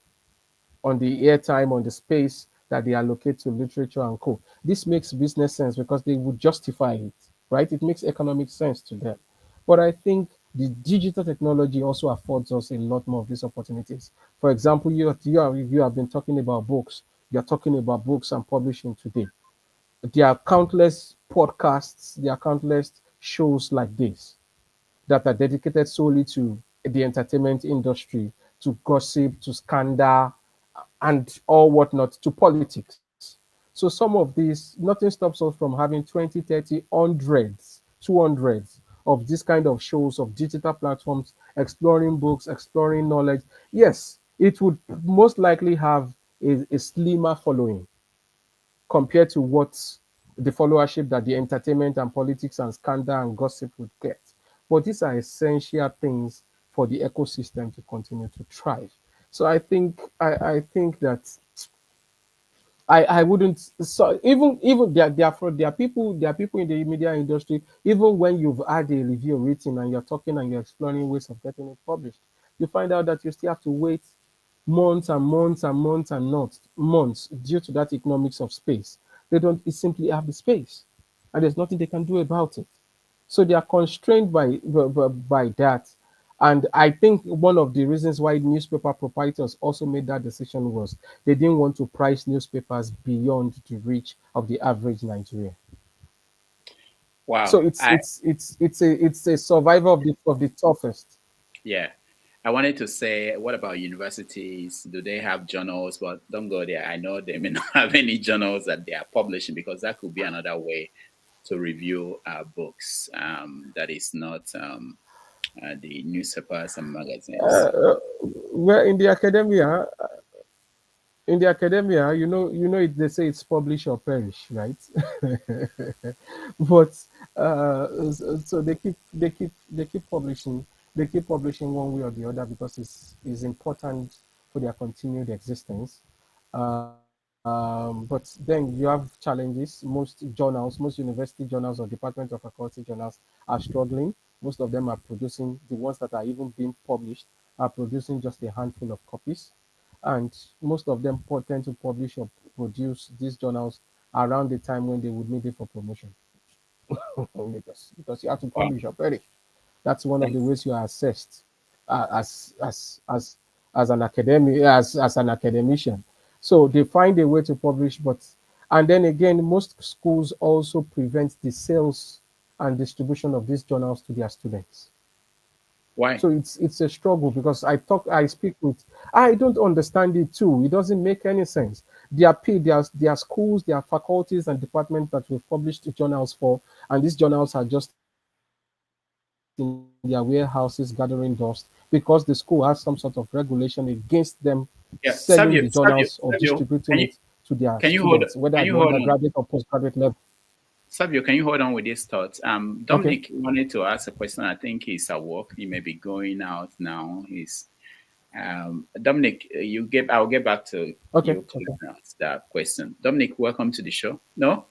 the airtime, on the space that they allocate to literature and co. This makes business sense because they would justify it, right? It makes economic sense to them. But I think the digital technology also affords us a lot more of these opportunities. For example, you have been talking about books. You're talking about books and publishing today. There are countless podcasts, there are countless shows like this that are dedicated solely to the entertainment industry, to gossip, to scandal, and all whatnot, to politics. So some of these, nothing stops us from having 20, 30, hundreds, 200s of this kind of shows of digital platforms, exploring books, exploring knowledge. Yes, it would most likely have a slimmer following compared to what the followership that the entertainment and politics and scandal and gossip would get. But these are essential things for the ecosystem to continue to thrive. So I think that I wouldn't, so even there are people in the media industry, even when you've had a review written and you're talking and you're exploring ways of getting it published, you find out that you still have to wait months and months and months and not months due to that economics of space. They don't simply have the space, and there's nothing they can do about it. So they are constrained by that. And I think one of the reasons why newspaper proprietors also made that decision was they didn't want to price newspapers beyond the reach of the average Nigerian. Wow. So it's a survival of the toughest. Yeah. I wanted to say, what about universities? Do they have journals? But don't go there. I know they may not have any journals that they are publishing, because that could be another way to review books that is not the newspapers and magazines. Where in the academia, they say it's publish or perish, right? But so they keep publishing. They keep publishing one way or the other because it's important for their continued existence. But then you have challenges. Most university journals or Department of Faculty journals are struggling. Most of them are producing, the ones that are even being published are producing just a handful of copies. And most of them tend to publish or produce these journals around the time when they would need it for promotion. because you have to Wow. publish or perish. That's one of the ways you are assessed uh, as as as as an academician. So they find a way to publish, but and then again, most schools also prevent the sales and distribution of these journals to their students. Why? So it's a struggle because I speak with, I don't understand it too. It doesn't make any sense. There are schools, there are faculties and departments that we've published journals for, and these journals are just in their warehouses gathering dust because the school has some sort of regulation against them selling the journals or Yeah, distributing it to their can you students, whether at can the you hold undergraduate can or you hold on? postgraduate level. Savio, can you hold on with this thought? Okay. Dominic wanted to ask a question. I think he's at work. He may be going out now. He's Dominic. I'll get back to Okay. you to ask that question. Dominic, welcome to the show. No,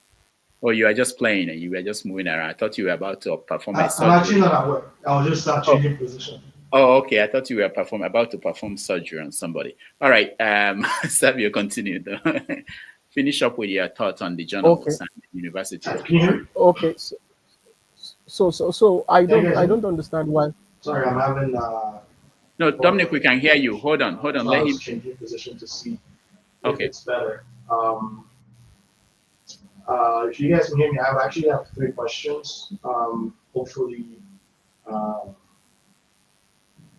or you are just playing and you were just moving around. I thought you were about to perform a I'm actually surgery. not at work. I was just Oh, changing position. oh, okay. I thought you were about to perform surgery on somebody. All right. Savio, continue. Finish up with your thoughts on the Okay. journals and the universities. Can you hear me? Okay. So I Can you don't guys I hear me? don't understand why. Sorry, I'm having No, trouble Dominic, we can hear you. Hold on. so I Let was him. changing position to see if Okay. it's better. If you guys can hear me, I actually have 3 questions. Hopefully, um,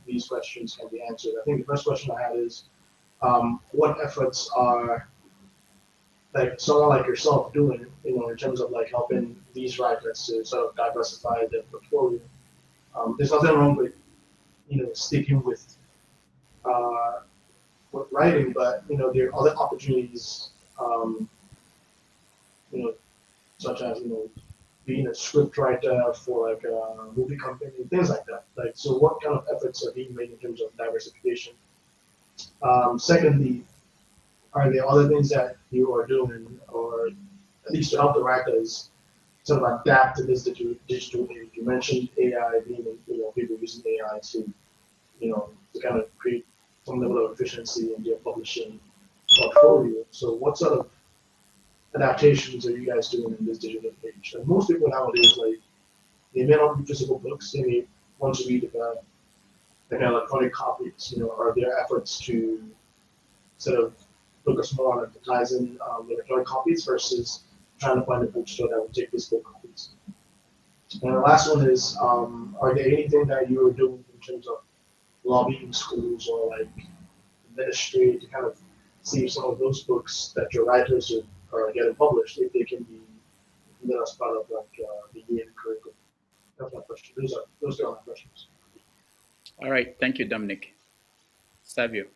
these questions can be answered. I think the first question I had is, what efforts are like someone like yourself doing, in terms of like helping these writers to sort of diversify their portfolio? There's nothing wrong with, sticking uh, with writing, but there are other opportunities, um, you know, such as being a script writer for like a movie company, things like that. Like, so what kind of efforts are being made in terms of diversification? Secondly, are there other things that you are doing, or at least to help the writers sort of adapt to this digital age? You mentioned AI being, people using AI to kind of create some level of efficiency in their publishing portfolio. So what sort of adaptations are you guys doing in this digital age? And most people nowadays, like, they may not read physical books, they may want to read the electronic copies. Are there efforts to sort of focus more on advertising electronic copies versus trying to find a bookstore that will take physical copies? And the last one is, are there anything that you are doing in terms of lobbying schools or like ministry to kind of see if some of those books that your writers are getting published, if they can be as part of like the UN curriculum? That's my question. Those are my questions. All right. Thank you, Dominic. Servio.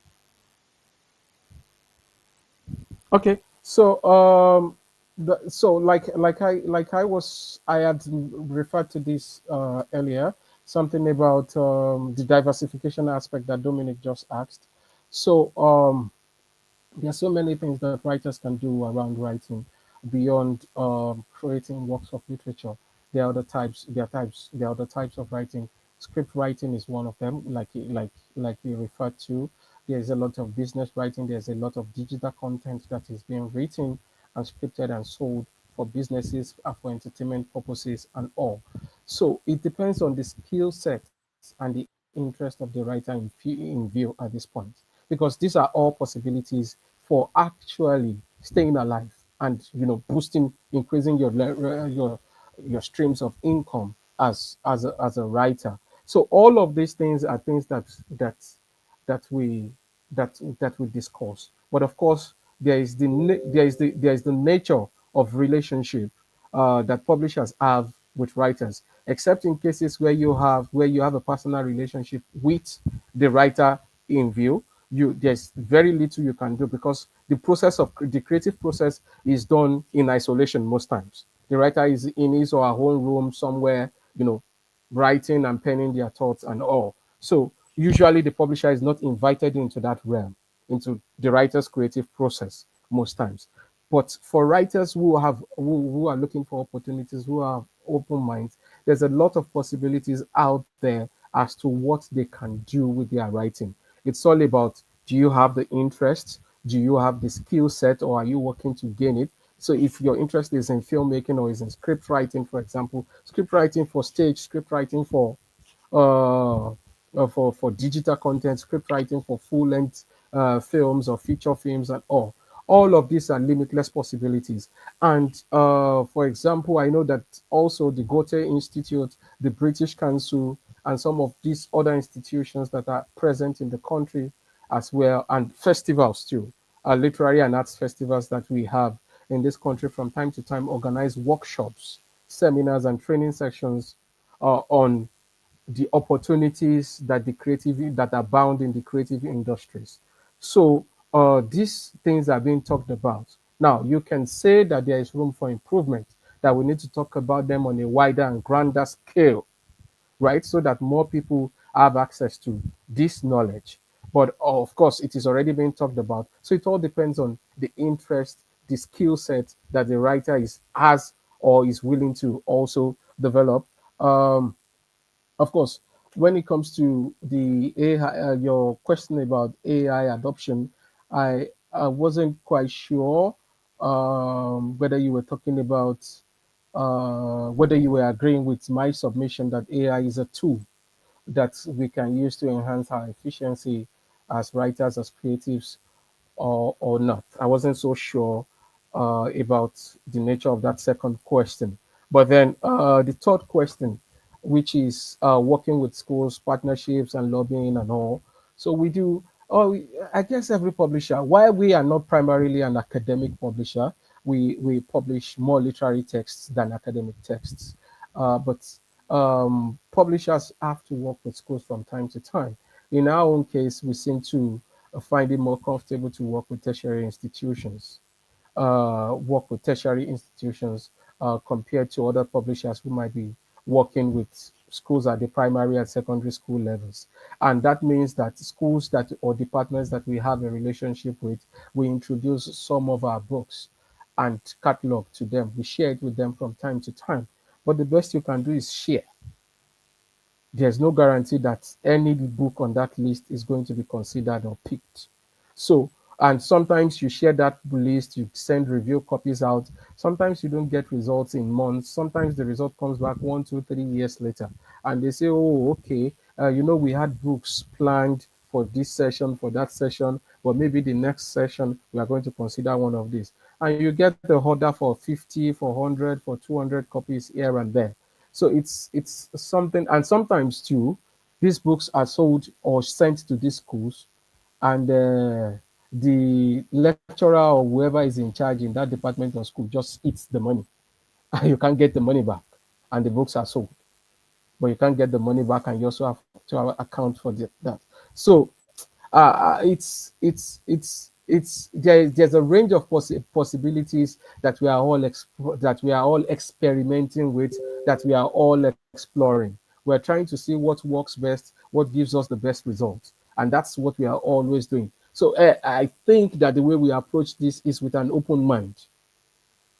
Okay, so I had referred to this earlier, something about the diversification aspect that Dominic just asked. So there are so many things that writers can do around writing beyond creating works of literature. There are other types. There are other types of writing. Script writing is one of them, like we referred to. There's a lot of business writing. There's a lot of digital content that is being written and scripted and sold for businesses, for entertainment purposes, and all. So it depends on the skill sets and the interest of the writer in view at this point, because these are all possibilities for actually staying alive and boosting, increasing your streams of income as a writer. So all of these things are things that that we that we discuss. But of course, there is the nature of relationship that publishers have with writers, except in cases where you have a personal relationship with the writer in view. There's very little you can do, because the creative process is done in isolation most times. The writer is in his or her own room somewhere, writing and penning their thoughts and all. So usually the publisher is not invited into that realm, into the writer's creative process most times. But for writers who are looking for opportunities, who have open minds, there's a lot of possibilities out there as to what they can do with their writing. It's all about, do you have the interest? Do you have the skill set, or are you working to gain it? So if your interest is in filmmaking or is in script writing, for example, script writing for stage, script writing uh, for digital content, script writing for full length films or feature films and all. All of these are limitless possibilities. And for example, I know that also the Goethe Institute, the British Council, and some of these other institutions that are present in the country as well, and festivals too, literary and arts festivals that we have in this country from time to time, organize workshops, seminars, and training sessions on the opportunities that are bound in the creative industries. So these things are being talked about. Now, you can say that there is room for improvement, that we need to talk about them on a wider and grander scale, right? So that more people have access to this knowledge. But of course, it is already being talked about. So it all depends on the interest, the skill set that the writer has or is willing to also develop. Of course, when it comes to the AI, your question about AI adoption, I wasn't quite sure whether you were talking about whether you were agreeing with my submission that AI is a tool that we can use to enhance our efficiency as writers, as creatives, or not. I wasn't so sure about the nature of that second question. But then the third question, which is working with schools, partnerships, and lobbying and all. So we do. Oh, I guess every publisher. While we are not primarily an academic publisher, we publish more literary texts than academic texts. But publishers have to work with schools from time to time. In our own case, we seem to find it more comfortable to work with tertiary institutions, compared to other publishers who might be working with schools at the primary and secondary school levels. And that means that schools that or departments that we have a relationship with, we introduce some of our books and catalog to them. We share it with them from time to time. But the best you can do is share. There's no guarantee that any book on that list is going to be considered or picked. So, and sometimes you share that list, you send review copies out. Sometimes you don't get results in months. Sometimes the result comes back 1, 2, 3 years later. And they say, oh, okay, we had books planned for this session, for that session, but maybe the next session, we are going to consider one of these. And you get the order for 50, for 100, for 200 copies here and there. So it's something, and sometimes too, these books are sold or sent to these schools, and the lecturer or whoever is in charge in that department or school just eats the money, and you can't get the money back, and the books are sold, but you can't get the money back, and you also have to account for that. So there's a range of possibilities that we are all experimenting with, that we are all exploring. We're trying to see what works best, what gives us the best results, and that's what we are always doing. So I think that the way we approach this is with an open mind.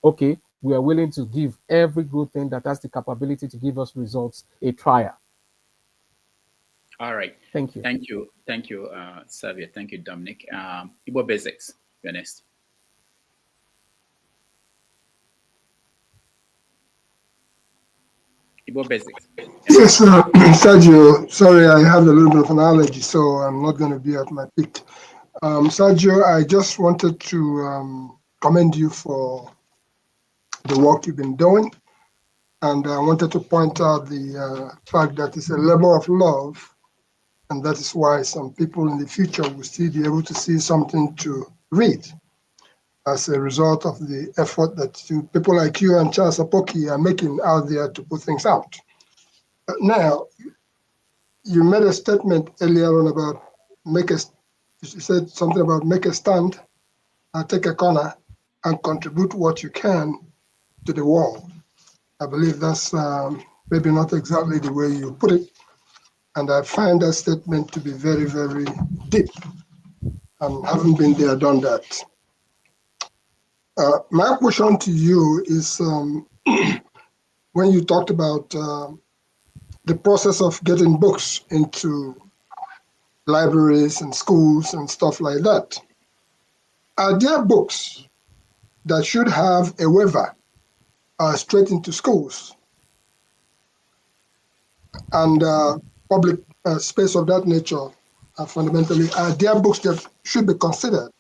Okay, we are willing to give every good thing that has the capability to give us results a trial. All right. Thank you. Thank you, Servio. Thank you, Dominic. Igbo Basics, you're next. Igbo Basics. Yes, Sergio, sorry, I have a little bit of an allergy, so I'm not going to be at my peak. Sergio, I just wanted to commend you for the work you've been doing. And I wanted to point out the fact that it's a labor of love. And that is why some people in the future will still be able to see something to read as a result of the effort that people like you and Charles Apoki are making out there to put things out. But now, you made a statement earlier on about you said something about make a stand, take a corner, and contribute what you can to the world. I believe that's maybe not exactly the way you put it. And I find that statement to be very, very deep. Haven't been there, done that. My question to you is when you talked about the process of getting books into libraries and schools and stuff like that, are there books that should have a waiver straight into schools and public space of that nature? Fundamentally, are there books that should be considered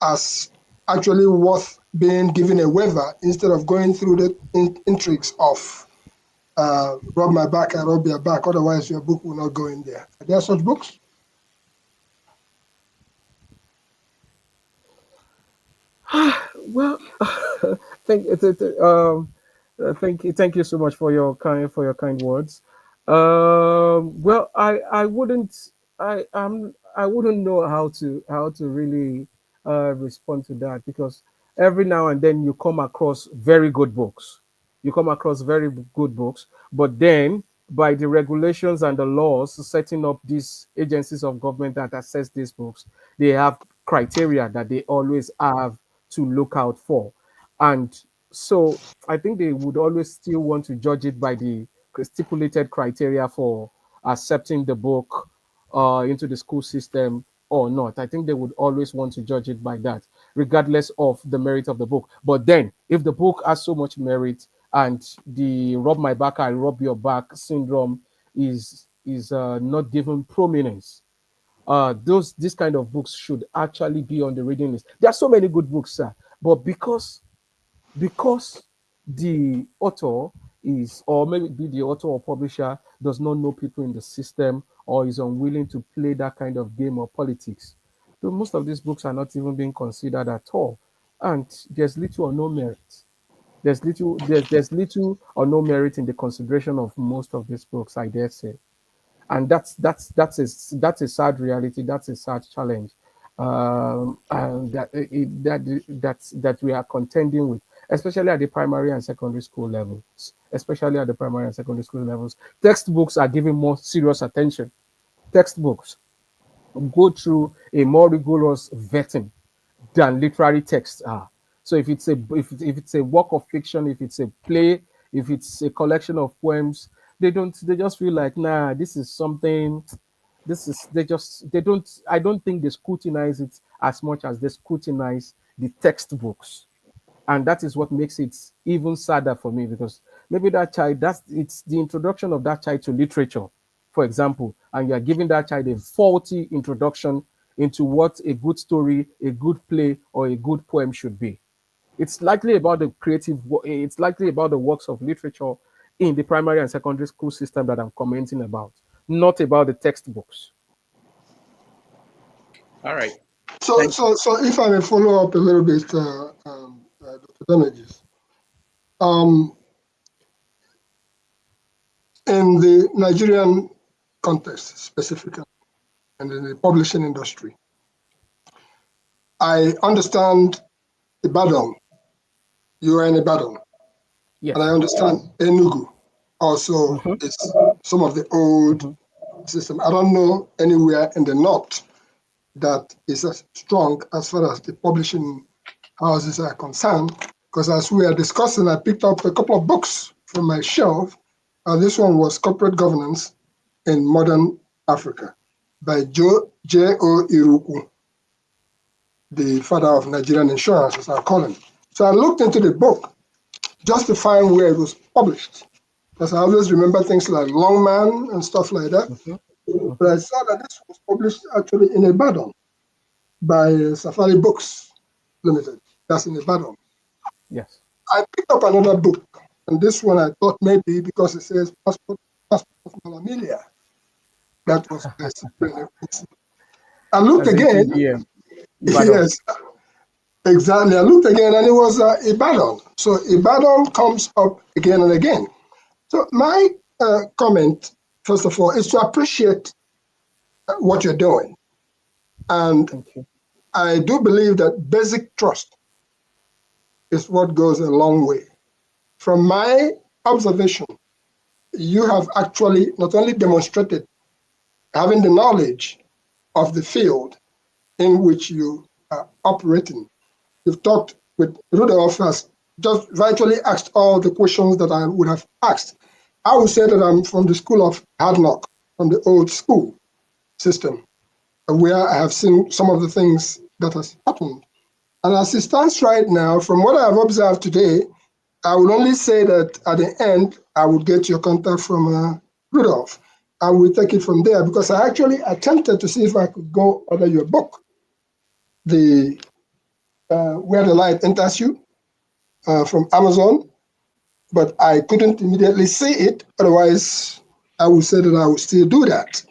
as actually worth being given a waiver instead of going through the intrigues of rub my back, I rub your back, otherwise your book will not go in there? Are there such books? Well, thank you so much for your kind words. Well, I wouldn't know how to really respond to that, because every now and then you come across very good books. But then by the regulations and the laws setting up these agencies of government that assess these books, they have criteria that they always have to look out for. And so I think they would always still want to judge it by the stipulated criteria for accepting the book into the school system or not. I think they would always want to judge it by that, regardless of the merit of the book. But then, if the book has so much merit and the rub my back, I rub your back syndrome is not given prominence, This kind of books should actually be on the reading list. There are so many good books, sir, but because the author is, or maybe the author or publisher does not know people in the system or is unwilling to play that kind of game of politics, so most of these books are not even being considered at all, and there's little or no merit. There's little or no merit in the consideration of most of these books, I dare say, and that's a sad reality. That's a sad challenge, and that we are contending with, especially at the primary and secondary school levels. Especially at the primary and secondary school levels, textbooks are given more serious attention. Textbooks go through a more rigorous vetting than literary texts are. So if it's a work of fiction, if it's a play, if it's a collection of poems, they just feel like, nah, this is something. They don't. I don't think they scrutinize it as much as they scrutinize the textbooks, and that is what makes it even sadder for me, because maybe it's the introduction of that child to literature, for example, and you are giving that child a faulty introduction into what a good story, a good play, or a good poem should be. It's likely about it's likely about the works of literature in the primary and secondary school system that I'm commenting about, not about the textbooks. All right. So if I may follow up a little bit, Dr. Damages, in the Nigerian context specifically, and in the publishing industry, I understand Ibadan. You are in Ibadan. Yes. And I understand Enugu also is some of the old system. I don't know anywhere in the north that is as strong as far as the publishing houses are concerned, because as we are discussing, I picked up a couple of books from my shelf, and this one was Corporate Governance in Modern Africa by J.O. Iruku, the father of Nigerian insurance, as I call him. So I looked into the book just to find where it was published, because I always remember things like Longman and stuff like that. But I saw that this was published actually in Ibadan by Safari Books Limited. That's in Ibadan. Yes. I picked up another book, and this one I thought maybe because it says Passport of Malamilia. That was I looked again. Yes, exactly. I looked again, and it was Ibadan. So Ibadan comes up again and again. So my comment, first of all, is to appreciate what you're doing. And I do believe that basic trust is what goes a long way. From my observation, you have actually not only demonstrated having the knowledge of the field in which you are operating. You've talked with Rudolph, has just virtually asked all the questions that I would have asked. I would say that I'm from the school of hard knock, from the old school system, where I have seen some of the things that has happened. And as it stands right now, from what I have observed today, I will only say that at the end, I would get your contact from Rudolph. I will take it from there, because I actually attempted to see if I could go order your book, the Where the Light Enters You, from Amazon, but I couldn't immediately see it. Otherwise, I would say that I would still do that.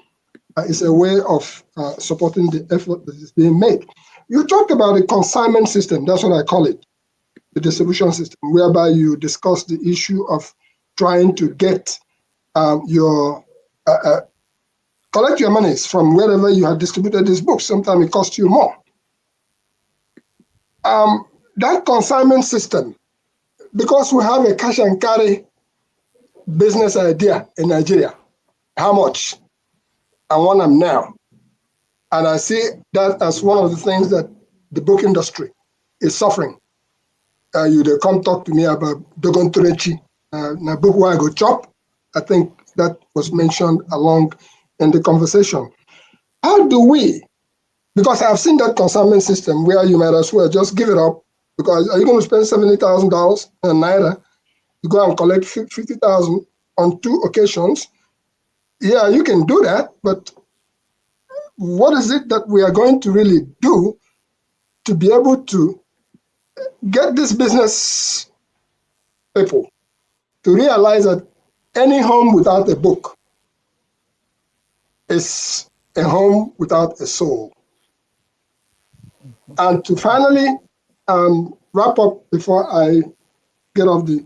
It's a way of supporting the effort that is being made. You talked about the consignment system, that's what I call it, the distribution system, whereby you discuss the issue of trying to get collect your monies from wherever you have distributed these books. Sometimes it costs you more. That consignment system, because we have a cash and carry business idea in Nigeria, how much? I want them now. And I see that as one of the things that the book industry is suffering. They come talk to me about Dogon Turechi, na book where I go chop. I think that was mentioned along in the conversation. How do we, because I've seen that consignment system where you might as well just give it up, because are you going to spend $70,000 in Naira to go and collect 50,000 on 2 occasions? Yeah, you can do that, but what is it that we are going to really do to be able to get this business people to realize that any home without a book is a home without a soul. And to finally wrap up before I get off the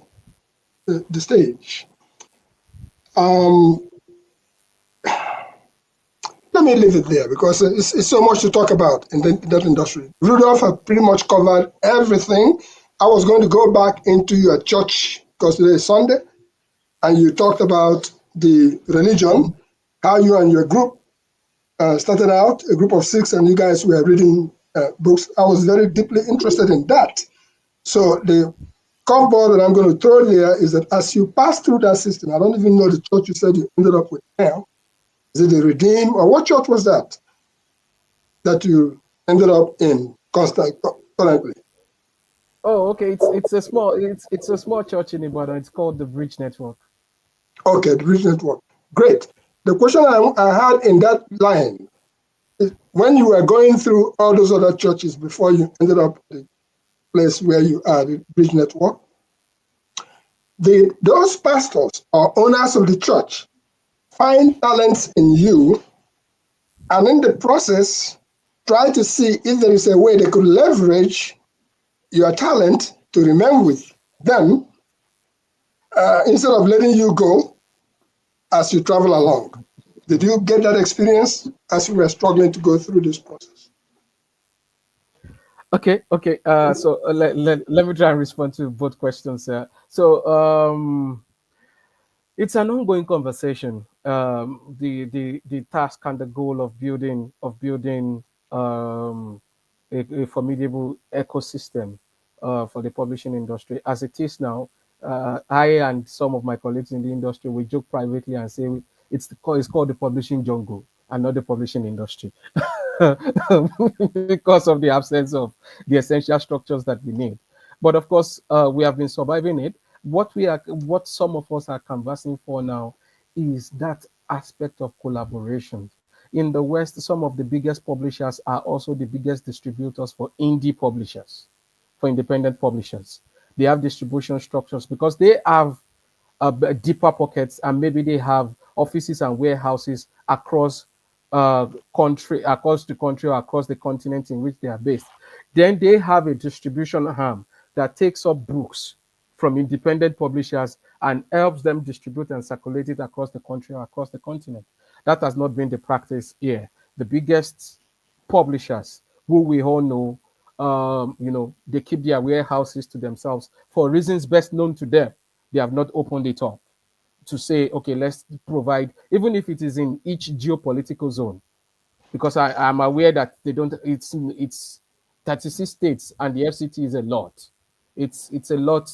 stage, let me leave it there because it's so much to talk about in that industry. Rudolph has pretty much covered everything. I was going to go back into your church because today is Sunday, and you talked about the religion, how you and your group started out, a group of 6, and you guys were reading books. I was very deeply interested in that. So the curveball that I'm going to throw there is that as you pass through that system, I don't even know the church you said you ended up with now. Is it the Redeem, or what church was that you ended up in currently? Oh, okay. It's a small church in Ibadan. It's called the Bridge Network. Okay, the Bridge Network. Great. The question I had in that line is when you were going through all those other churches before you ended up at the place where you are, the Bridge Network, those pastors or owners of the church find talents in you, and in the process, try to see if there is a way they could leverage your talent to remain with them instead of letting you go as you travel along. Did you get that experience as you were struggling to go through this process? Okay. So let me try and respond to both questions. So it's an ongoing conversation. The task and the goal of building a formidable ecosystem for the publishing industry. As it is now, I and some of my colleagues in the industry, we joke privately and say it's called the publishing jungle and not the publishing industry. Because of the absence of the essential structures that we need. But of course, we have been surviving it. What some of us are canvassing for now is that aspect of collaboration. In the West, some of the biggest publishers are also the biggest distributors for indie publishers, for independent publishers. They have distribution structures because they have deeper pockets, and maybe they have offices and warehouses across the country or across the continent in which they are based. Then they have a distribution arm that takes up books from independent publishers and helps them distribute and circulate it across the country or across the continent. That has not been the practice here. The biggest publishers, who we all know, they keep their warehouses to themselves for reasons best known to them. They have not opened it up to say, okay, let's provide, even if it is in each geopolitical zone, because I'm aware that they don't. It's 36 states, and the FCT is a lot. It's a lot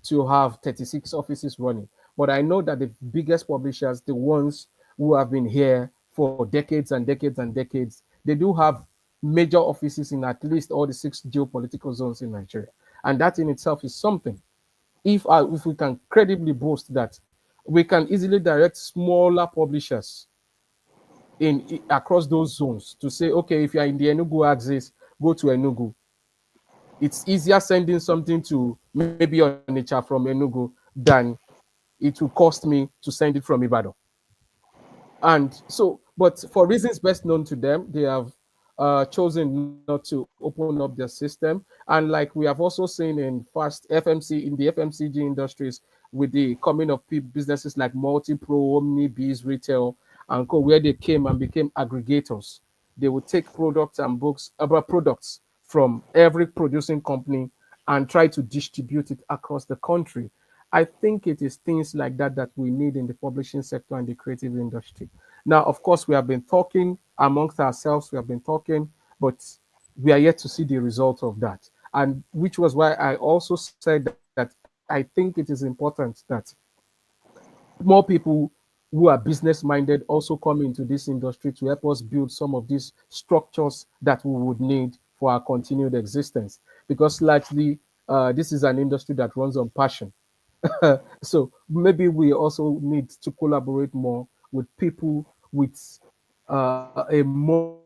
to have 36 offices running. But I know that the biggest publishers, the ones who have been here for decades and decades and decades, they do have major offices in at least all the 6 geopolitical zones in Nigeria, and that in itself is something. If we can credibly boast that, we can easily direct smaller publishers across those zones to say, okay, if you're in the Enugu axis, go to Enugu. It's easier sending something to maybe Onitsha from Enugu than it will cost me to send it from Ibadan. And so, but for reasons best known to them, they have chosen not to open up their system. And like we have also seen in the FMCG industries, with the coming of businesses like Multipro, OmniBiz, Retail, and Co, where they came and became aggregators. They would take products and books, about products from every producing company and try to distribute it across the country. I think it is things like that we need in the publishing sector and the creative industry. Now, of course, we have been talking amongst ourselves, but we are yet to see the result of that. And which was why I also said that I think it is important that more people who are business-minded also come into this industry to help us build some of these structures that we would need for our continued existence. Because largely, this is an industry that runs on passion. So maybe we also need to collaborate more with people with a more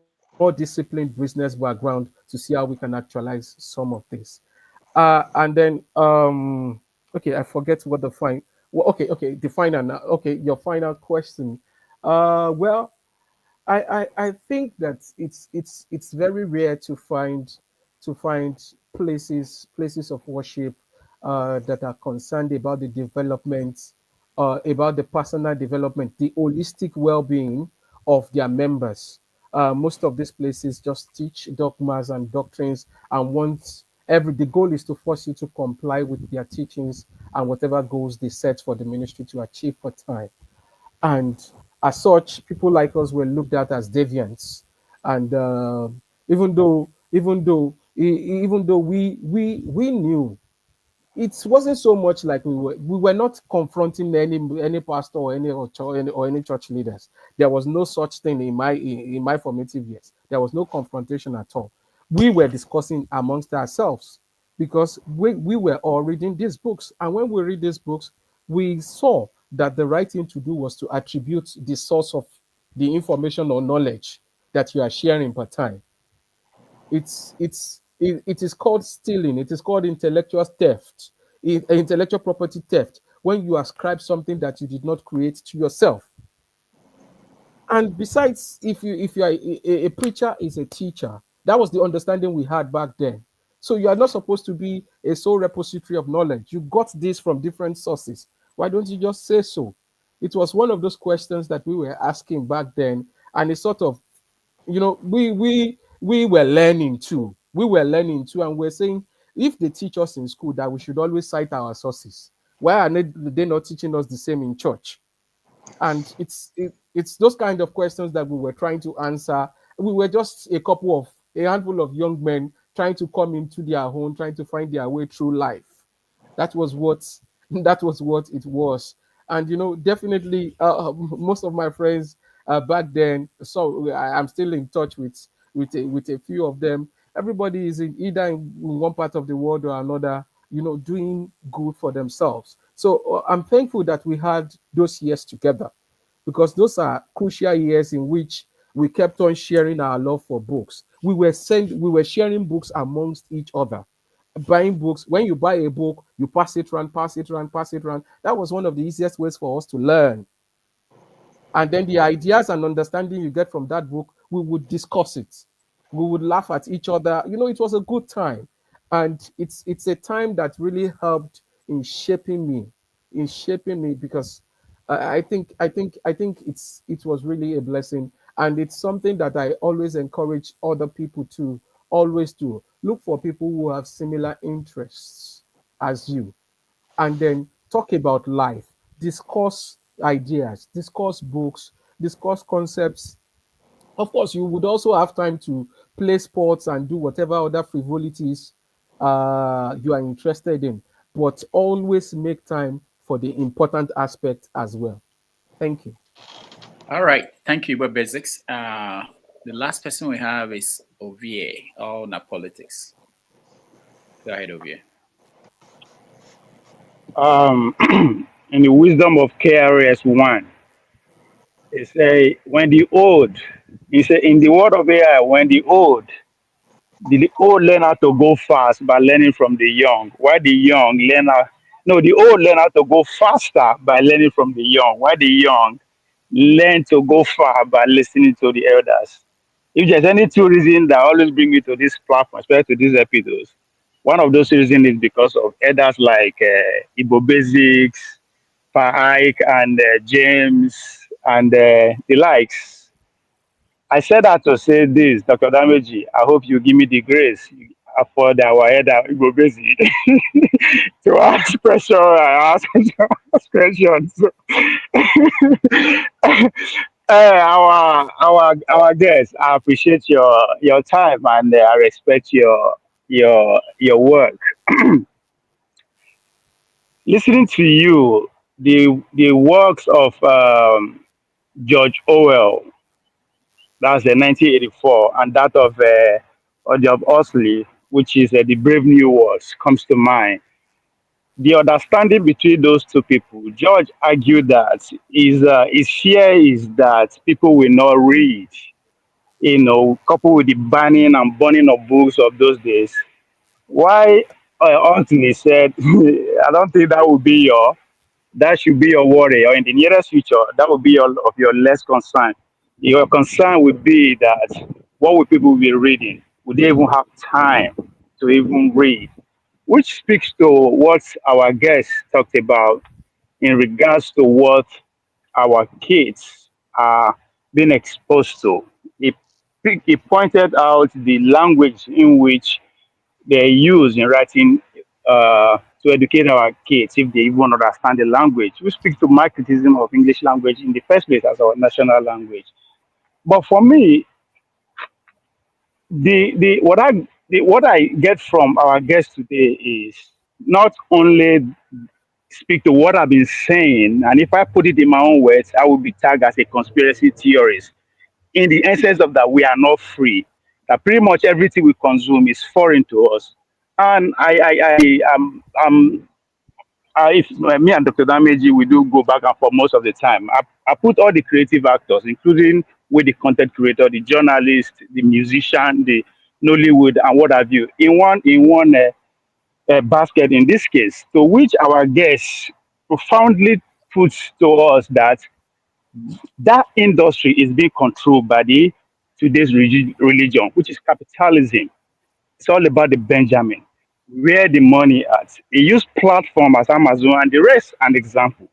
disciplined business background to see how we can actualize some of this. And then, okay, I forget what the fine. Well, okay, the final. Okay, your final question. Well, I think that it's very rare to find places of worship that are concerned about the development, about the personal development, the holistic well-being of their members. Most of these places just teach dogmas and doctrines, and want every the goal is to force you to comply with their teachings and whatever goals they set for the ministry to achieve for time. And as such, people like us were looked at as deviants. And even though we knew, it wasn't so much like we were not confronting any pastor or any church leaders. There was no such thing in my formative years. There was no confrontation at all. We were discussing amongst ourselves because we were all reading these books, and when we read these books, we saw that the right thing to do was to attribute the source of the information or knowledge that you are sharing per time. It is called stealing. It is called intellectual theft, intellectual property theft, when you ascribe something that you did not create to yourself. And besides, if you are a preacher is a teacher, that was the understanding we had back then. So you are not supposed to be a sole repository of knowledge. You got this from different sources. Why don't you just say so? It was one of those questions that we were asking back then, and it's sort of, we were learning too. We were learning too, and we're saying, if they teach us in school that we should always cite our sources, why are they not teaching us the same in church? And it's those kind of questions that we were trying to answer. We were just a handful of young men trying to come into their own, trying to find their way through life. That was what that was what it was. And definitely, most of my friends back then, so I'm still in touch with a few of them. Everybody is either in one part of the world or another, doing good for themselves. So I'm thankful that we had those years together, because those are crucial years in which we kept on sharing our love for books. We were sharing books amongst each other, buying books. When you buy a book, you pass it around, pass it around, pass it around. That was one of the easiest ways for us to learn. And then the ideas and understanding you get from that book, we would discuss it. We would laugh at each other. It was a good time. And it's a time that really helped in shaping me, because I think it was really a blessing. And it's something that I always encourage other people to always do. Look for people who have similar interests as you, and then talk about life, discuss ideas, discuss books, discuss concepts. Of course, you would also have time to play sports and do whatever other frivolities you are interested in, but always make time for the important aspect as well. Thank you. All right. Thank you, Web Basics. The last person we have is Ovie, all na politics. Go ahead, Ovie. In the wisdom of KRS-One, they say, when the old, he said, in the world of AI, when the old learn how to go fast by learning from the young, while the young learn how, no, the old learn how to go faster by learning from the young, while the young learn to go far by listening to the elders. If there's any two reasons that always bring me to this platform, especially to these episodes, one of those reasons is because of elders like Igbo Basics, Pa Ike, and James, and the likes. I said that to say this, Dr. Dameji, I hope you give me the grace for our elder Igbo Basic to ask questions. I ask questions. Our guests, I appreciate your time, and I respect your work. Listening to you, the works of George Orwell, that's the 1984, and that of Odiop Osley, which is The Brave New World, comes to mind. the understanding between those two people, George argued that his fear is that people will not read, coupled with the banning and burning of books of those days. Why Anthony said, I don't think that should be your worry, or in the nearest future, that will be of your less concern. Your concern would be that what will people be reading? Would they even have time to even read? Which speaks to what our guest talked about in regards to what our kids are being exposed to. He pointed out the language in which they use in writing to educate our kids if they even understand the language. We speak to my criticism of English language in the first place as our national language. But for me, what I get from our guest today is not only speak to what I've been saying, and if I put it in my own words, I would be tagged as a conspiracy theorist. In the essence of that, we are not free. That pretty much everything we consume is foreign to us. And if me and Dr. Dameji, we do go back and forth most of the time. I put all the creative actors, including with the content creator, the journalist, the musician, the Nollywood, and what have you, in one basket in this case, to which our guest profoundly puts to us that that industry is being controlled by the today's religion, which is capitalism. It's all about the Benjamin, where the money at. He used platform as Amazon and the rest an example.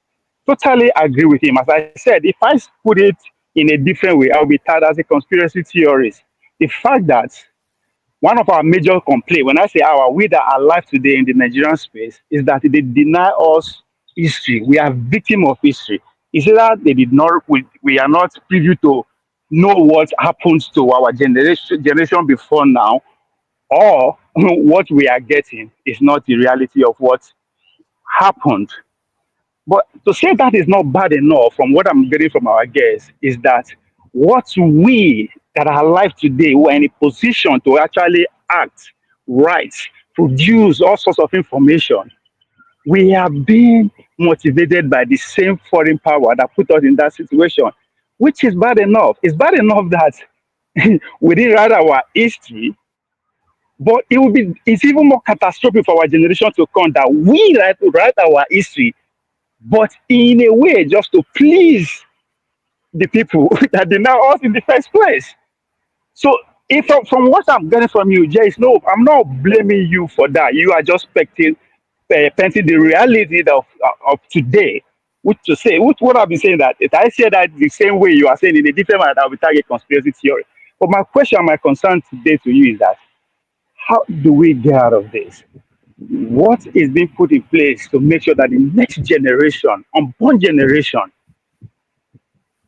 Totally agree with him. As I said, if I put it in a different way, I'll be tagged as a conspiracy theorist. The fact that one of our major complaints, when I say our, we that are alive today in the Nigerian space, is that they deny us history. We are victim of history. It's that they did not, we are not privy to know what happens to our generation before now, or what we are getting is not the reality of what happened. But to say that is not bad enough, from what I'm getting from our guests, is that what we that are alive today were in a position to actually act, write, produce all sorts of information, we are being motivated by the same foreign power that put us in that situation, which is bad enough. It's bad enough that we didn't write our history, but it's even more catastrophic for our generation to come that we write our history, but in a way just to please the people that deny us in the first place. So if from what I'm getting from you, Jay, no, I'm not blaming you for that. You are just painting the reality of today. Which what I've been saying, that if I say that the same way you are saying in a different manner, I'll be target conspiracy theory. But my question, my concern today to you is that how do we get out of this? What is being put in place to make sure that the next generation, unborn generation,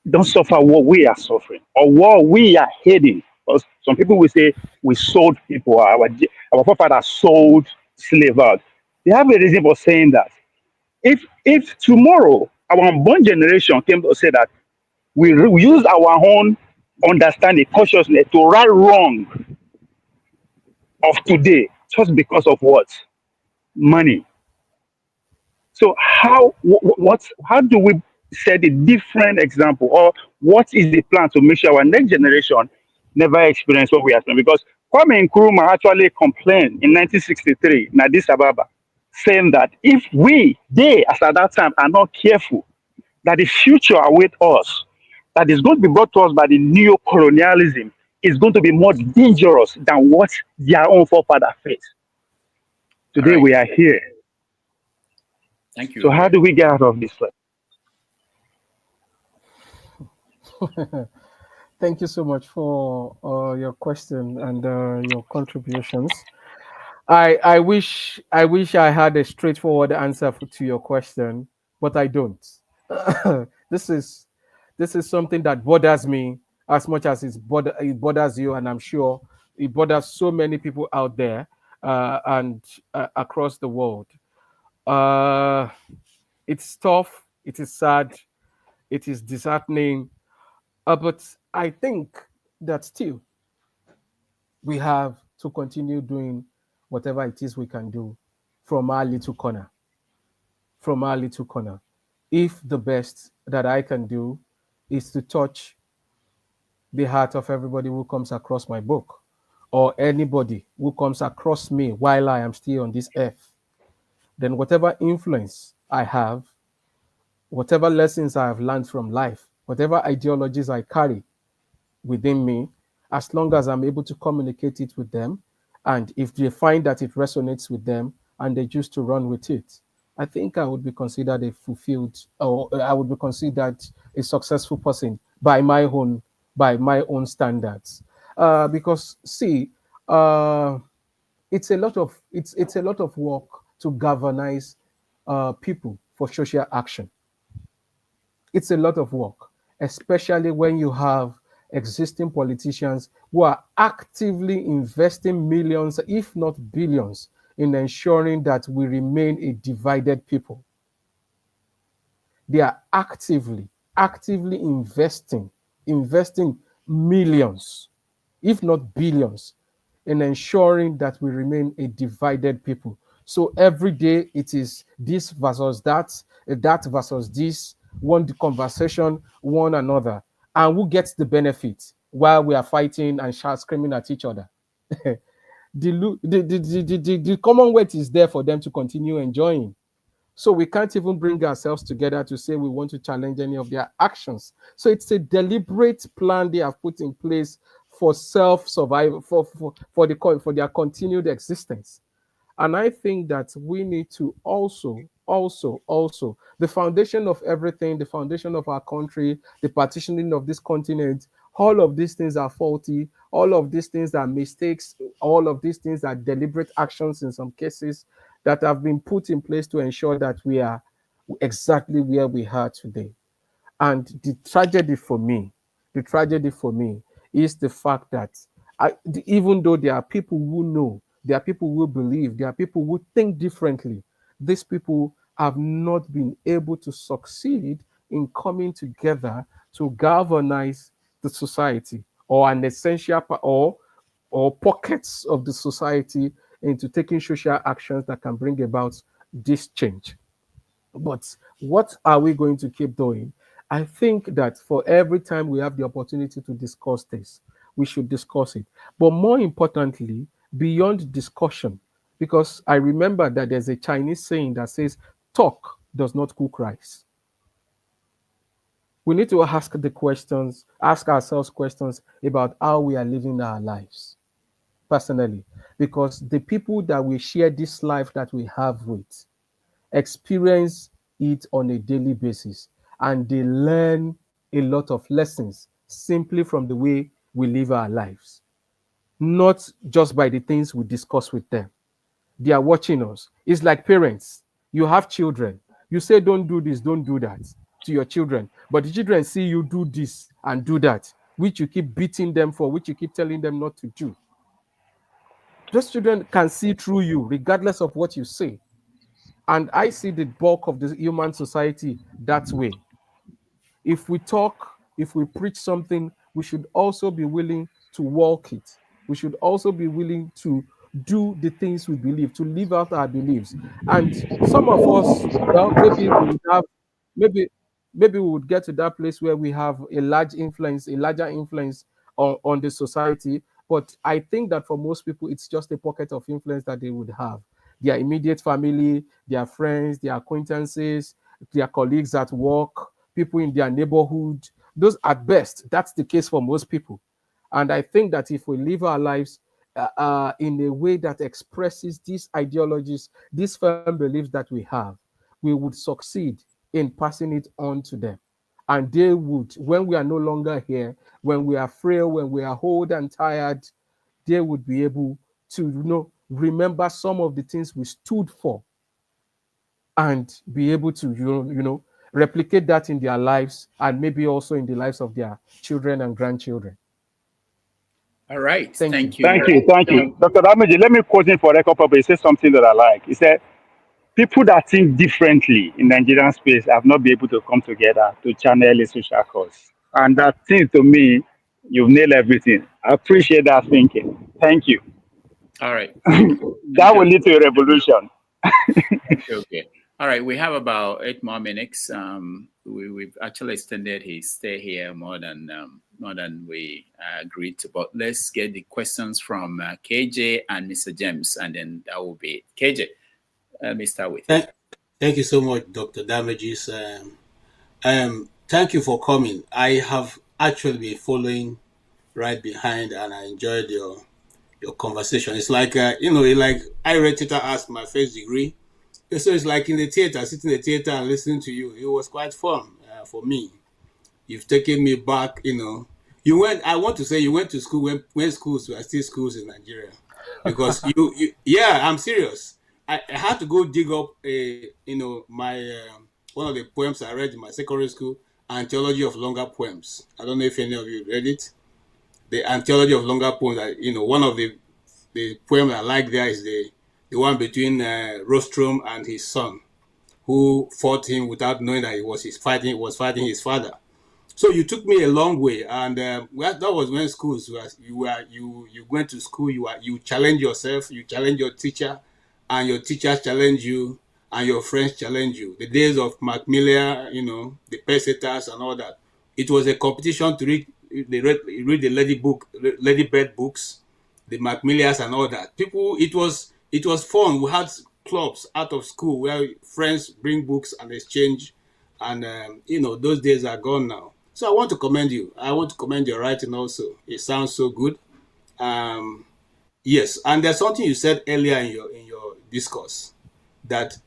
don't suffer what we are suffering or what we are heading? Because some people will say we sold people, our forefathers sold slave out. They have a reason for saying that. If tomorrow our unborn generation came to say that we use our own understanding, consciousness to right wrong of today, just because of what? Money. So how do we set a different example, or what is the plan to make sure our next generation never experience what we have done? Because Kwame Nkrumah actually complained in 1963 in Addis Ababa, saying that if they, as at that time, are not careful, that the future awaits us, that is going to be brought to us by the neo-colonialism, is going to be more dangerous than what their own forefathers faced. Today we are here. Thank you. So how do we get out of this place? Thank you so much for your question and your contributions. I wish I had a straightforward answer to your question, but I don't. This is something that bothers me as much as it bothers you, and I'm sure it bothers so many people out there and across the world. It's tough. It is sad. It is disheartening. But I think that still we have to continue doing whatever it is we can do from our little corner. from our little corner. If the best that I can do is to touch the heart of everybody who comes across my book, or anybody who comes across me while I am still on this earth, then whatever influence I have, whatever lessons I have learned from life, whatever ideologies I carry within me, as long as I'm able to communicate it with them, and if they find that it resonates with them and they choose to run with it, I think I would be considered a fulfilled, or I would be considered a successful person by my own standards. Because see, it's a lot of work to galvanize people for social action. It's a lot of work, especially when you have existing politicians who are actively investing millions, if not billions, in ensuring that we remain a divided people. They are actively investing millions, if not billions, in ensuring that we remain a divided people. So every day it is this versus that, that versus this, one conversation, one another. And who gets the benefit while we are fighting and screaming at each other? The commonwealth is there for them to continue enjoying. So we can't even bring ourselves together to say we want to challenge any of their actions. So it's a deliberate plan they have put in place for self-survival, for their continued existence. And I think that we need to also, the foundation of everything, the foundation of our country, the partitioning of this continent, all of these things are faulty. All of these things are mistakes. All of these things are deliberate actions in some cases that have been put in place to ensure that we are exactly where we are today. And the tragedy for me is the fact that even though there are people who know, there are people who believe, there are people who think differently, these people have not been able to succeed in coming together to galvanize the society or an essential or pockets of the society into taking social actions that can bring about this change. But what are we going to keep doing? I think that for every time we have the opportunity to discuss this, we should discuss it. But more importantly, beyond discussion, because I remember that there's a Chinese saying that says, talk does not cook rice. We need to ask ourselves questions about how we are living our lives personally, because the people that we share this life that we have with experience it on a daily basis, and they learn a lot of lessons simply from the way we live our lives, not just by the things we discuss with them. They are watching us. It's like parents. You have children. You say, don't do this, don't do that to your children. But the children see you do this and do that, which you keep beating them for, which you keep telling them not to do. Those children can see through you regardless of what you say. And I see the bulk of the human society that way. If we talk, if we preach something, we should also be willing to walk it. We should also be willing to do the things we believe, to live out our beliefs. And some of us, well, maybe we would get to that place where we have a larger influence on the society. But I think that for most people, it's just a pocket of influence that they would have. Their immediate family, their friends, their acquaintances, their colleagues at work, people in their neighborhood. Those at best, that's the case for most people. And I think that if we live our lives in a way that expresses these ideologies, these firm beliefs that we have, we would succeed in passing it on to them. And they would, when we are no longer here, when we are frail, when we are old and tired, they would be able to, remember some of the things we stood for and be able to, replicate that in their lives and maybe also in the lives of their children and grandchildren. All right. Thank you. Thank you. Dr. Damaji, let me quote him for record purpose. He said something that I like. He said, people that think differently in Nigerian space have not been able to come together to channel a social cause. And that seems to me, you've nailed everything. I appreciate that thinking. Thank you. All right. That will lead to a revolution. Okay. All right, we have about 8 more minutes. We've actually extended his stay here more than we agreed to. But let's get the questions from KJ and Mr. James, and then that will be it. KJ, let me start with you. Thank you so much, Dr. Damages. Thank you for coming. I have actually been following right behind, and I enjoyed your conversation. It's like like I read theater as my first degree. So it's like in the theater, sitting in the theater and listening to you. It was quite fun for me. You've taken me back, You went. I want to say you went to school when schools were still schools in Nigeria, because yeah, I'm serious. I had to go dig up my one of the poems I read in my secondary school, Anthology of Longer Poems. I don't know if any of you read it. The Anthology of Longer Poems. One of the poem I like there is the one between Rostrum and his son, who fought him without knowing that he was fighting his father. So you took me a long way, and that was when schools you went to school, you challenge yourself, you challenge your teacher, and your teachers challenge you, and your friends challenge you. The days of Macmillan, the Pesetas and all that. It was a competition to read the Lady Bird books, the Macmillans and all that. It was fun. We had clubs out of school where friends bring books and exchange, and those days are gone now. So I want to commend you. I want to commend your writing also. It sounds so good. Yes, and there's something you said earlier in your discourse that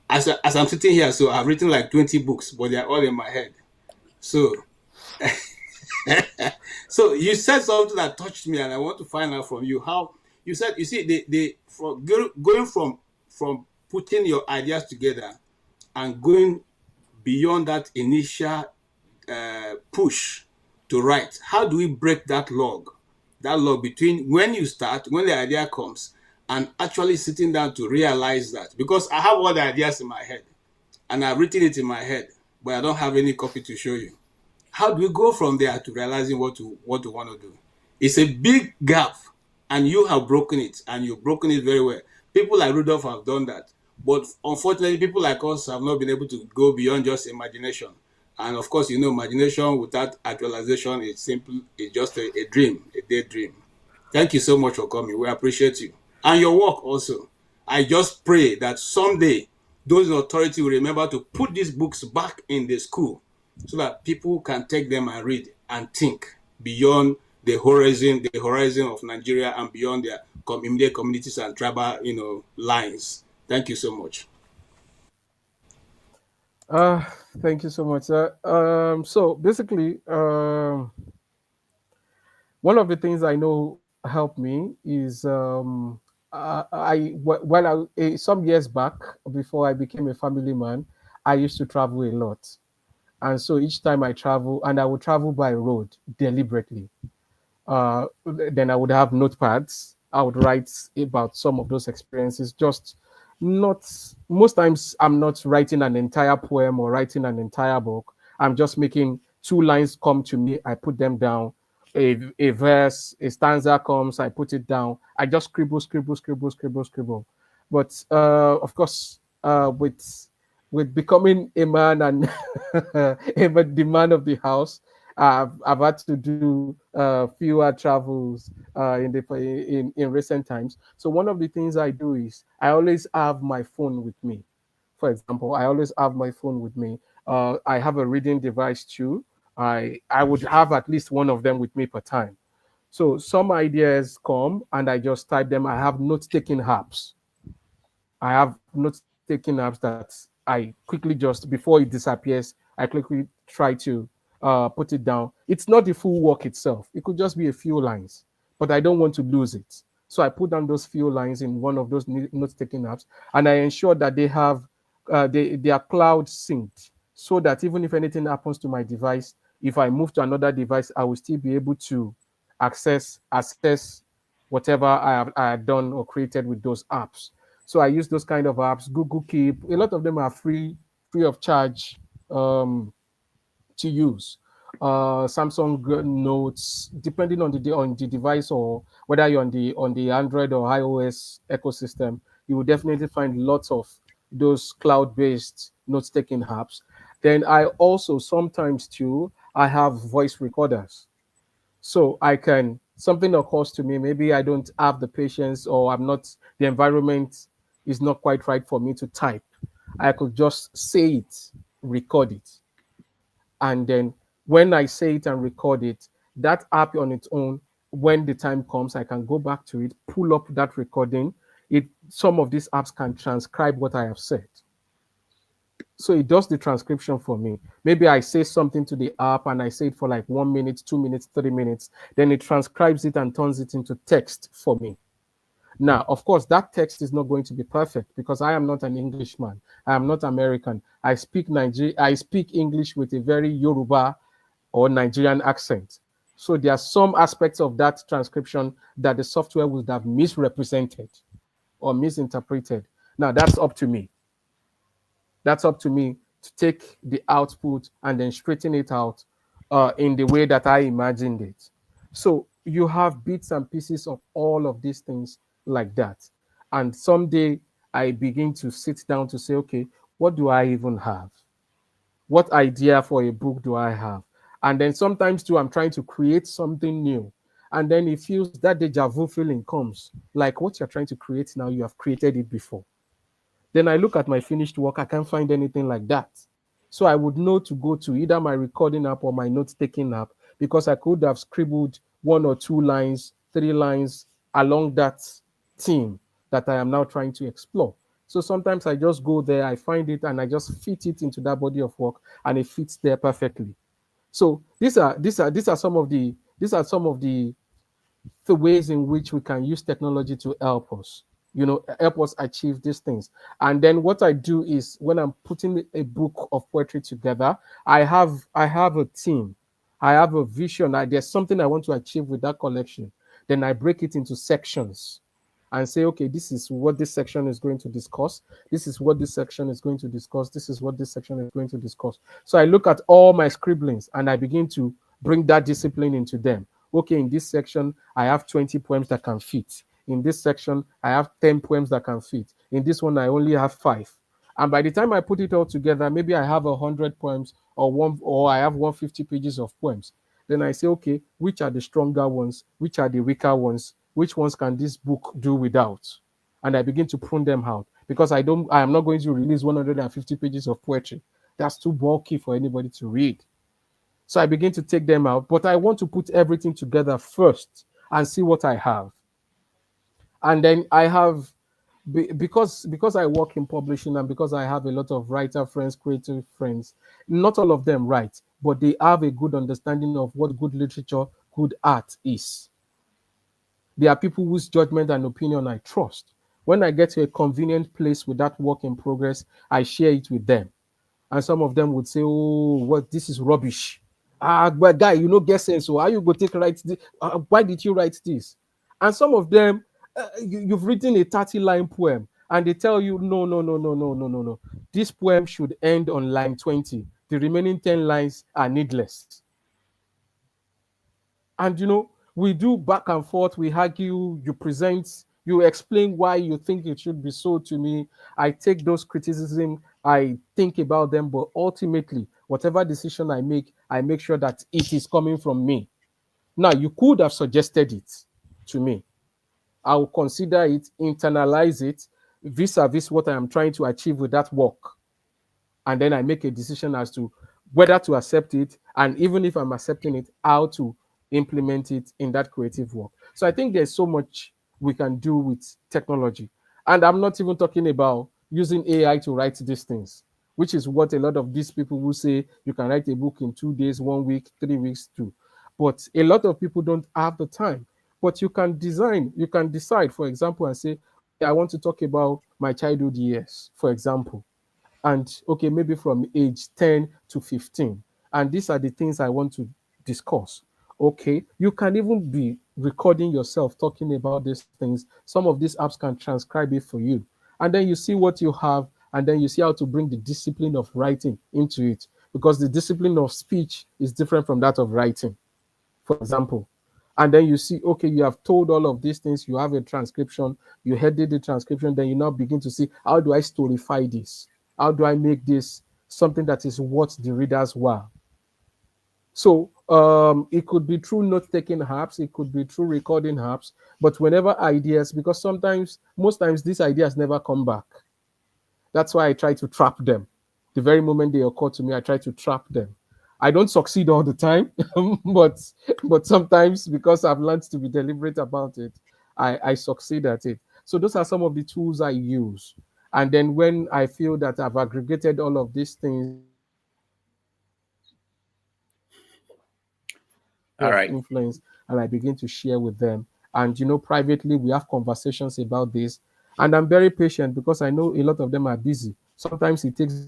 as I'm sitting here, so I've written like 20 books, but they're all in my head. So so you said something that touched me, and I want to find out from you how you said. You see, going from putting your ideas together and going beyond that initial push to write. How do we break that log between when the idea comes, and actually sitting down to realize that? Because I have all the ideas in my head, and I've written it in my head, but I don't have any copy to show you. How do we go from there to realizing what we want to do? It's a big gap, and you have broken it, and you've broken it very well. People like Rudolph have done that, but unfortunately, people like us have not been able to go beyond just imagination. And of course, imagination without actualization is just a dream, a daydream. Thank you so much for coming. We appreciate you and your work also. I just pray that someday those in authority will remember to put these books back in the school, so that people can take them and read and think beyond the horizon of Nigeria and beyond their immediate communities and tribal, lines. Thank you so much. Thank you so much, sir. So basically, one of the things I know helped me is some years back, before I became a family man, I used to travel a lot. And so each time I travel, and I would travel by road deliberately, then I would have notepads. I would write about some of those experiences. Most times I'm not writing an entire poem or writing an entire book. I'm just making 2 lines come to me. I put them down. A verse, a stanza comes, I put it down. I just scribble. But of course, with becoming a man and the man of the house, I've had to do fewer travels in recent times. So one of the things I do is I always have my phone with me. For example, I always have my phone with me. I have a reading device too. I would have at least one of them with me per time. So some ideas come and I just type them. I have note-taking apps. That I quickly, just before it disappears, I quickly try to put it down. It's not the full work itself. It could just be a few lines, but I don't want to lose it. So I put down those few lines in one of those note-taking apps, and I ensure that they are cloud synced, so that even if anything happens to my device, if I move to another device, I will still be able to access whatever I have done or created with those apps. So I use those kind of apps. Google Keep, a lot of them are free of charge to use. Samsung Notes, depending on the device, or whether you're on the Android or iOS ecosystem, you will definitely find lots of those cloud-based note-taking apps. Then I also sometimes too, I have voice recorders. So I can, something occurs to me, maybe I don't have the patience or the environment is not quite right for me to type. I could just say it, record it. And then when I say it and record it, that app on its own, when the time comes, I can go back to it, pull up that recording. Some of these apps can transcribe what I have said. So it does the transcription for me. Maybe I say something to the app and I say it for like 1 minute, 2 minutes, 3 minutes. Then it transcribes it and turns it into text for me. Now, of course, that text is not going to be perfect because I am not an Englishman. I am not American. I speak English with a very Yoruba or Nigerian accent. So there are some aspects of that transcription that the software would have misrepresented or misinterpreted. Now, that's up to me. That's up to me to take the output and then straighten it out in the way that I imagined it. So you have bits and pieces of all of these things like that. And someday I begin to sit down to say, okay, what do I even have? What idea for a book do I have? And then sometimes too, I'm trying to create something new. And then it feels that deja vu feeling comes. Like what you're trying to create now, you have created it before. Then I look at my finished work, I can't find anything like that. So I would know to go to either my recording app or my note-taking app because I could have scribbled 1 or 2 lines, 3 lines along that theme that I am now trying to explore. So sometimes I just go there, I find it, and I just fit it into that body of work, and it fits there perfectly. So these are some of the ways in which we can use technology to help us. Help us achieve these things. And then what I do is when I'm putting a book of poetry together, I have a theme, I have a vision. There's something I want to achieve with that collection. Then I break it into sections and say, okay, this is what this section is going to discuss. This is what this section is going to discuss. This is what this section is going to discuss. So I look at all my scribblings and I begin to bring that discipline into them. Okay, in this section, I have 20 poems that can fit. In this section, I have 10 poems that can fit. In this one, I only have 5. And by the time I put it all together, maybe I have 100 poems or I have 150 pages of poems. Then I say, okay, which are the stronger ones? Which are the weaker ones? Which ones can this book do without? And I begin to prune them out because I am not going to release 150 pages of poetry. That's too bulky for anybody to read. So I begin to take them out, but I want to put everything together first and see what I have. And then I have, because I work in publishing and because I have a lot of writer friends, creative friends, not all of them write, but they have a good understanding of what good literature, good art is. There are people whose judgment and opinion I trust. When I get to a convenient place with that work in progress, I share it with them. And some of them would say, oh, this is rubbish. But guy, get sense. So how you go take write this? Why did you write this? And some of them, you've written a 30-line poem and they tell you, no. This poem should end on line 20. The remaining 10 lines are needless. And, we do back and forth. We argue, you present, you explain why you think it should be so to me. I take those criticisms, I think about them, but ultimately, whatever decision I make sure that it is coming from me. Now, you could have suggested it to me. I will consider it, internalize it, vis-a-vis what I am trying to achieve with that work. And then I make a decision as to whether to accept it, and even if I'm accepting it, how to implement it in that creative work. So I think there's so much we can do with technology. And I'm not even talking about using AI to write these things, which is what a lot of these people will say you can write a book in 2 days, 1 week, 3 weeks too. But a lot of people don't have the time. But you can decide, for example, and say, I want to talk about my childhood years, for example. And okay, maybe from age 10 to 15. And these are the things I want to discuss. Okay, you can even be recording yourself talking about these things. Some of these apps can transcribe it for you. And then you see what you have, and then you see how to bring the discipline of writing into it. Because the discipline of speech is different from that of writing, for example. And then you see, okay, you have told all of these things, you have a transcription, you headed the transcription, then you now begin to see, how do I storify this? How do I make this something that is what the readers were? So it could be through note-taking apps, it could be through recording apps, but whenever ideas, because most times these ideas never come back. That's why I try to trap them. The very moment they occur to me, I try to trap them. I don't succeed all the time, but sometimes, because I've learned to be deliberate about it, I succeed at it. So those are some of the tools I use. And then when I feel that I've aggregated all of these things, all right, influence, and I begin to share with them. And privately we have conversations about this. And I'm very patient because I know a lot of them are busy. Sometimes it takes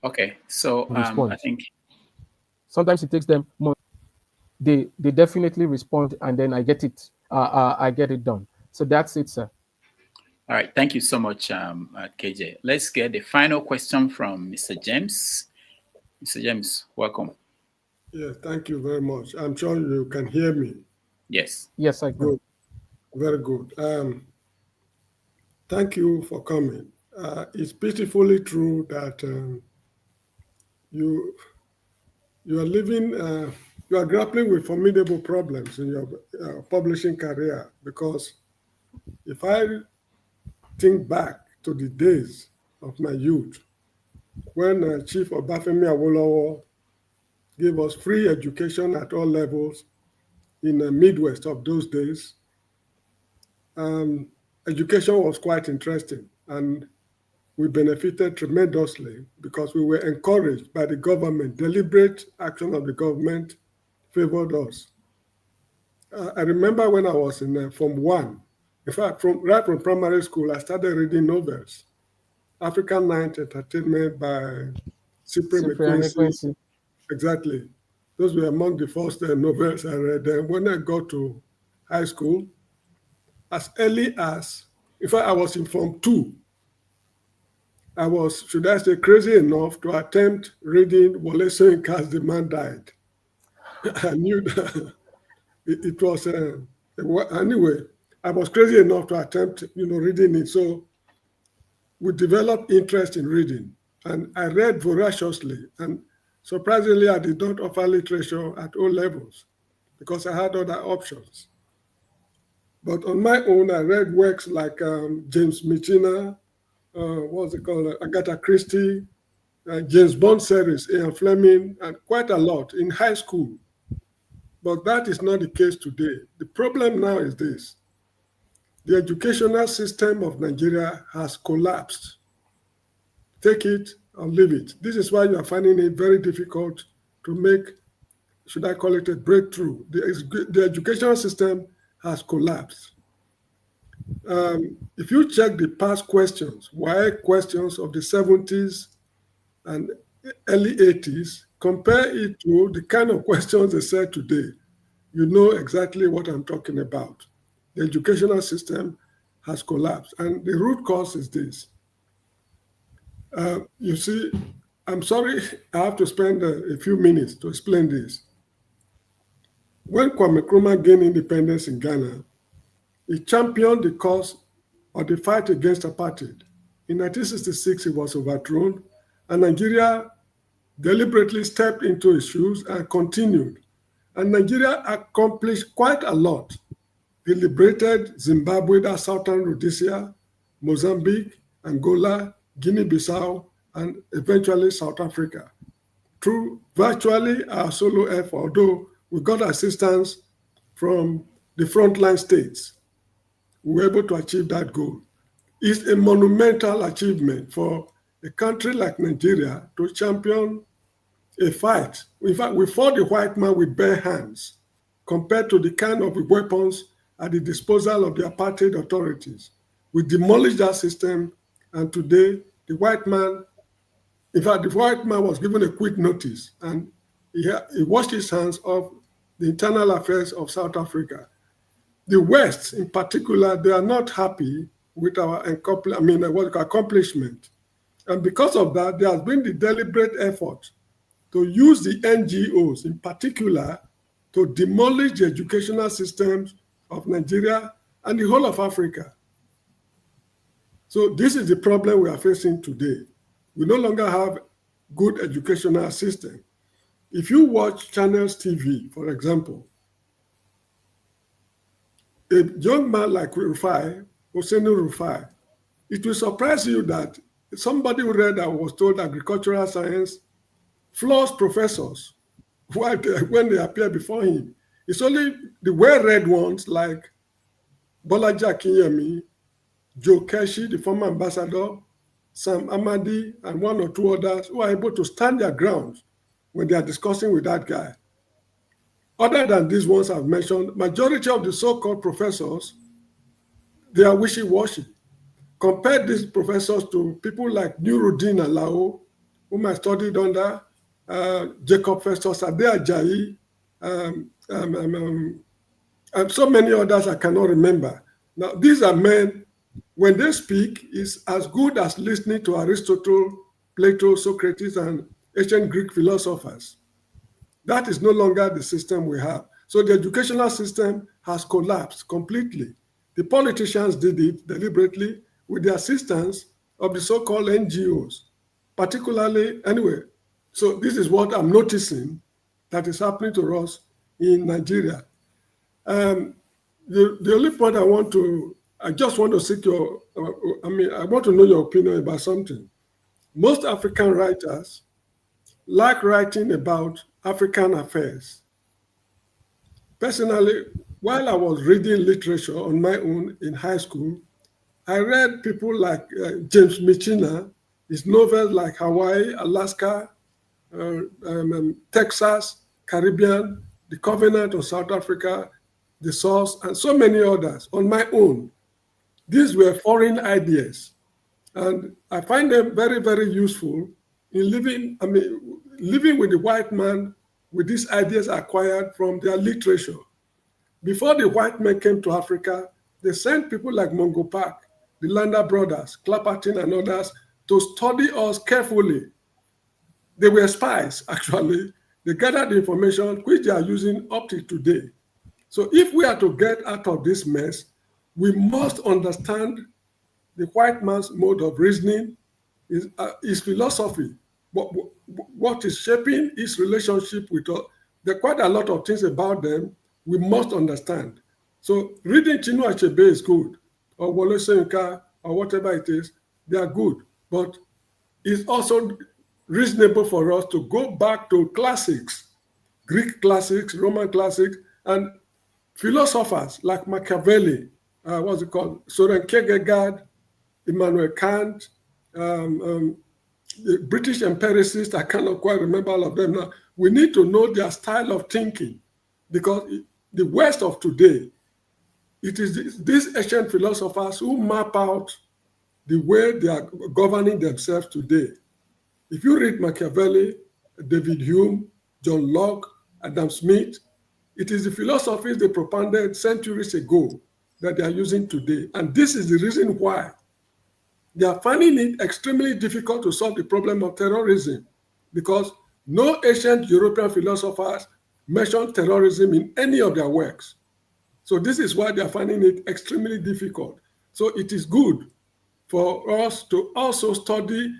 okay. So I think sometimes it takes them more. They definitely respond, and then I get it. I get it done. So that's it, sir. All right. Thank you so much, KJ. Let's get the final question from Mr. James. Mr. James, welcome. Yes, thank you very much. I'm sure you can hear me. Yes. Yes, I can. Good. Very good. Thank you for coming. It's pitifully true that you are living, you are grappling with formidable problems in your publishing career, because if I think back to the days of my youth, when Chief Obafemi Awolowo gave us free education at all levels in the Midwest of those days, education was quite interesting, and we benefited tremendously because we were encouraged by the government. Deliberate action of the government favored us. I remember when I was in Form 1, in fact, right from primary school, I started reading novels. African Night Entertainment by Cyprian McQuincy. Exactly. Those were among the first novels I read. Then when I got to high school, as early as, in fact, I was in Form 2. I was, should I say, crazy enough to attempt reading Wole Soyinka's The Man Died. I knew that it was, anyway, I was crazy enough to attempt, reading it. So we developed interest in reading, and I read voraciously. And surprisingly, I did not offer literature at all levels because I had other options. But on my own, I read works like James Michina, what's it called, Agatha Christie, James Bond series, Ian Fleming, and quite a lot in high school. But that is not the case today. The problem now is this. The educational system of Nigeria has collapsed. Take it or leave it. This is why you are finding it very difficult to make, should I call it a breakthrough? The educational system has collapsed. If you check the past questions, why questions of the 70s and early 80s, compare it to the kind of questions they said today, you know exactly what I'm talking about. The educational system has collapsed. And the root cause is this. You see, I'm sorry, I have to spend a few minutes to explain this. When Kwame Nkrumah gained independence in Ghana, he championed the cause of the fight against apartheid. In 1966, he was overthrown, and Nigeria deliberately stepped into his shoes and continued. And Nigeria accomplished quite a lot. He liberated Zimbabwe, that's Southern Rhodesia, Mozambique, Angola, Guinea-Bissau, and eventually South Africa. Through virtually our solo effort, although we got assistance from the frontline states, we were able to achieve that goal. It's a monumental achievement for a country like Nigeria to champion a fight. In fact, we fought the white man with bare hands compared to the kind of weapons at the disposal of the apartheid authorities. We demolished that system, and today the white man, in fact, the white man was given a quick notice, and he washed his hands of the internal affairs of South Africa. The West, in particular, they are not happy with our accomplishment. And because of that, there has been the deliberate effort to use the NGOs in particular to demolish the educational systems of Nigeria and the whole of Africa. So this is the problem we are facing today. We no longer have good educational system. If you watch Channels TV, for example, a young man like Rufai, Hosseini Rufai, it will surprise you that somebody who read that was told agricultural science floors professors when they appear before him. It's only the well-read ones like Bolaji Akinyemi, Joe Keshi, the former ambassador, Sam Amadi, and one or two others who are able to stand their ground when they are discussing with that guy. Other than these ones I've mentioned, majority of the so-called professors, they are wishy-washy. Compare these professors to people like Nuruddin Alao, whom I studied under, Jacob Festus Ade Ajayi, and so many others I cannot remember. Now, these are men, when they speak, is as good as listening to Aristotle, Plato, Socrates, and ancient Greek philosophers. That is no longer the system we have. So the educational system has collapsed completely. The politicians did it deliberately with the assistance of the so-called NGOs, particularly, anyway. So this is what I'm noticing that is happening to us in Nigeria. The only point I just want to seek your, I want to know your opinion about something. Most African writers like writing about African affairs. Personally, while I was reading literature on my own in high school, I read people like James Michina, his novels like Hawaii, Alaska, Texas, Caribbean, The Covenant of South Africa, The Source, and so many others on my own. These were foreign ideas, and I find them very, very useful in living with the white man with these ideas acquired from their literature. Before the white men came to Africa, they sent people like Mungo Park, the Lander brothers, Clapperton, and others to study us carefully. They were spies, actually. They gathered the information which they are using up to today. So if we are to get out of this mess, we must understand the white man's mode of reasoning, his philosophy, what is shaping his relationship with us. There are quite a lot of things about them we must understand. So reading Chinua Achebe is good, or Wole Soyinka, or whatever it is, they are good. But it's also reasonable for us to go back to classics, Greek classics, Roman classics, and philosophers like Machiavelli, Soren Kierkegaard, Immanuel Kant, the British empiricists, I cannot quite remember all of them now. We need to know their style of thinking, because the West of today, it is these ancient philosophers who map out the way they are governing themselves today. If you read Machiavelli, David Hume, John Locke, Adam Smith, it is the philosophies they propounded centuries ago that they are using today. And this is the reason why they are finding it extremely difficult to solve the problem of terrorism, because no ancient European philosophers mentioned terrorism in any of their works. So this is why they are finding it extremely difficult. So it is good for us to also study.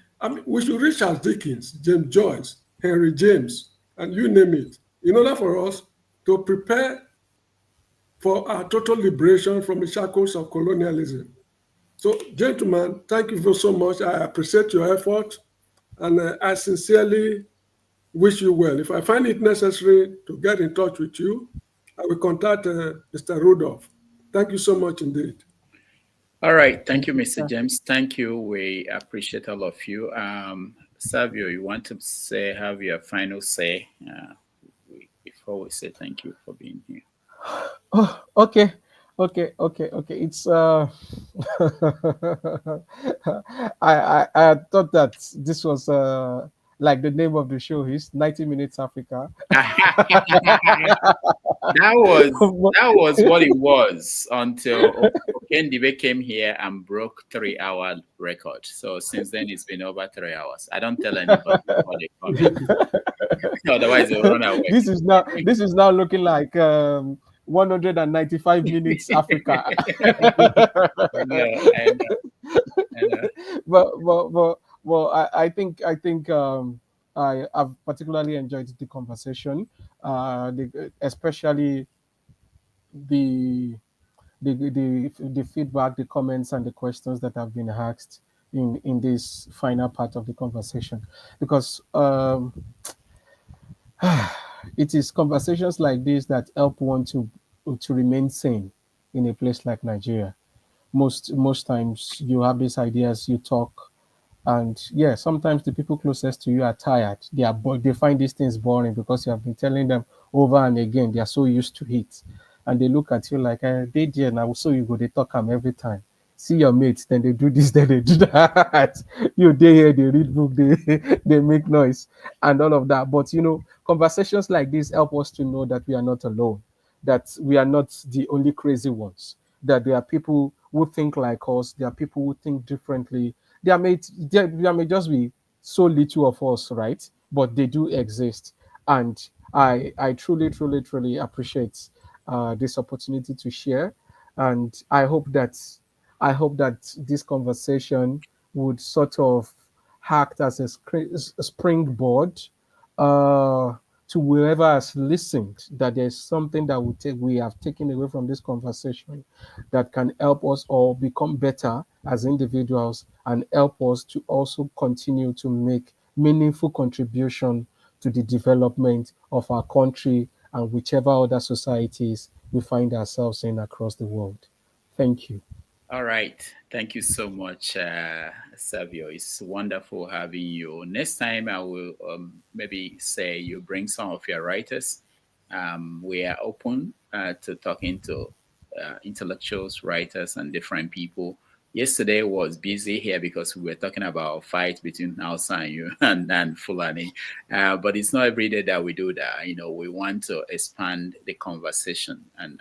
We should read Charles Dickens, James Joyce, Henry James, and you name it, in order for us to prepare for our total liberation from the shackles of colonialism. So, gentlemen, thank you so much. I appreciate your effort, and I sincerely wish you well. If I find it necessary to get in touch with you, I will contact Mr. Rudolph. Thank you so much indeed. All right. Thank you, Mr. James. Thank you. We appreciate all of you. Servio, you want to have your final say before we say thank you for being here? Oh, okay. It's I thought that this was like the name of the show is 90 Minutes Africa. that was what it was until Okendibe came here and broke 3-hour record. So since then it's been over 3 hours. I don't tell anybody before they come in. Otherwise they'll run away. This is now looking like 195 minutes Africa. I know. But I think I've particularly enjoyed the conversation, especially the feedback, the comments, and the questions that have been asked in this final part of the conversation, because it is conversations like this that help one to remain sane in a place like Nigeria. Most times you have these ideas, you talk, and yeah, sometimes the people closest to you are tired. They find these things boring because you have been telling them over and again. They are so used to it, and they look at you like, they dear now, so you go, they talk them every time. See your mates, then they do this, then they do that. They here, they read book, they make noise and all of that. But conversations like this help us to know that we are not alone, that we are not the only crazy ones, that there are people who think like us, there are people who think differently. There may just be so little of us, right? But they do exist. And I truly, truly, truly appreciate this opportunity to share. And I hope that this conversation would sort of act as a springboard to whoever has listened, that there's something that we have taken away from this conversation that can help us all become better as individuals and help us to also continue to make meaningful contribution to the development of our country and whichever other societies we find ourselves in across the world. Thank you. All right. Thank you so much, Servio. It's wonderful having you. Next time, I will maybe say you bring some of your writers. We are open to talking to intellectuals, writers, and different people. Yesterday was busy here because we were talking about fight between Hausa and you and Fulani. But it's not every day that we do that. We want to expand the conversation and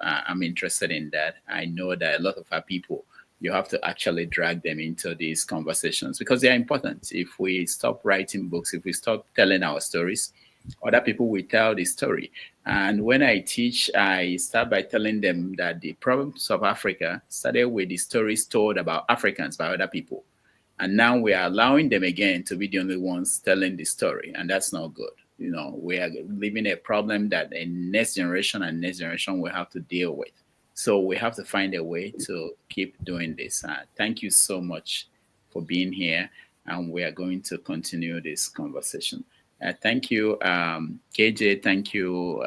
I'm interested in that. I know that a lot of our people, you have to actually drag them into these conversations because they are important. If we stop writing books, if we stop telling our stories, other people will tell the story. And when I teach, I start by telling them that the problems of Africa started with the stories told about Africans by other people. And now we are allowing them again to be the only ones telling the story. And that's not good. We are living a problem that a next generation will have to deal with. So we have to find a way to keep doing this. Thank you so much for being here. And we are going to continue this conversation. Thank you, KJ. Thank you,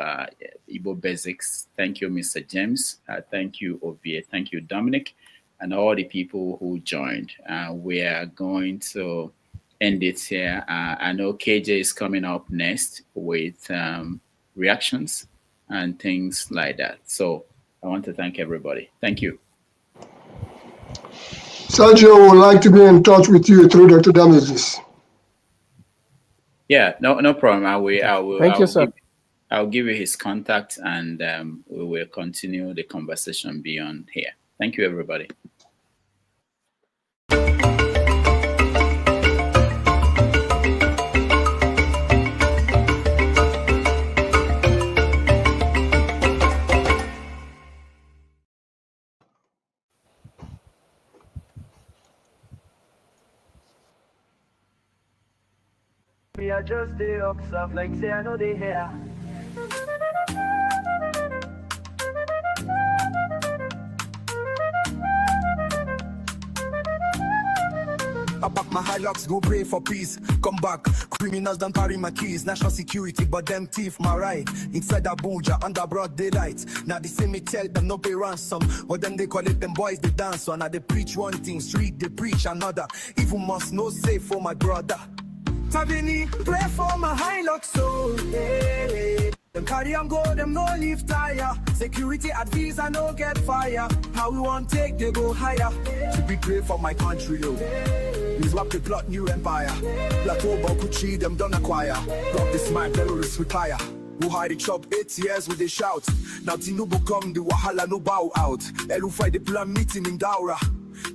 Igbo Basics. Thank you, Mr. James. Thank you, Ovie. Thank you, Dominic, and all the people who joined. We are going to end it here. I know KJ is coming up next with reactions and things like that. So I want to thank everybody. Thank you. Sergio would like to be in touch with you through Dr. Damages. Yeah, no problem. I will. Thank you, sir. I'll give you his contact, and we will continue the conversation beyond here. Thank you, everybody. Me I just stay up soft like say I know they hear. I pack my Hilux, go pray for peace. Come back, criminals don't carry my keys. National security, but them thief my right. Inside Abuja, under broad daylight. Now they say me tell them no pay ransom. But then they call it them boys they dance. So now they preach one thing, street they preach another. Even must no safe for my brother. Tabini, pray for my Hilux, so hey. Them carry and go, them no leave tire. Security at visa, no get fire. How we want take, they go higher. To be pray for my country, yo. These wap the plot new empire. Plateau Bokuchi, them don't acquire. Rock this mind, terrorists retire. Buhari chop 8 years with a shout. Now Tinubu come, the wahala no bow out. Elufai the plan meeting in Daura.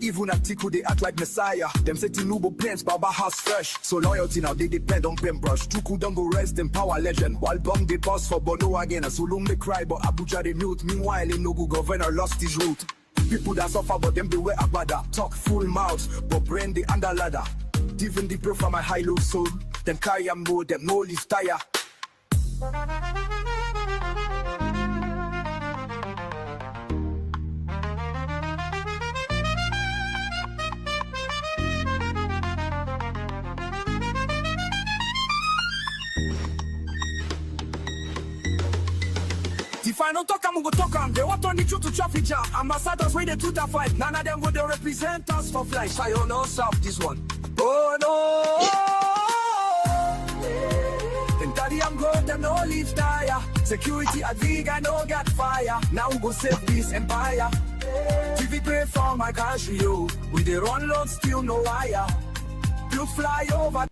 Even Atiku they act like Messiah. Them say Tinubu plans Baba house fresh. So loyalty now they depend on Pembrush. Tuku don't go rest in power legend. While Bong they pause for Bono again. As Ulum they cry but Abuja they mute. Meanwhile Enugu governor lost his route. People that suffer but them they wear agbada. Talk full mouth but brain the under ladder. Even the prayer from my high low soul. Them carry am more, them no live tire. If I don't talk, I'm gonna talk. They want on the truth to traffic jam. Ambassadors where they to the fight. None of them would they represent us for flight. I don't know south this one. Oh no. Them daddy I'm good, them no leave tire. Security at Vig, I no got fire. Now we go save this empire. TV pray for my country, yo. We they run load, still no wire. You fly over.